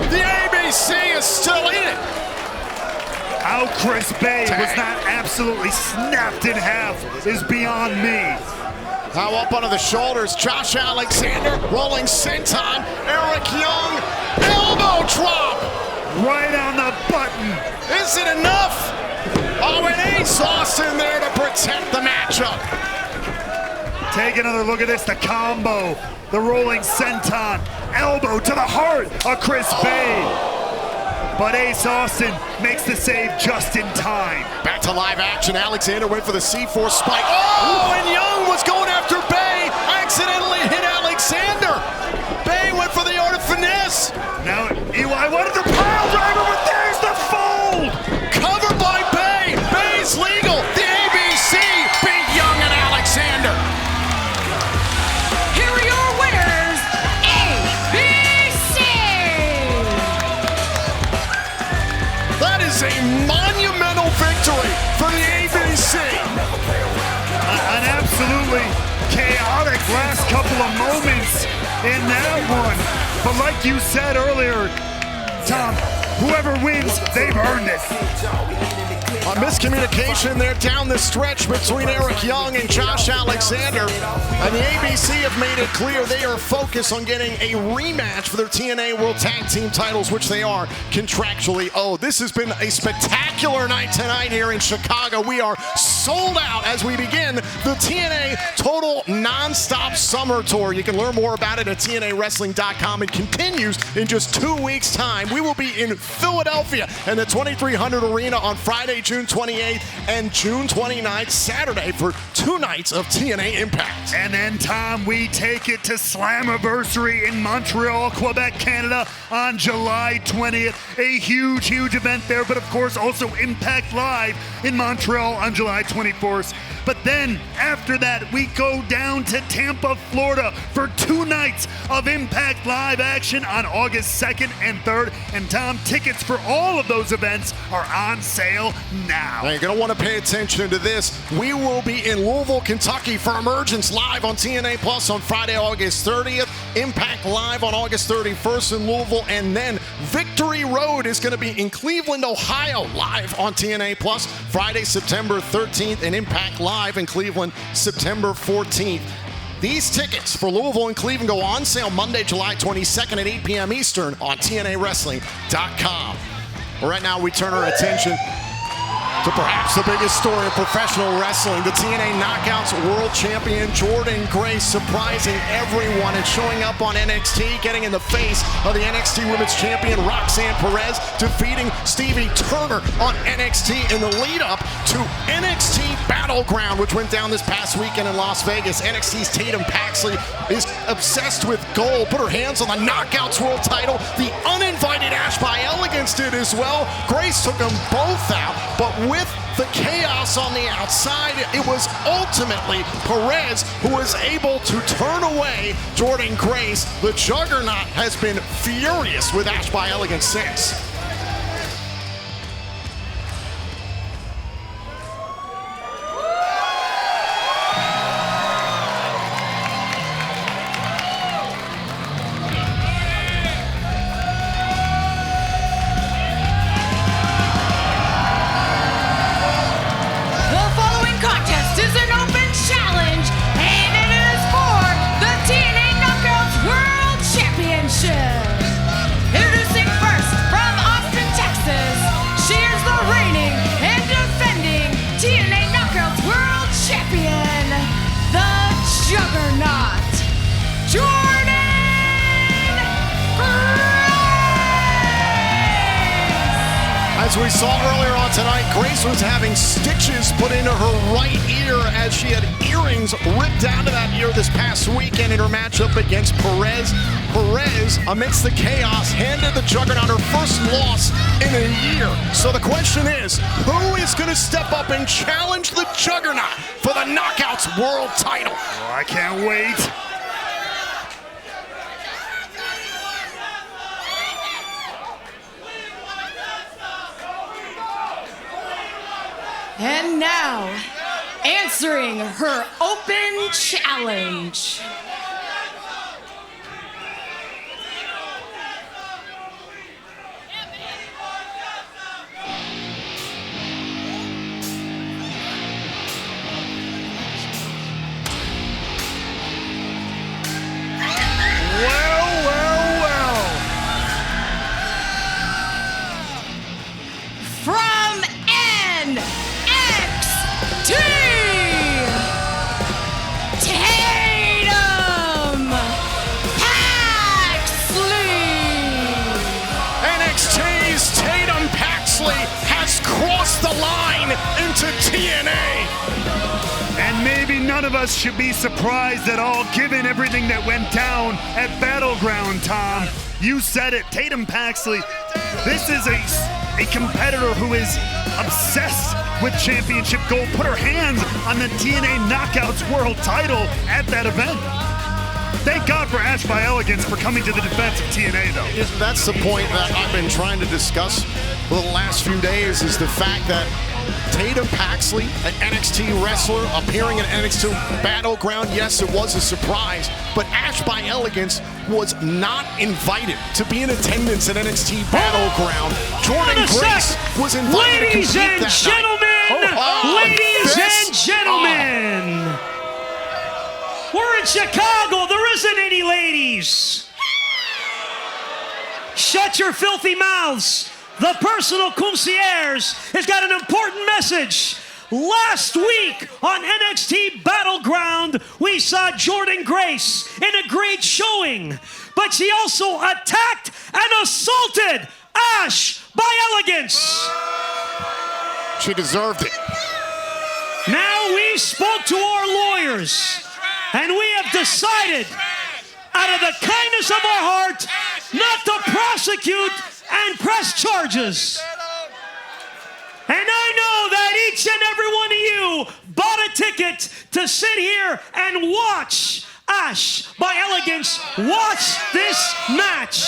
The ABC is still in it. How Chris Bay was not absolutely snapped in half is beyond me. Now up onto the shoulders, Josh Alexander rolling senton. Eric Young, elbow drop. right on the button. Is it enough? Oh, and Ace Austin there to protect the matchup. Take another look at this, the combo. The rolling senton, elbow to the heart of Chris Bay. But Ace Austin makes the save just in time. Back to live action. Alexander went for the C4 spike. Oh, and Young was going after Bay. Accidentally hit Alexander. Bay went for the art of finesse. Now, Eli wanted the pile driver, but there's the fold. Covered by Bay. Bay's legal. The ABC beat Young and Alexander. Here are your winners, ABC! That is a monumental victory for the ABC. An absolutely chaotic last couple of moments in that one. But like you said earlier, Tom, whoever wins, they've earned it. A miscommunication there down the stretch between Eric Young and Josh Alexander. And the ABC have made it clear they are focused on getting a rematch for their TNA World Tag Team titles, which they are contractually owed. This has been a spectacular night tonight here in Chicago. We are sold out as we begin the TNA Total Non-Stop Summer Tour. You can learn more about it at TNAWrestling.com. It continues in just 2 weeks' time. We will be in Philadelphia in the 2300 Arena on Friday, June 28th and June 29th, Saturday, for 2 nights of TNA Impact. And then, Tom, we take it to Slammiversary in Montreal, Quebec, Canada on July 20th. A huge, huge event there, but of course also Impact Live in Montreal on July 24th. But then, after that, we go down to Tampa, Florida for 2 nights of Impact Live action on August 2nd and 3rd. And Tom, tickets for all of those events are on sale now. Now, you're going to want to pay attention to this. We will be in Louisville, Kentucky for Emergence Live on TNA Plus on Friday, August 30th. Impact Live on August 31st in Louisville. And then Victory Road is going to be in Cleveland, Ohio, live on TNA Plus Friday, September 13th, and Impact Live in Cleveland, September 14th. These tickets for Louisville and Cleveland go on sale Monday, July 22nd at 8 p.m. Eastern on TNAWrestling.com. Right now, we turn our attention to perhaps the biggest story of professional wrestling. The TNA Knockouts World Champion Jordan Grace surprising everyone and showing up on NXT, getting in the face of the NXT Women's Champion Roxanne Perez, defeating Stevie Turner on NXT in the lead up to NXT Battleground, which went down this past weekend in Las Vegas. NXT's Tatum Paxley is obsessed with gold, put her hands on the Knockouts World Title. The uninvited Ash by Elegance did as well. Grace took them both out, but with the chaos on the outside, it was ultimately Perez who was able to turn away Jordan Grace. The Juggernaut has been furious with Ash by Elegance since. Introducing first from Austin, Texas, she is the reigning and defending TNA Knockouts World Champion, the Juggernaut, Jordan Grace! As we saw earlier on tonight, Grace was having stitches put into her right ear as she had earrings ripped out of that ear this past weekend in her matchup against Perez. Perez, amidst the chaos, handed the Juggernaut her first loss in a year. So the question is, who is going to step up and challenge the Juggernaut for the Knockouts World Title? Oh, I can't wait. And now, answering her open challenge. Honestly, none of us should be surprised at all, given everything that went down at Battleground, Tom. You said it, Tatum Paxley. This is a competitor who is obsessed with championship gold. Put her hands on the TNA Knockouts World Title at that event. Thank God for Ash by Elegance for coming to the defense of TNA, though. That's the point that I've been trying to discuss for the last few days, is the fact that Tatum Paxley, an NXT wrestler appearing at NXT Battleground, yes, it was a surprise, but Ash by Elegance was not invited to be in attendance at NXT Battleground. Jordan Grace was invited Ladies to compete and that gentlemen, night. ladies and gentlemen, we're in Chicago. There isn't any ladies. Shut your filthy mouths. The personal concierge has got an important message. Last week on NXT Battleground, we saw Jordan Grace in a great showing, but she also attacked and assaulted Ash by Elegance. She deserved it. Now we spoke to our lawyers, and we have decided, out of the kindness of our heart, not to prosecute and press charges. And I know that each and every one of you bought a ticket to sit here and watch Ash by Elegance watch this match.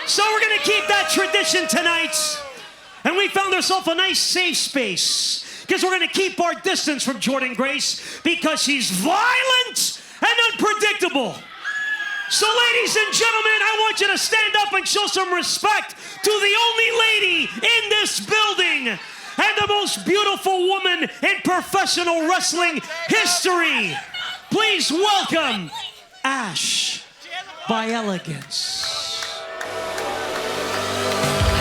So we're gonna keep that tradition tonight. And we found ourselves a nice safe space, because we're gonna keep our distance from Jordan Grace, because she's violent and unpredictable. So ladies and gentlemen, I want you to stand up and show some respect to the only lady in this building and the most beautiful woman in professional wrestling history. Please welcome Ash by Elegance.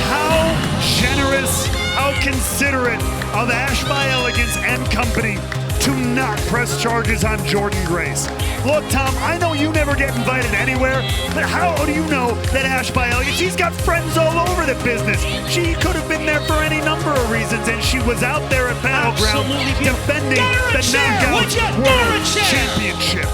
How generous, how considerate of Ash by Elegance and company to not press charges on Jordan Grace. Look, Tom, I know you never get invited anywhere, but how do you know that Ash by Elegance, she's got friends all over the business. She could have been there for any number of reasons, and she was out there at Battleground defending the Knockout World Championship.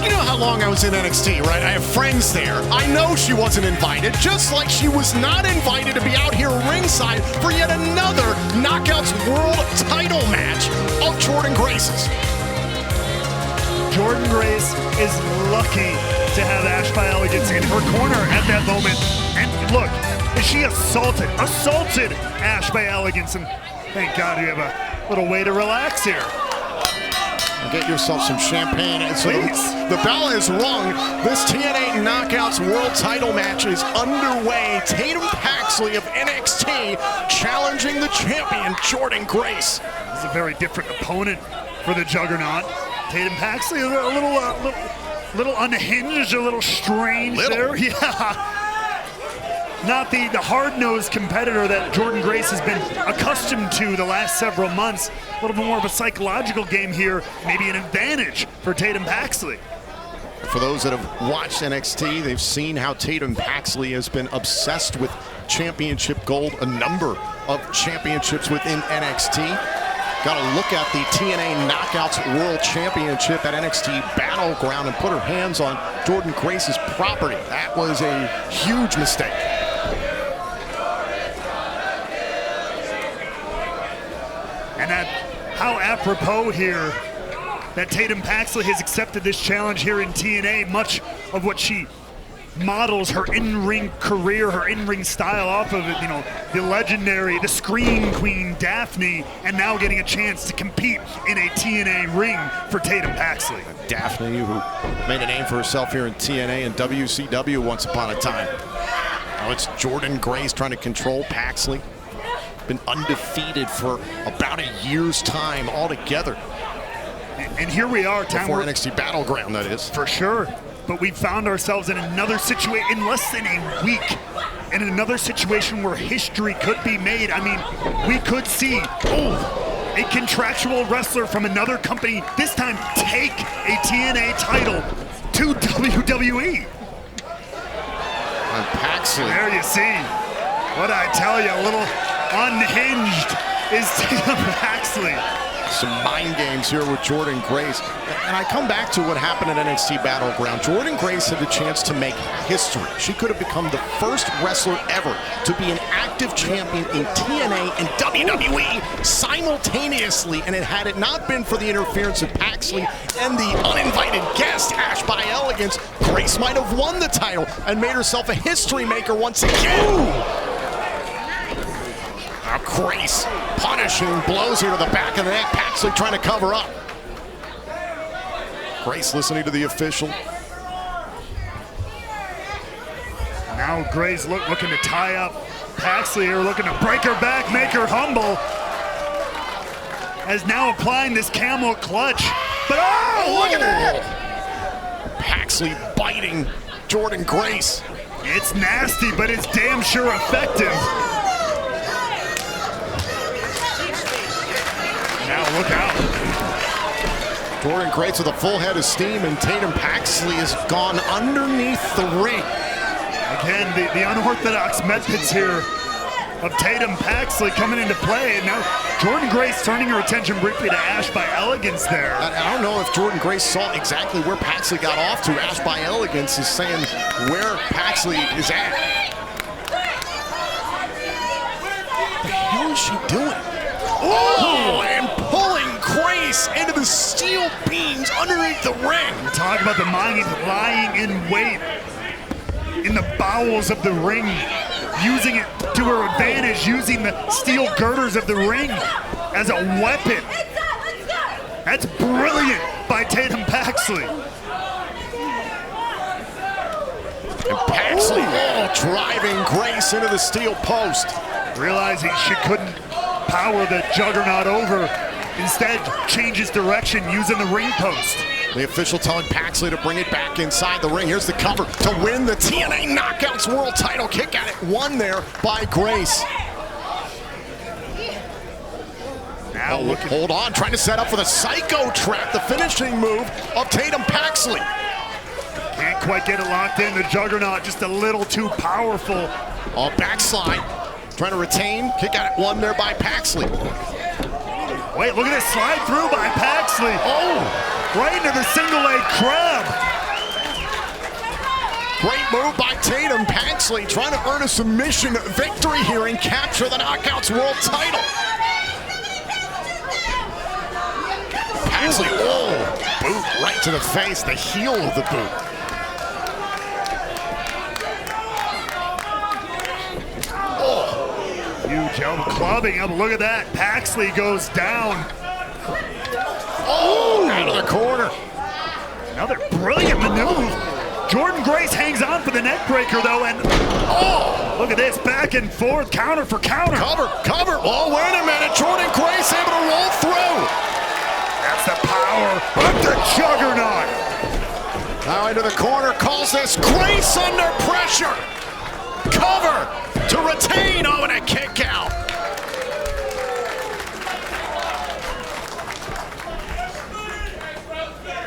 You know how long I was in NXT, right? I have friends there. I know she wasn't invited, just like she was not invited to be out here ringside for yet another Knockouts World Title match of Jordan Grace's. Jordan Grace is lucky to have Ash by Elegance in her corner at that moment. And look, she assaulted Ash by Elegance, and thank God you have a little way to relax here. Get yourself some champagne. So the bell is rung. This TNA Knockouts World Title match is underway. Tatum Paxley of NXT challenging the champion, Jordan Grace. This is a very different opponent for the Juggernaut. Tatum Paxley a little unhinged, a little strange there. Yeah. Not the hard-nosed competitor that Jordan Grace has been accustomed to the last several months. A little bit more of a psychological game here, maybe an advantage for Tatum Paxley. For those that have watched NXT, they've seen how Tatum Paxley has been obsessed with championship gold, a number of championships within NXT. Got to look at the TNA Knockouts World Championship at NXT Battleground and put her hands on Jordan Grace's property. That was a huge mistake. And how apropos here that Tatum Paxley has accepted this challenge here in TNA. Much of what she models her in-ring career, her in-ring style off of it, you know, the legendary, the Scream Queen Daphne, and now getting a chance to compete in a TNA ring for Tatum Paxley. Daphne, who made a name for herself here in TNA and WCW once upon a time. Now it's Jordan Grace trying to control Paxley. Been undefeated for about a year's time altogether. And here we are, Tom. Before NXT Battleground, that is. For sure. But we found ourselves in another situation, in less than a week, in another situation where history could be made. I mean, we could see, a contractual wrestler from another company, this time take a TNA title to WWE. And Paxley. There you see. What I tell you, a little unhinged is Tatum Paxley. some mind games here with Jordynne Grace. And I come back to what happened at NXT Battleground. Jordynne Grace had the chance to make history. She could have become the first wrestler ever to be an active champion in TNA and WWE simultaneously. And had it not been for the interference of Paxley and the uninvited guest, Ash by Elegance, Grace might have won the title and made herself a history maker once again. Now Grace punishing blows here to the back of the neck. Paxley trying to cover up. Grace listening to the official. Now Grace looking to tie up Paxley here, looking to break her back, make her humble. As now applying this camel clutch. But oh, look at that! Paxley biting Jordynne Grace. It's nasty, but it's damn sure effective. Now look out. Jordynne Grace with a full head of steam, and Tatum Paxley has gone underneath the ring. Again, the unorthodox methods here of Tatum Paxley coming into play. And now Jordynne Grace turning her attention briefly to Ash by Elegance there. I don't know if Jordynne Grace saw exactly where Paxley got off to. Ash by Elegance is saying where Paxley is at. What the hell is she doing? Oh, and pulling Grace into the steel beams underneath the ring. Talk about the mind lying in wait in the bowels of the ring, using it to her advantage, using the steel girders of the ring as a weapon. That's brilliant by Tatum Paxley. And Paxley driving Grace into the steel post. Realizing she couldn't power the Juggernaut over, instead changes direction using the ring post. The official telling Paxley to bring it back inside the ring. Here's the cover to win the TNA Knockouts World Title. Kick at it, won there by Grace. Now hold on, trying to set up for the Psycho Trap, the finishing move of Tatum Paxley. Can't quite get it locked in. The Juggernaut just a little too powerful. Oh, backslide, trying to retain. Kick at it, won there by Paxley. Wait, look at this slide through by Paxley. Oh! Right into the single leg crab. Great move by Tatum Paxley, trying to earn a submission victory here and capture the Knockouts World Title. Paxley, boot right to the face, the heel of the boot. Huge elbow clubbing up. Look at that. Paxley goes down. Oh, out of the corner. Another brilliant maneuver. Jordynne Grace hangs on for the neck breaker though, and look at this, back and forth, counter for counter. Cover. Oh, wait a minute. Jordynne Grace able to roll through. That's the power of the Juggernaut. Now into the corner, calls this Grace under pressure. Cover to retain. Oh, and a kick out.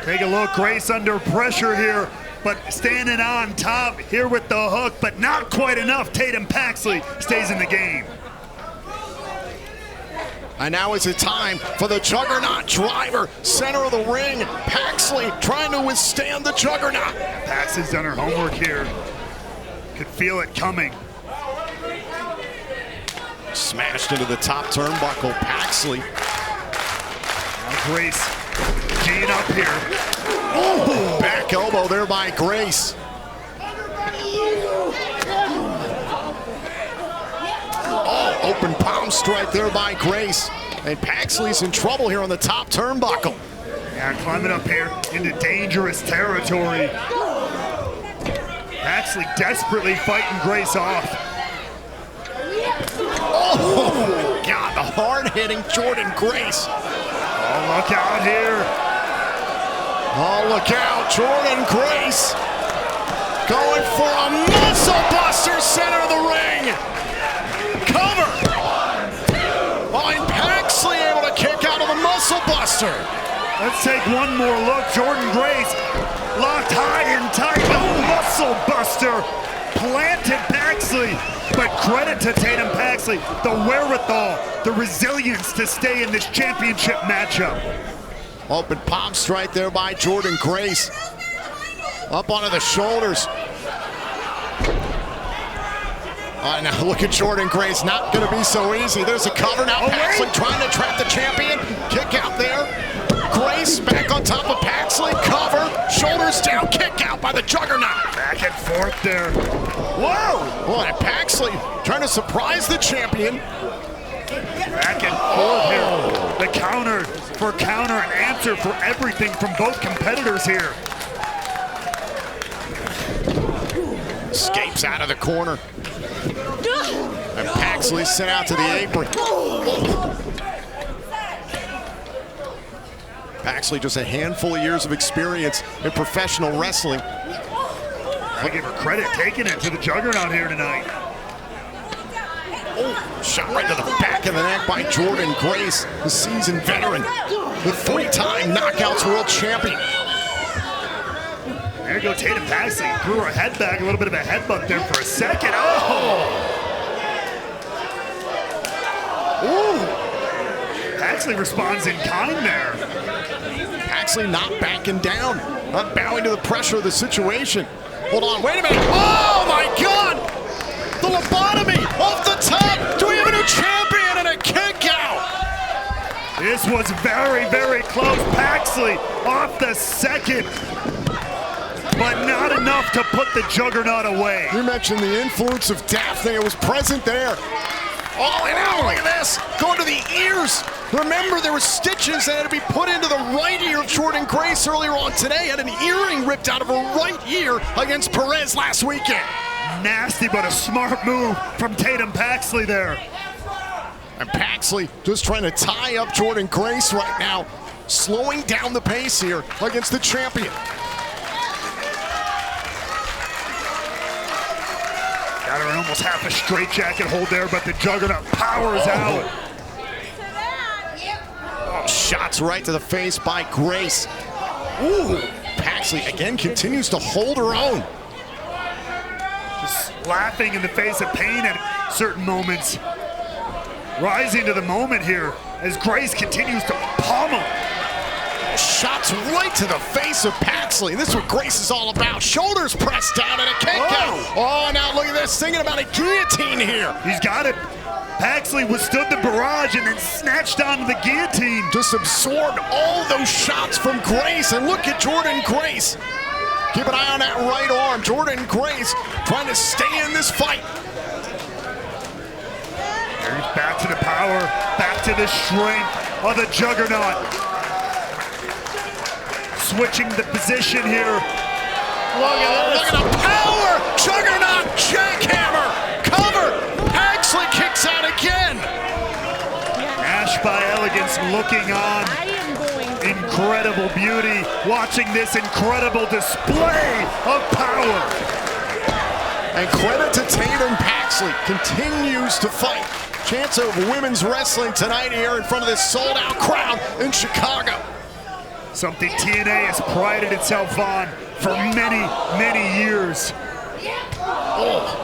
Take a look, Grace under pressure here, but standing on top here with the hook, but not quite enough. Tatum Paxley stays in the game. And now is it time for the Juggernaut driver, center of the ring. Paxley trying to withstand the Juggernaut. Paxley's done her homework here. Could feel it coming. Smashed into the top turnbuckle, Paxley. Now Grace G'ing up here. Oh, back elbow there by Grace. Oh, open palm strike there by Grace. And Paxley's in trouble here on the top turnbuckle. Yeah, climbing up here into dangerous territory. Paxley desperately fighting Grace off. Oh, God, the hard-hitting Jordynne Grace. Oh, look out here. Oh, look out, Jordynne Grace going for a muscle buster, center of the ring. Cover. Oh, and Paxley able to kick out of the muscle buster. Let's take one more look. Jordynne Grace locked high and tight. Oh, muscle buster planted Paxley. But credit to Tatum Paxley, the wherewithal, the resilience to stay in this championship matchup. Open palm strike there by Jordan Grace. Up onto the shoulders. Now look at Jordan Grace, not going to be so easy. There's a cover now. Paxley trying to trap the champion. Kick out there. Grace back on top of Paxley. Cover, shoulders down, kick out by the Juggernaut. Back and forth there. Whoa! Boy, Paxley trying to surprise the champion. Back and forth here. The counter for counter, an answer for everything from both competitors here. Escapes out of the corner. And Paxley sent out to the apron. Paxley just a handful of years of experience in professional wrestling. I give her credit taking it to the Juggernaut here tonight. Oh, shot right to the back of the neck by Jordan Grace, the seasoned veteran, the three-time Knockouts World Champion. There you go, Tatum Paxley threw her head back, a little bit of a headbutt there for a second. Oh! Ooh! Paxley responds in kind there. Paxley not backing down, not bowing to the pressure of the situation. Hold on, wait a minute. Oh my God! The lobotomy off the top. Do we have a new champion and a kick out? This was very, very close. Paxley off the second, but not enough to put the Juggernaut away. You mentioned the influence of Daphne. It was present there. Oh, and now look at this. Going to the ears. Remember, there were stitches that had to be put into the right ear of Jordan Grace earlier on today. Had an earring ripped out of her right ear against Perez last weekend. Nasty, but a smart move from Tatum Paxley there. And Paxley just trying to tie up Jordan Grace right now, slowing down the pace here against the champion. Got her in almost half a straitjacket hold there, but the Juggernaut powers out. Oh, shots right to the face by Grace. Ooh, Paxley again continues to hold her own. Just laughing in the face of pain at certain moments. Rising to the moment here as Grace continues to pummel. Shots right to the face of Paxley. This is what Grace is all about. Shoulders pressed down and a kick out. Oh, now look at this, thinking about a guillotine here. He's got it. Paxley withstood the barrage and then snatched onto the guillotine. Just absorbed all those shots from Grace. And look at Jordan Grace. Keep an eye on that right arm. Jordan Grace trying to stay in this fight. There's back to the power, back to the strength of the Juggernaut. Switching the position here. Look at the power! Juggernaut jackhammer! Cover! Paxley kicks out again! Ash by Elegance looking on. Incredible beauty, watching this incredible display of power. And credit to Tatum Paxley, continues to fight. Chance of women's wrestling tonight here in front of this sold-out crowd in Chicago. Something TNA has prided itself on for many, many years. Oh.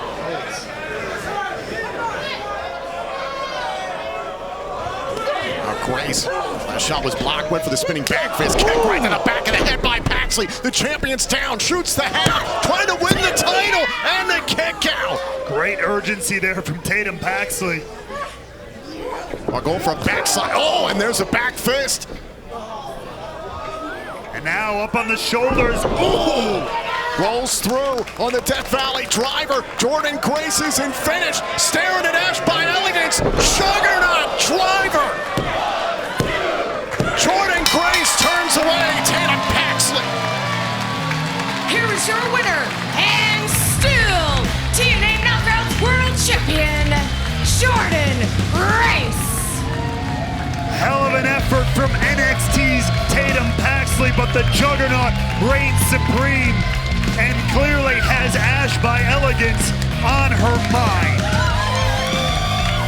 Grace. That shot was blocked, went for the spinning back fist, kick right to the back of the head by Paxley. The champion's down, shoots the half, trying to win the title, and the kick out. Great urgency there from Tatum Paxley. While going for a backside, oh, and there's a back fist. And now up on the shoulders, ooh! Rolls through on the Death Valley driver. Jordan Grace is in finish, staring at Ash by Elegance. Juggernaut driver. Jordan Grace turns away Tatum Paxley. Here is your winner, and still TNA Knockouts World Champion, Jordan Grace. Hell of an effort from NXT's Tatum Paxley, but the Juggernaut reigns supreme and clearly has Ash by Elegance on her mind.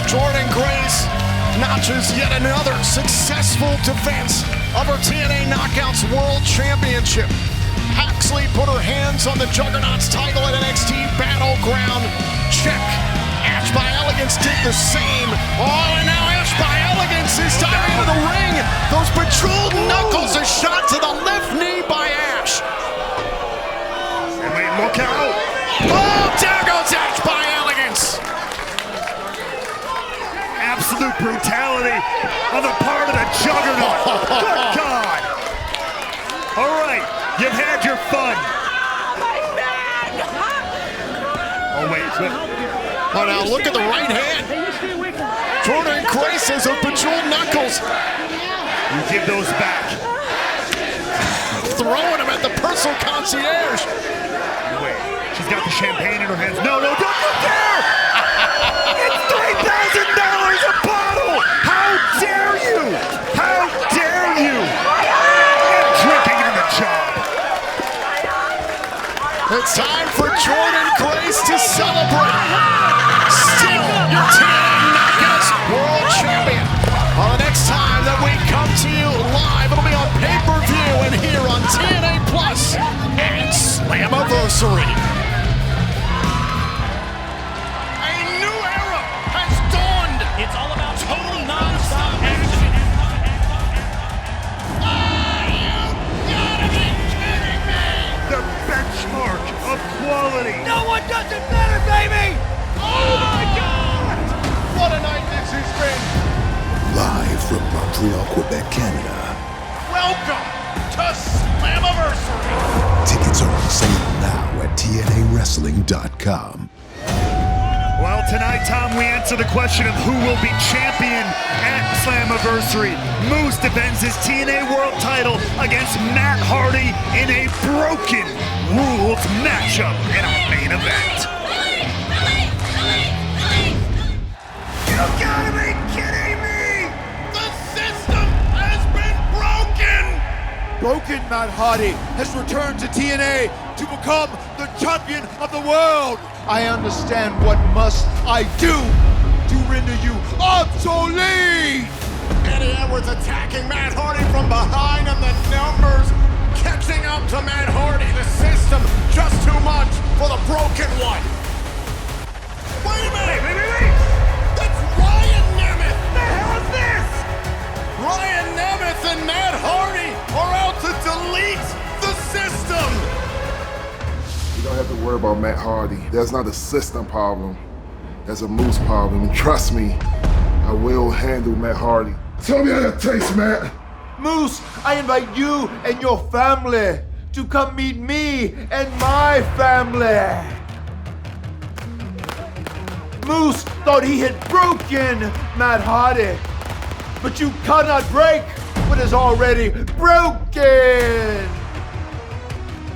Jordan Grace notches yet another successful defense of her TNA Knockouts World Championship. Paxley put her hands on the Juggernaut's title at NXT Battleground. Check Ash by Elegance did the same. Oh, and now Ash by Elegance is diving into the ring. Those bejeweled knuckles, a shot to the left knee by Ash. And wait, look out. Oh, there goes Ash by Elegance. Absolute brutality on the part of the Juggernaut. Good God. All right, you've had your fun. Oh, wait. Oh, now look at the right hand. Jordan Grace has a bejeweled knuckles. You give those back. Throwing them at the personal concierge. Wait, she's got the champagne in her hands. No, don't you dare! It's $3,000 a bottle! How dare you! How dare you! And drinking on the job. It's time for Jordan Grace to celebrate. Still your TNA Knockouts World Champion. Well, the next time that we come to you live, it'll be on pay-per-view and here on TNA Plus and Slammiversary. A new era has dawned. It's all about total non-stop action. The benchmark of quality. No one does it better, baby! Oh my God! What a night this has been! Live from Montreal, Quebec, Canada. Welcome to Slammiversary! Tickets are on sale now at TNAWrestling.com. Well, tonight, Tom, we answer the question of who will be champion at Slammiversary. Moose defends his TNA World Title against Matt Hardy in a broken rules matchup in our main event. You gotta be kidding me! The system has been broken! Broken Matt Hardy has returned to TNA to become the champion of the world. I understand what must I do to render you obsolete. Eddie Edwards attacking Matt Hardy from behind, and the numbers catching up to Matt Hardy. The system just too much for the broken one. Wait a minute! Wait. That's Ryan Nemeth! The hell is this? Ryan Nemeth and Matt Hardy are out to delete the system! You don't have to worry about Matt Hardy. That's not a system problem. That's a Moose problem. And trust me, I will handle Matt Hardy. Tell me how that tastes, Matt. Moose, I invite you and your family to come meet me and my family. Moose thought he had broken Matt Hardy, but you cannot break what is already broken.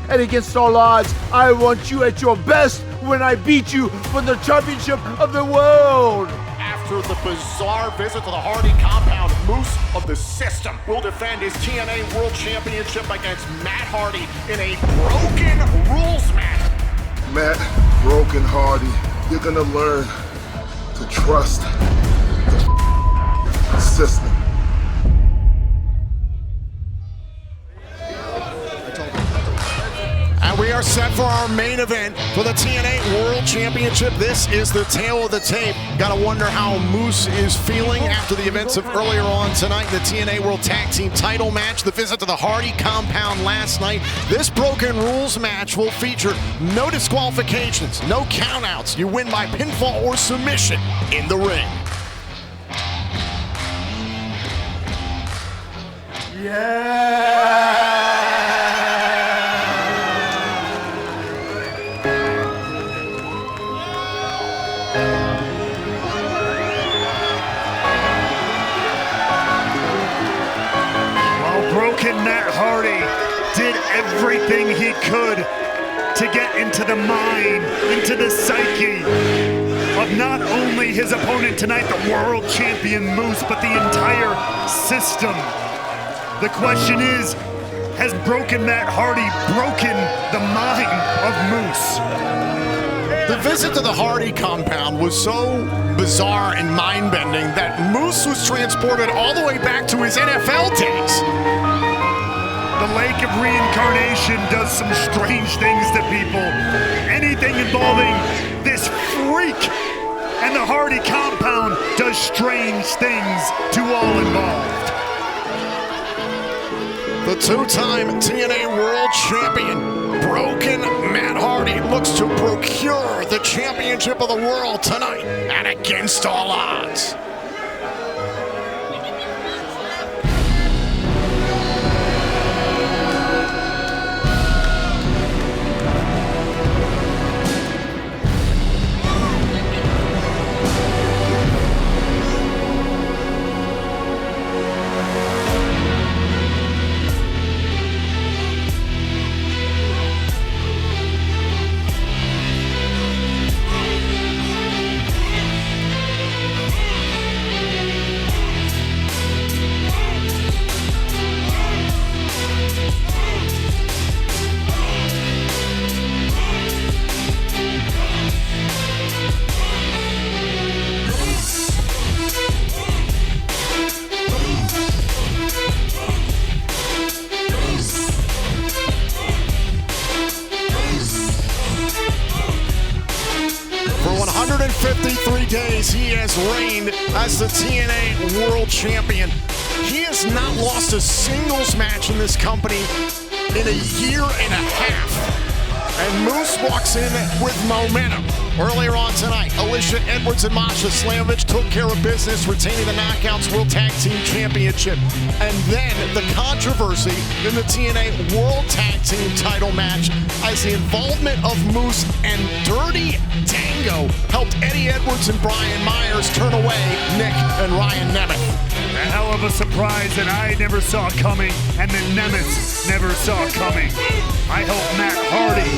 And against all odds, I want you at your best when I beat you for the championship of the world. After the bizarre visit to the Hardy compound, Moose of the System will defend his TNA World Championship against Matt Hardy in a broken rules match. Matt, broken Hardy, you're gonna learn to trust the system. And we are set for our main event for the TNA World Championship. This is the tail of the tape. Gotta wonder how Moose is feeling after the events of earlier on tonight, the TNA World Tag Team title match, the visit to the Hardy compound last night. This broken rules match will feature no disqualifications, no countouts. You win by pinfall or submission in the ring. Broken Matt Hardy did everything he could to get into the mind, into the psyche of not only his opponent tonight, the world champion Moose, but the entire system. The question is, has broken Matt Hardy broken the mind of Moose? The visit to the Hardy compound was so bizarre and mind-bending that Moose was transported all the way back to his NFL days. The Lake of Reincarnation does some strange things to people. Anything involving this freak and the Hardy compound does strange things to all involved. The two-time TNA World Champion, Broken Matt Hardy, looks to procure the championship of the world tonight and against all odds. For 153 days, he has reigned as the TNA World Champion. He has not lost a singles match in this company in a year and a half. And Moose walks in with momentum. Earlier on tonight, Alicia Edwards and Masha Slamovich took care of business, retaining the Knockouts World Tag Team Championship. And then the controversy in the TNA World Tag Team title match as the involvement of Moose and Dirty Dango helped Eddie Edwards and Brian Myers turn away Nick and Ryan Nemeth. A hell of a surprise that I never saw coming, and the Nemeth never saw coming. I hope Matt Hardy,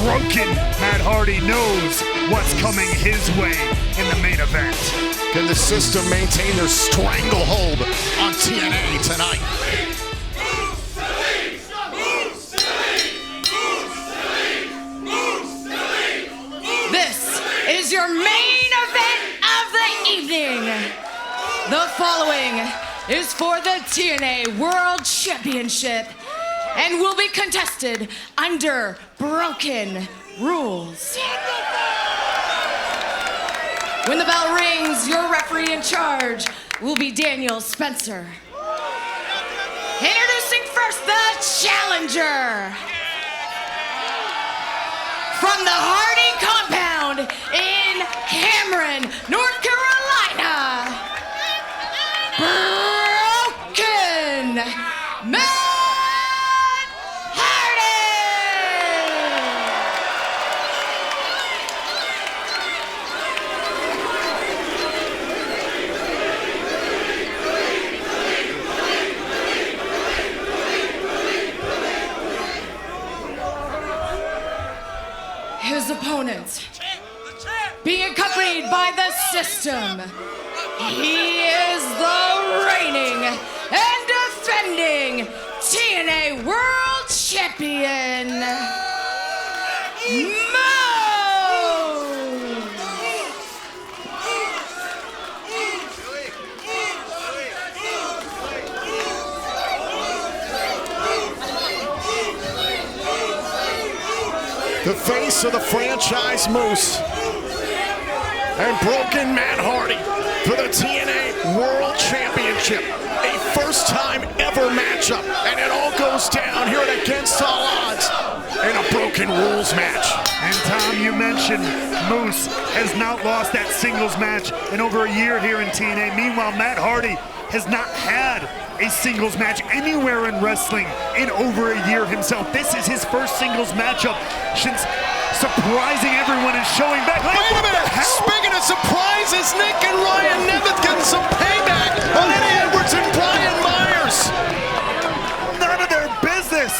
Broken Matt Hardy, knows what's coming his way in the main event. Can the system maintain their stranglehold on TNA tonight? This is your main event of the evening. The following is for the TNA World Championship and will be contested under broken rules. When the bell rings, your referee in charge will be Daniel Spencer. Introducing first the challenger. From the Hardy compound in Cameron, North Carolina, Broken Matt Hardy! His opponent, being accompanied by the system, he is the reigning and defending TNA World Champion, Mo! The face of the franchise Moose and Broken Matt Hardy for the TNA World Championship. A first time ever matchup, and it all goes down here at Against All Odds in a Broken Rules match. And Tom, you mentioned Moose has not lost that singles match in over a year here in TNA. Meanwhile, Matt Hardy has not had a singles match anywhere in wrestling in over a year himself. This is his first singles matchup since surprising everyone and showing back. Wait a minute! Speaking of surprises, Nick and Ryan Nemeth getting some payback on Eddie Edwards and Brian Myers. None of their business.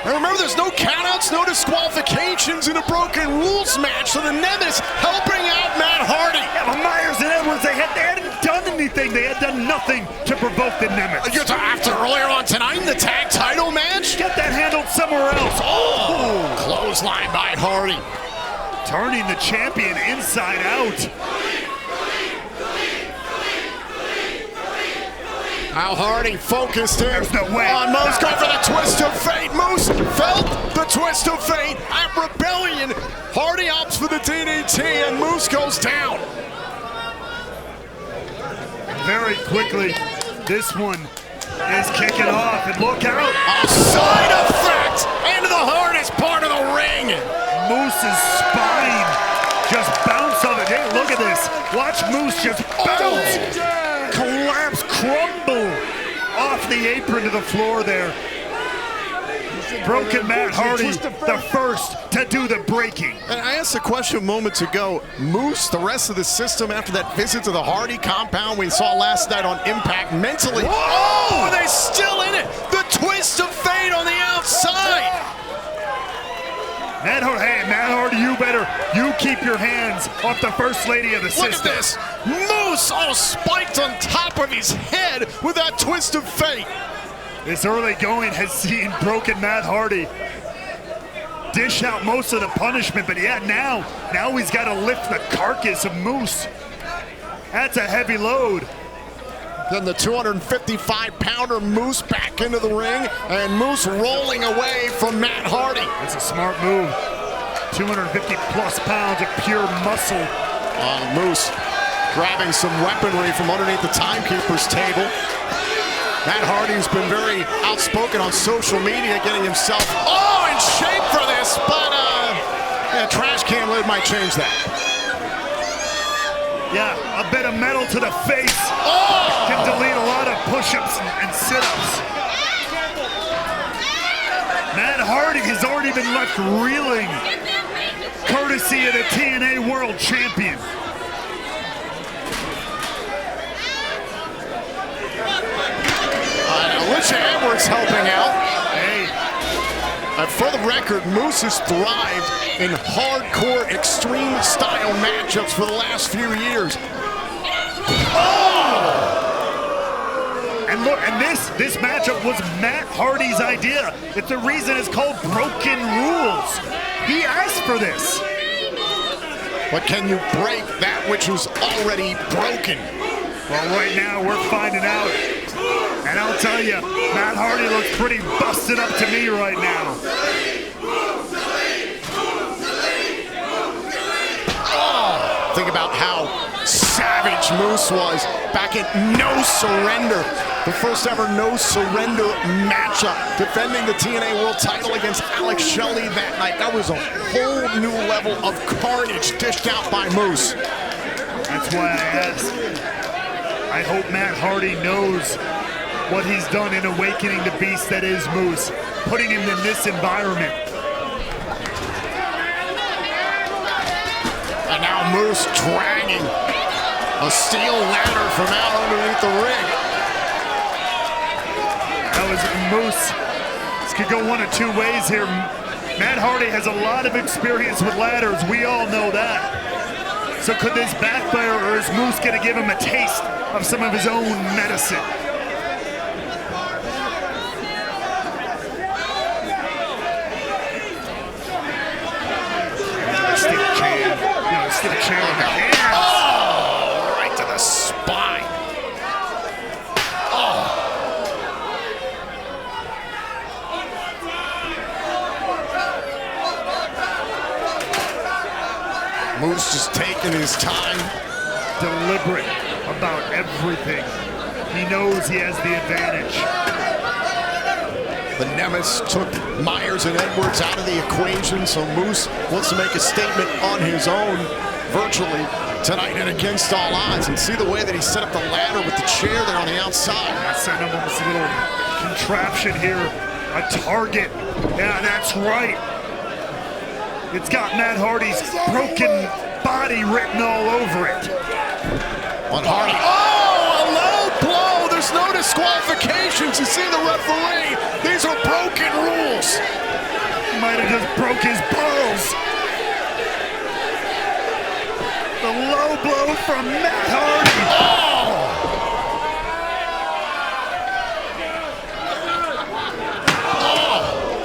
And remember, there's no countouts, no disqualifications in a Broken Rules match, so the Nemeths helping out Matt Hardy. Yeah, but Myers and Edwards, they hadn't done anything. They had done nothing to provoke the Nemeths. After earlier on tonight in the tag title match? Get that handled somewhere else. Oh! Clothesline by Hardy. Turning the champion inside out. Now Hardy focused in There's no way. on Moose, going for the twist of fate. Moose felt the twist of fate at Rebellion. Hardy opts for the DDT and Moose goes down. Very quickly, this one is kicking off, and look out. A side effect into the hardest part of the ring. Moose's spine just bounced off it. Hey, look at this. Watch Moose just bounce, collapse, crumble off the apron to the floor there. Broken Matt Hardy, the first to do the breaking. And I asked the question moments ago, Moose, the rest of the system after that visit to the Hardy compound we saw last night on Impact, mentally, oh, are they still in it? The twist of fate on the outside. Matt Hardy, you keep your hands off the first lady of the system. Look at this, Moose all spiked on top of his head with that twist of fate. This early going has seen Broken Matt Hardy dish out most of the punishment, but yeah, now he's got to lift the carcass of Moose. That's a heavy load. Then the 255-pounder Moose back into the ring, and Moose rolling away from Matt Hardy. That's a smart move. 250-plus pounds of pure muscle. Moose grabbing some weaponry from underneath the timekeeper's table. Matt Hardy's been very outspoken on social media, getting himself in shape for this, but a trash can lid might change that. Yeah, a bit of metal to the face can delete a lot of push-ups and sit-ups. Matt Hardy has already been left reeling, courtesy of the TNA World Champion. Alicia Edwards helping out. Hey. For the record, Moose has thrived in hardcore, extreme-style matchups for the last few years. And look, and this matchup was Matt Hardy's idea. It's the reason it's called Broken Rules. He asked for this. But can you break that which was already broken? Well, right now we're finding out. And I'll tell you, Matt Hardy looks pretty busted up to me right now. Think about how savage Moose was back at No Surrender. The first ever No Surrender matchup, defending the TNA World Title against Alex Shelley that night. That was a whole new level of carnage dished out by Moose. That's why I asked. I hope Matt Hardy knows what he's done in awakening the beast that is Moose, putting him in this environment. And now Moose dragging a steel ladder from out underneath the ring. That was Moose. This could go one of two ways here. Matt Hardy has a lot of experience with ladders. We all know that. So could this backfire, or is Moose going to give him a taste of some of his own medicine? Stick a chair in the hands. Oh, right to the spine. Moose just taking his time. Deliberate about everything. He knows he has the advantage. The Nemesis took Myers and Edwards out of the equation, so Moose wants to make a statement on his own virtually tonight and against all odds. And see the way that he set up the ladder with the chair there on the outside. That's a little contraption here, a target. Yeah, that's right. It's got Matt Hardy's broken body written all over it. On Hardy. Oh, a low blow. There's no disqualifications. You see the referee. These are broken rules. Might have just broke his balls. The low blow from Matt Hardy.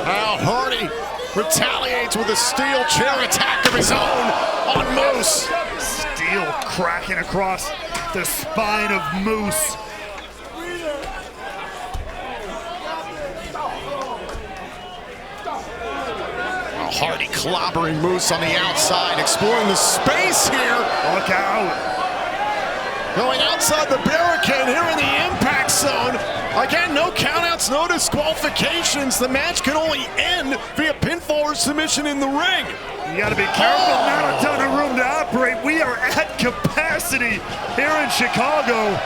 Now Hardy retaliates with a steel chair attack of his own on Moose. Steel cracking across the spine of Moose. Now Hardy clobbering Moose on the outside, exploring the space here. Look out. Going outside the barricade here in the impact zone. Again, no countouts, no disqualifications. The match can only end via pinfall or submission in the ring. You gotta be careful, not a ton of room to operate. We are at capacity here in Chicago.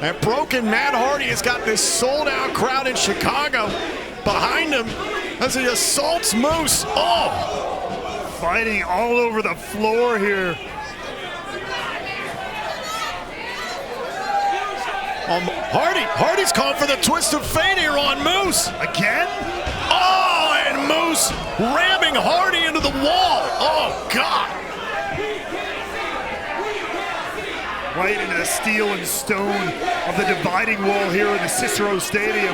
And broken Matt Hardy has got this sold-out crowd in Chicago behind him as he assaults Moose. Oh! Fighting all over the floor here. Hardy's calling for the twist of fate here on Moose. Again? Oh, and Moose ramming Hardy into the wall. Oh, God. Right into the steel and stone of the dividing wall here in the Cicero Stadium.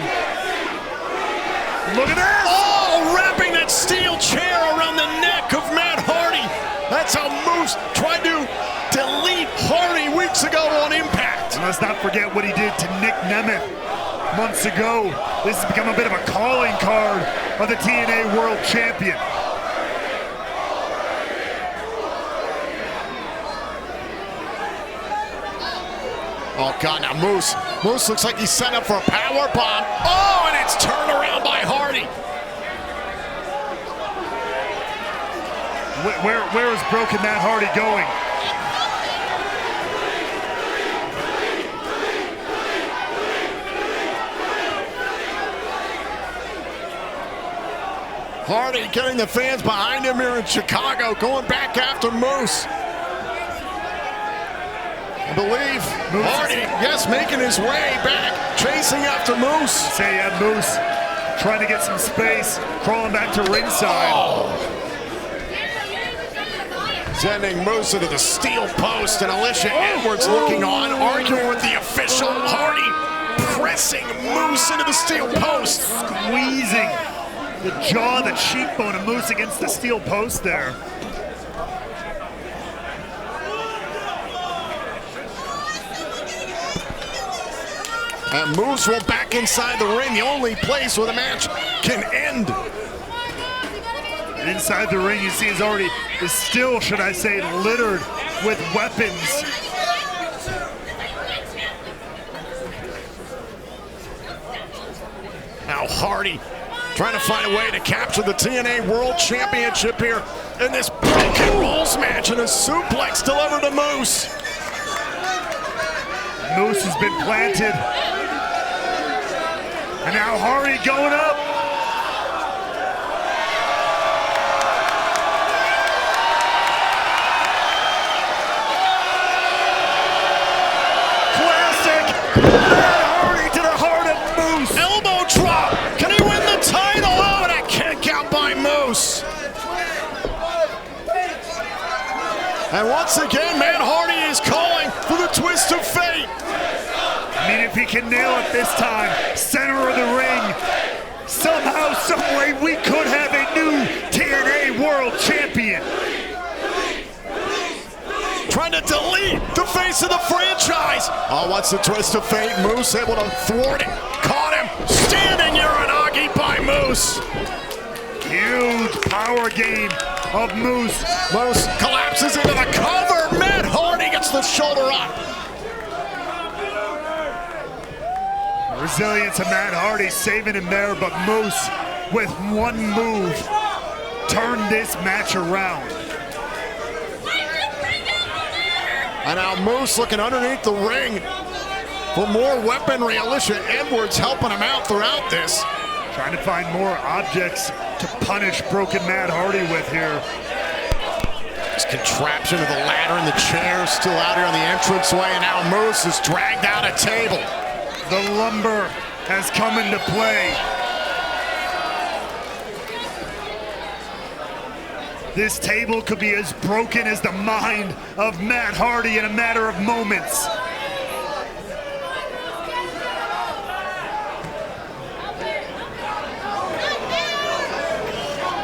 Look at this! Oh, wrapping that steel chair around the neck of Matt Hardy. That's how Moose tried to delete Hardy weeks ago on Impact. And let's not forget what he did to Nick Nemeth months ago. This has become a bit of a calling card of the TNA World Champion. Oh, God, now Moose looks like he's set up for a power bomb. Oh, and it's turned around by Hardy. Where is broken Matt Hardy going? Hardy getting the fans behind him here in Chicago, going back after Moose. I believe Hardy, yes, making his way back, chasing after Moose. Say Moose trying to get some space, crawling back to ringside. Oh. Sending Moose into the steel post, and Alicia Edwards looking on, arguing with the official. Hardy pressing Moose into the steel post. Squeezing the jaw, the cheekbone of Moose against the steel post there. And Moose will back inside the ring, the only place where the match can end. Inside the ring, you see, is still, should I say, littered with weapons. Now Hardy trying to find a way to capture the TNA World Championship here in this broken rules match, and a suplex delivered to Moose. Moose has been planted. And now Hardy going up. Classic. Hardy to the heart of Moose. Elbow drop. Can he win the title? Oh, and a kick out by Moose. And once again, Matt Hardy is calling for the twist of fate. I mean, if he can nail it this time, center of the ring, somehow, some way, we could have a new TNA World Champion. Trying to delete the face of the franchise. Oh, what's the twist of fate? Moose able to thwart it. Caught him. Standing Uranagi by Moose. Huge power game of Moose. Moose collapses into the cover. Matt Hardy gets the shoulder up. Resilience of Matt Hardy saving him there, but Moose, with one move, turned this match around. And now Moose looking underneath the ring for more weaponry. Alicia Edwards helping him out throughout this. Trying to find more objects to punish broken Matt Hardy with here. This contraption of the ladder and the chair still out here on the entranceway, and now Moose is dragged out a table. The lumber has come into play. This table could be as broken as the mind of Matt Hardy in a matter of moments.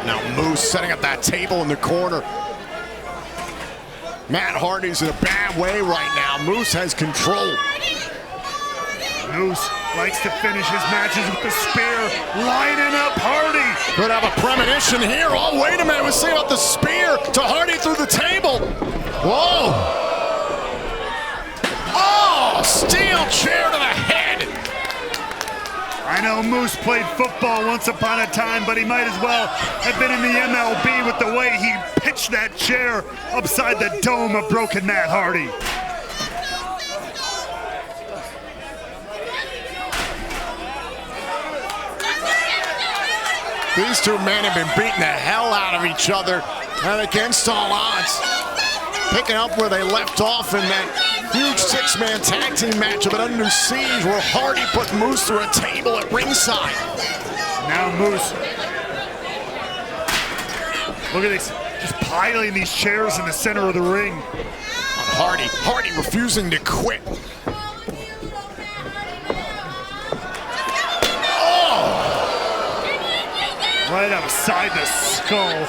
Now Moose setting up that table in the corner. Matt Hardy's in a bad way right now. Moose has control. Moose likes to finish his matches with the spear, lining up Hardy. Could have a premonition here. Oh, wait a minute. We'll see about the spear to Hardy through the table. Whoa. Oh, steel chair to the head. I know Moose played football once upon a time, but he might as well have been in the MLB with the way he pitched that chair upside the dome of broken Matt Hardy. These two men have been beating the hell out of each other and against all odds. Picking up where they left off in that huge six-man tag team match of it Under Siege where Hardy put Moose through a table at ringside. Now Moose, look at this, just piling these chairs in the center of the ring. On Hardy refusing to quit. Right outside the skull.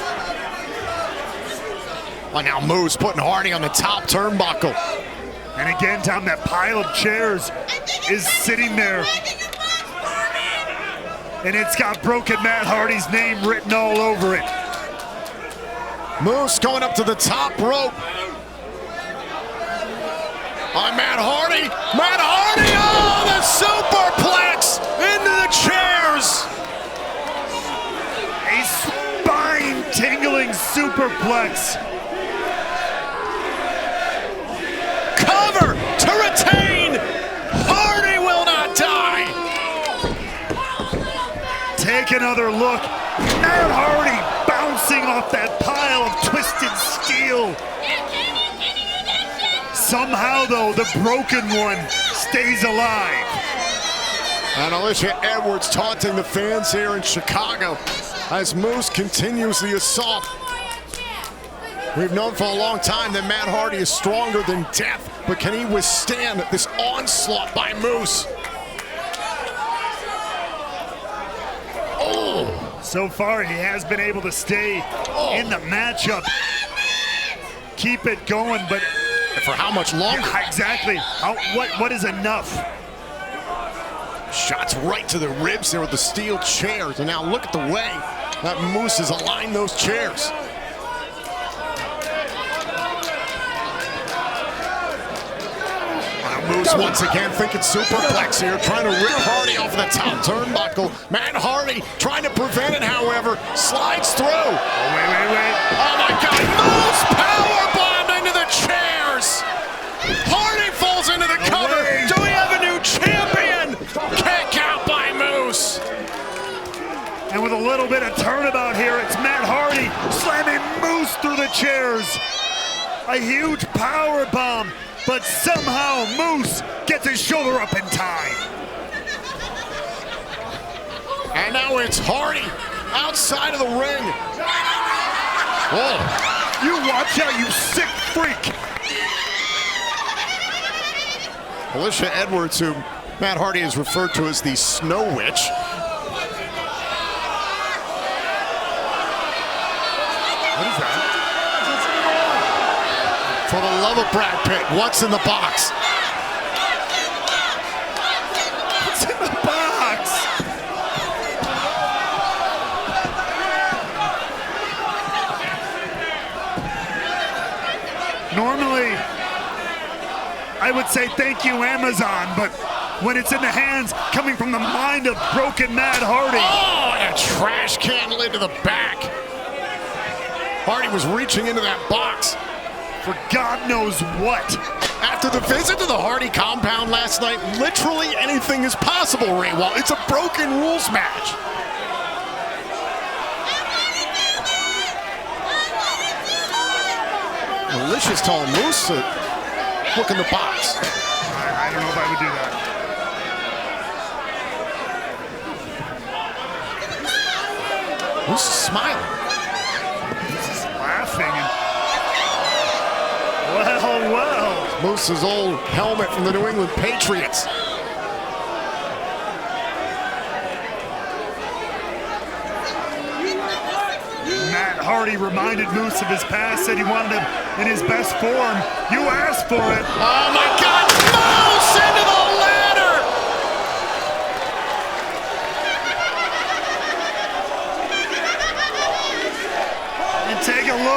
Well, now Moose putting Hardy on the top turnbuckle. And again, Tom, that pile of chairs is sitting there. And it's got broken Matt Hardy's name written all over it. Moose going up to the top rope. On Matt Hardy. Matt Hardy, oh, the superplex into the chairs. A spine-tingling superplex. Cover to retain. Hardy will not die. Take another look. Matt Hardy bouncing off that pile of twisted steel. Somehow, though, the broken one stays alive. And Alicia Edwards taunting the fans here in Chicago as Moose continues the assault. We've known for a long time that Matt Hardy is stronger than death, but can he withstand this onslaught by Moose? Oh! So far, he has been able to stay in the matchup. Keep it going, but for how much longer? Yeah, exactly. What is enough? Shots right to the ribs there with the steel chairs. And now look at the way that Moose has aligned those chairs. Moose once again thinking superplex here, trying to rip Hardy off the top turnbuckle. Matt Hardy trying to prevent it, however, slides through. Oh, wait. Oh my God, Moose powerbomb into the chairs. Hardy falls into the cover. Do we have a new champion? Kick out by Moose. And with a little bit of turnabout here, it's Matt Hardy slamming Moose through the chairs. A huge power bomb. But somehow Moose gets his shoulder up in time. And now it's Hardy outside of the ring. Whoa. You watch out, you sick freak. Alicia Edwards, who Matt Hardy has referred to as the Snow Witch. What is that? For the love of Brad Pitt, what's in the box? What's in the box? Normally, I would say thank you, Amazon, but when it's in the hands coming from the mind of broken Matt Hardy. Oh, and a trash can lid to the back. Hardy was reaching into that box for God knows what. After the visit to the Hardy compound last night, literally anything is possible, Ray Wall. It's a broken rules match. Alicia's telling Moose to look in the box. I don't know if I would do that. Moose is smiling. Moose is laughing. Well. Moose's old helmet from the New England Patriots. Matt Hardy reminded Moose of his past, said he wanted him in his best form. You asked for it. Oh my God, Moose into the ladder!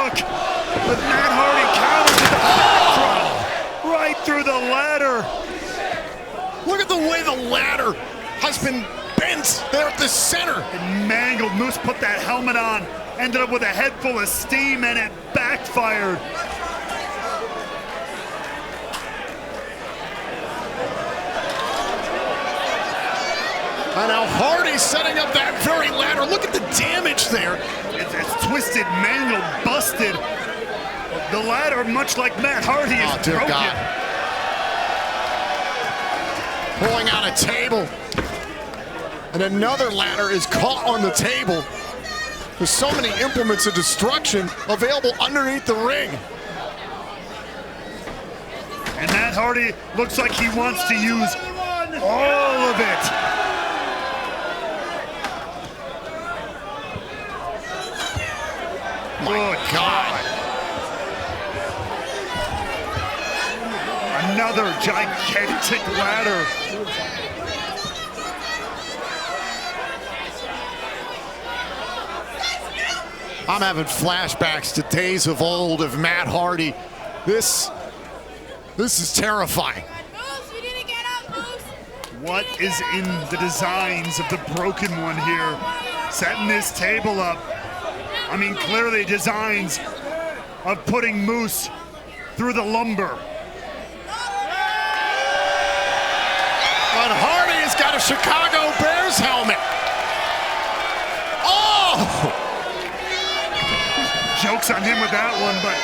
look. But Matt Hardy counters with the backdrop right through the ladder. Look at the way the ladder has been bent there at the center. And mangled. Moose put that helmet on, ended up with a head full of steam, and it backfired. And now Hardy's setting up that very ladder. Look at the damage there. It's twisted, mangled, busted. The ladder, much like Matt Hardy, is dear broken. God. Pulling out a table. And another ladder is caught on the table. There's so many implements of destruction available underneath the ring. And Matt Hardy looks like he wants to use all of it. My God. Another gigantic ladder. I'm having flashbacks to days of old of Matt Hardy. This is terrifying. What is in the designs of the broken one here? Setting this table up. I mean, clearly designs of putting Moose through the lumber. And Hardy has got a Chicago Bears helmet. Oh! Joke's on him with that one, but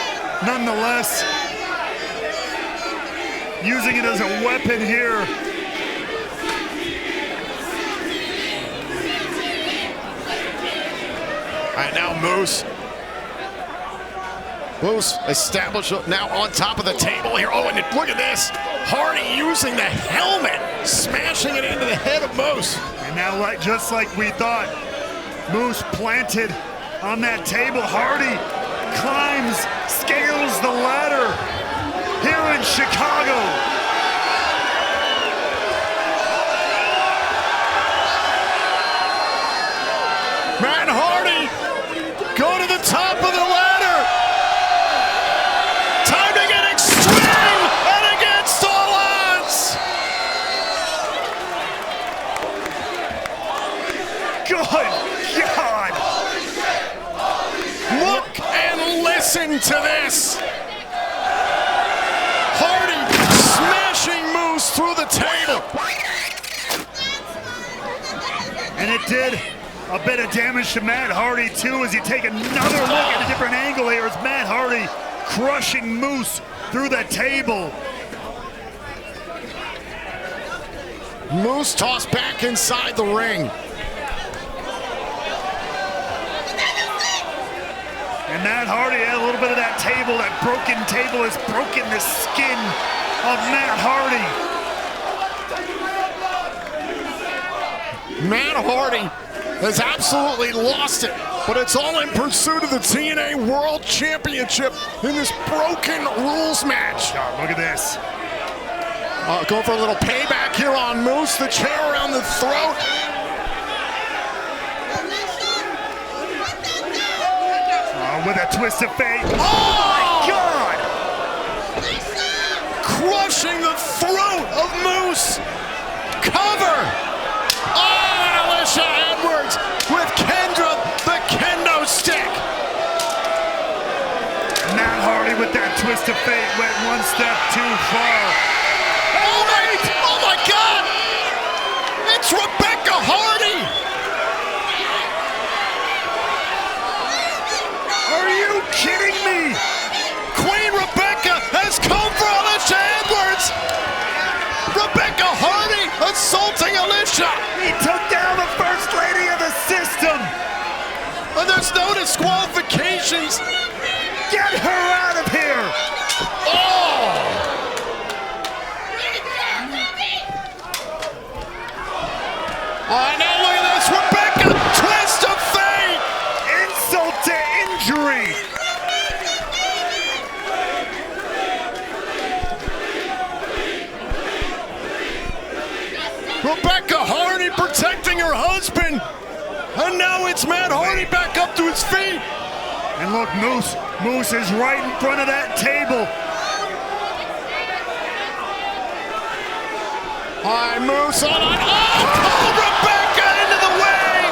nonetheless, using it as a weapon here. All right, now Moose established now on top of the table here. Oh, and look at this. Hardy using the helmet, smashing it into the head of Moose. And now, just like we thought, Moose planted on that table. Hardy climbs, scales the ladder here in Chicago. Matt Hardy, go to the top of the ladder. Time to get extreme and against all odds. Good God. Look and listen to this. Hardy smashing Moose through the table. And it did a bit of damage to Matt Hardy too, as you take another look at a different angle here. It's Matt Hardy crushing Moose through the table. Moose tossed back inside the ring. And Matt Hardy had a little bit of that table. That broken table has broken the skin of Matt Hardy. Matt Hardy has absolutely lost it, but it's all in pursuit of the TNA World Championship in this broken rules match. Oh, look at this. Going for a little payback here on Moose, the chair around the throat. With a twist of fate. Oh my God! Crushing the throat of Moose. Cover. Oh, and Alicia Edwards with Kendra the kendo stick. Matt Hardy with that twist of fate went one step too far. Oh wait! Oh my God! It's Rebecca Hardy. Are you kidding me? Queen Rebecca has come for Alicia Edwards. Rebecca Hardy assaulting Alicia. He took down the first lady of the system. And there's no disqualifications. Get her out of here. Oh! Now look at this. Rebecca, twist of fate. Insult to injury. Rebecca Hardy protecting her husband. And now it's Matt Hardy back up to his feet. And look, Moose Moose is right in front of that table. Hi, Moose on it. Oh, Rebecca into the way.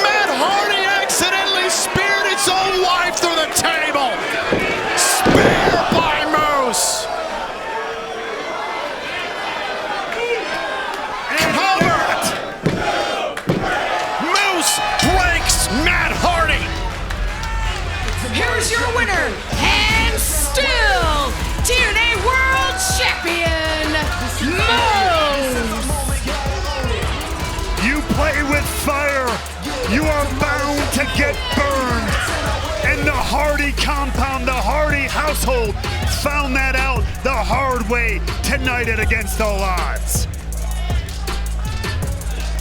Matt Hardy accidentally speared his own wife through the table. Spear by Moose. Cover. Moose breaks Matt Hardy. Here's your winner, and still TNA World Champion, Moose. You play with fire, you are bound to get burned. And the Hardy compound, the Hardy household found that out the hard way tonight at Against All Odds.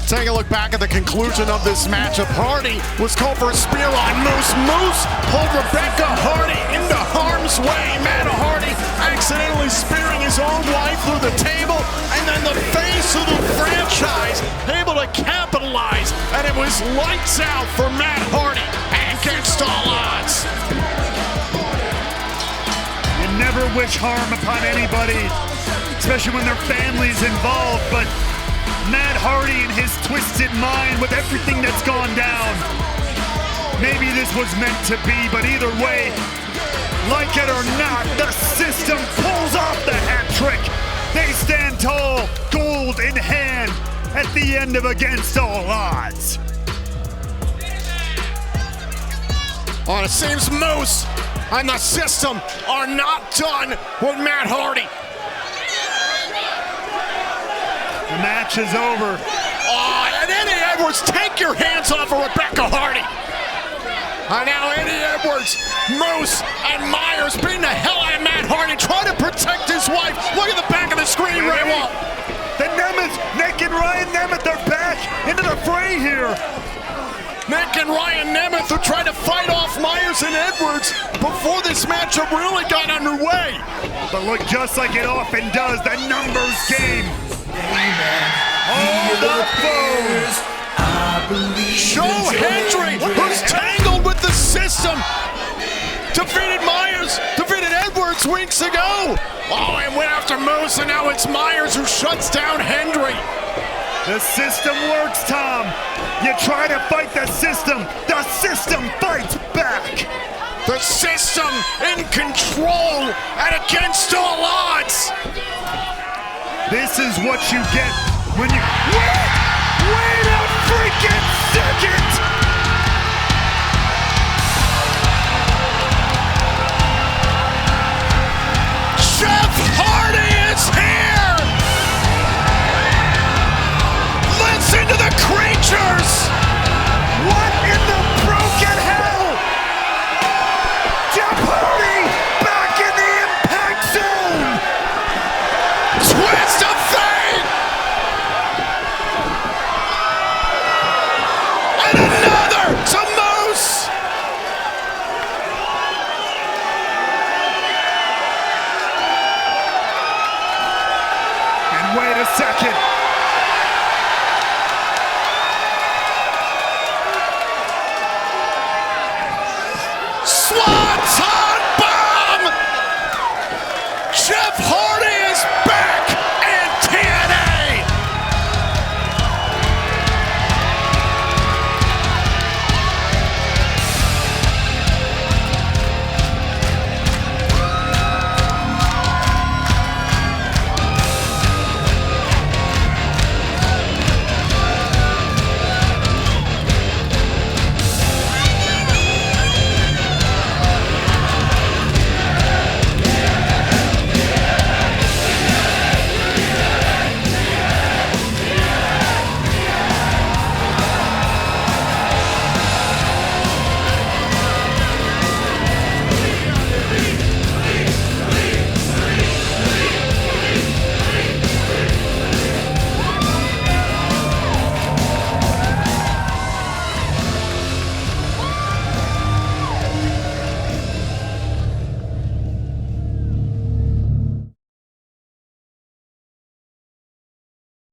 Take a look back at the conclusion of this matchup. Hardy was called for a spear on Moose. Moose pulled Rebecca Hardy into harm's way. Matt Hardy accidentally spearing his own wife through the table, and then the face of the franchise able to capitalize, and it was lights out for Matt Hardy Against All Odds. You never wish harm upon anybody, especially when their family's involved, but Matt Hardy and his twisted mind with everything that's gone down. Maybe this was meant to be, but either way, like it or not, the system pulls off the hat trick. They stand tall, gold in hand, at the end of Against All Odds. Oh, it seems Moose and the system are not done with Matt Hardy. The match is over. Oh, and Eddie Edwards, take your hands off of Rebecca Hardy. And now Eddie Edwards, Moose, and Myers beating the hell out of Matt Hardy, trying to protect his wife. Look at the back of the screen, Ray Wall. The Nemeth, Nick and Ryan Nemeth are back into the fray here. Nick and Ryan Nemeth are trying to fight off Myers and Edwards before this matchup really got underway. But look, just like it often does, the numbers game. All the foes. Joe Hendry, who's tangled with the system, defeated Myers, defeated Edwards weeks ago. Oh, and went after Moose, and now it's Myers who shuts down Hendry. The system works, Tom. You try to fight the system fights back. The system in control and Against All Odds. This is what you get when you... Wait a freaking second! Jeff Hardy is here! Listen to the creatures! What in the broken hell? Jeff Hardy back in the impact zone! Twist of fate! And another to Moose! And wait a second. Swanton bomb! Jeff Hardy!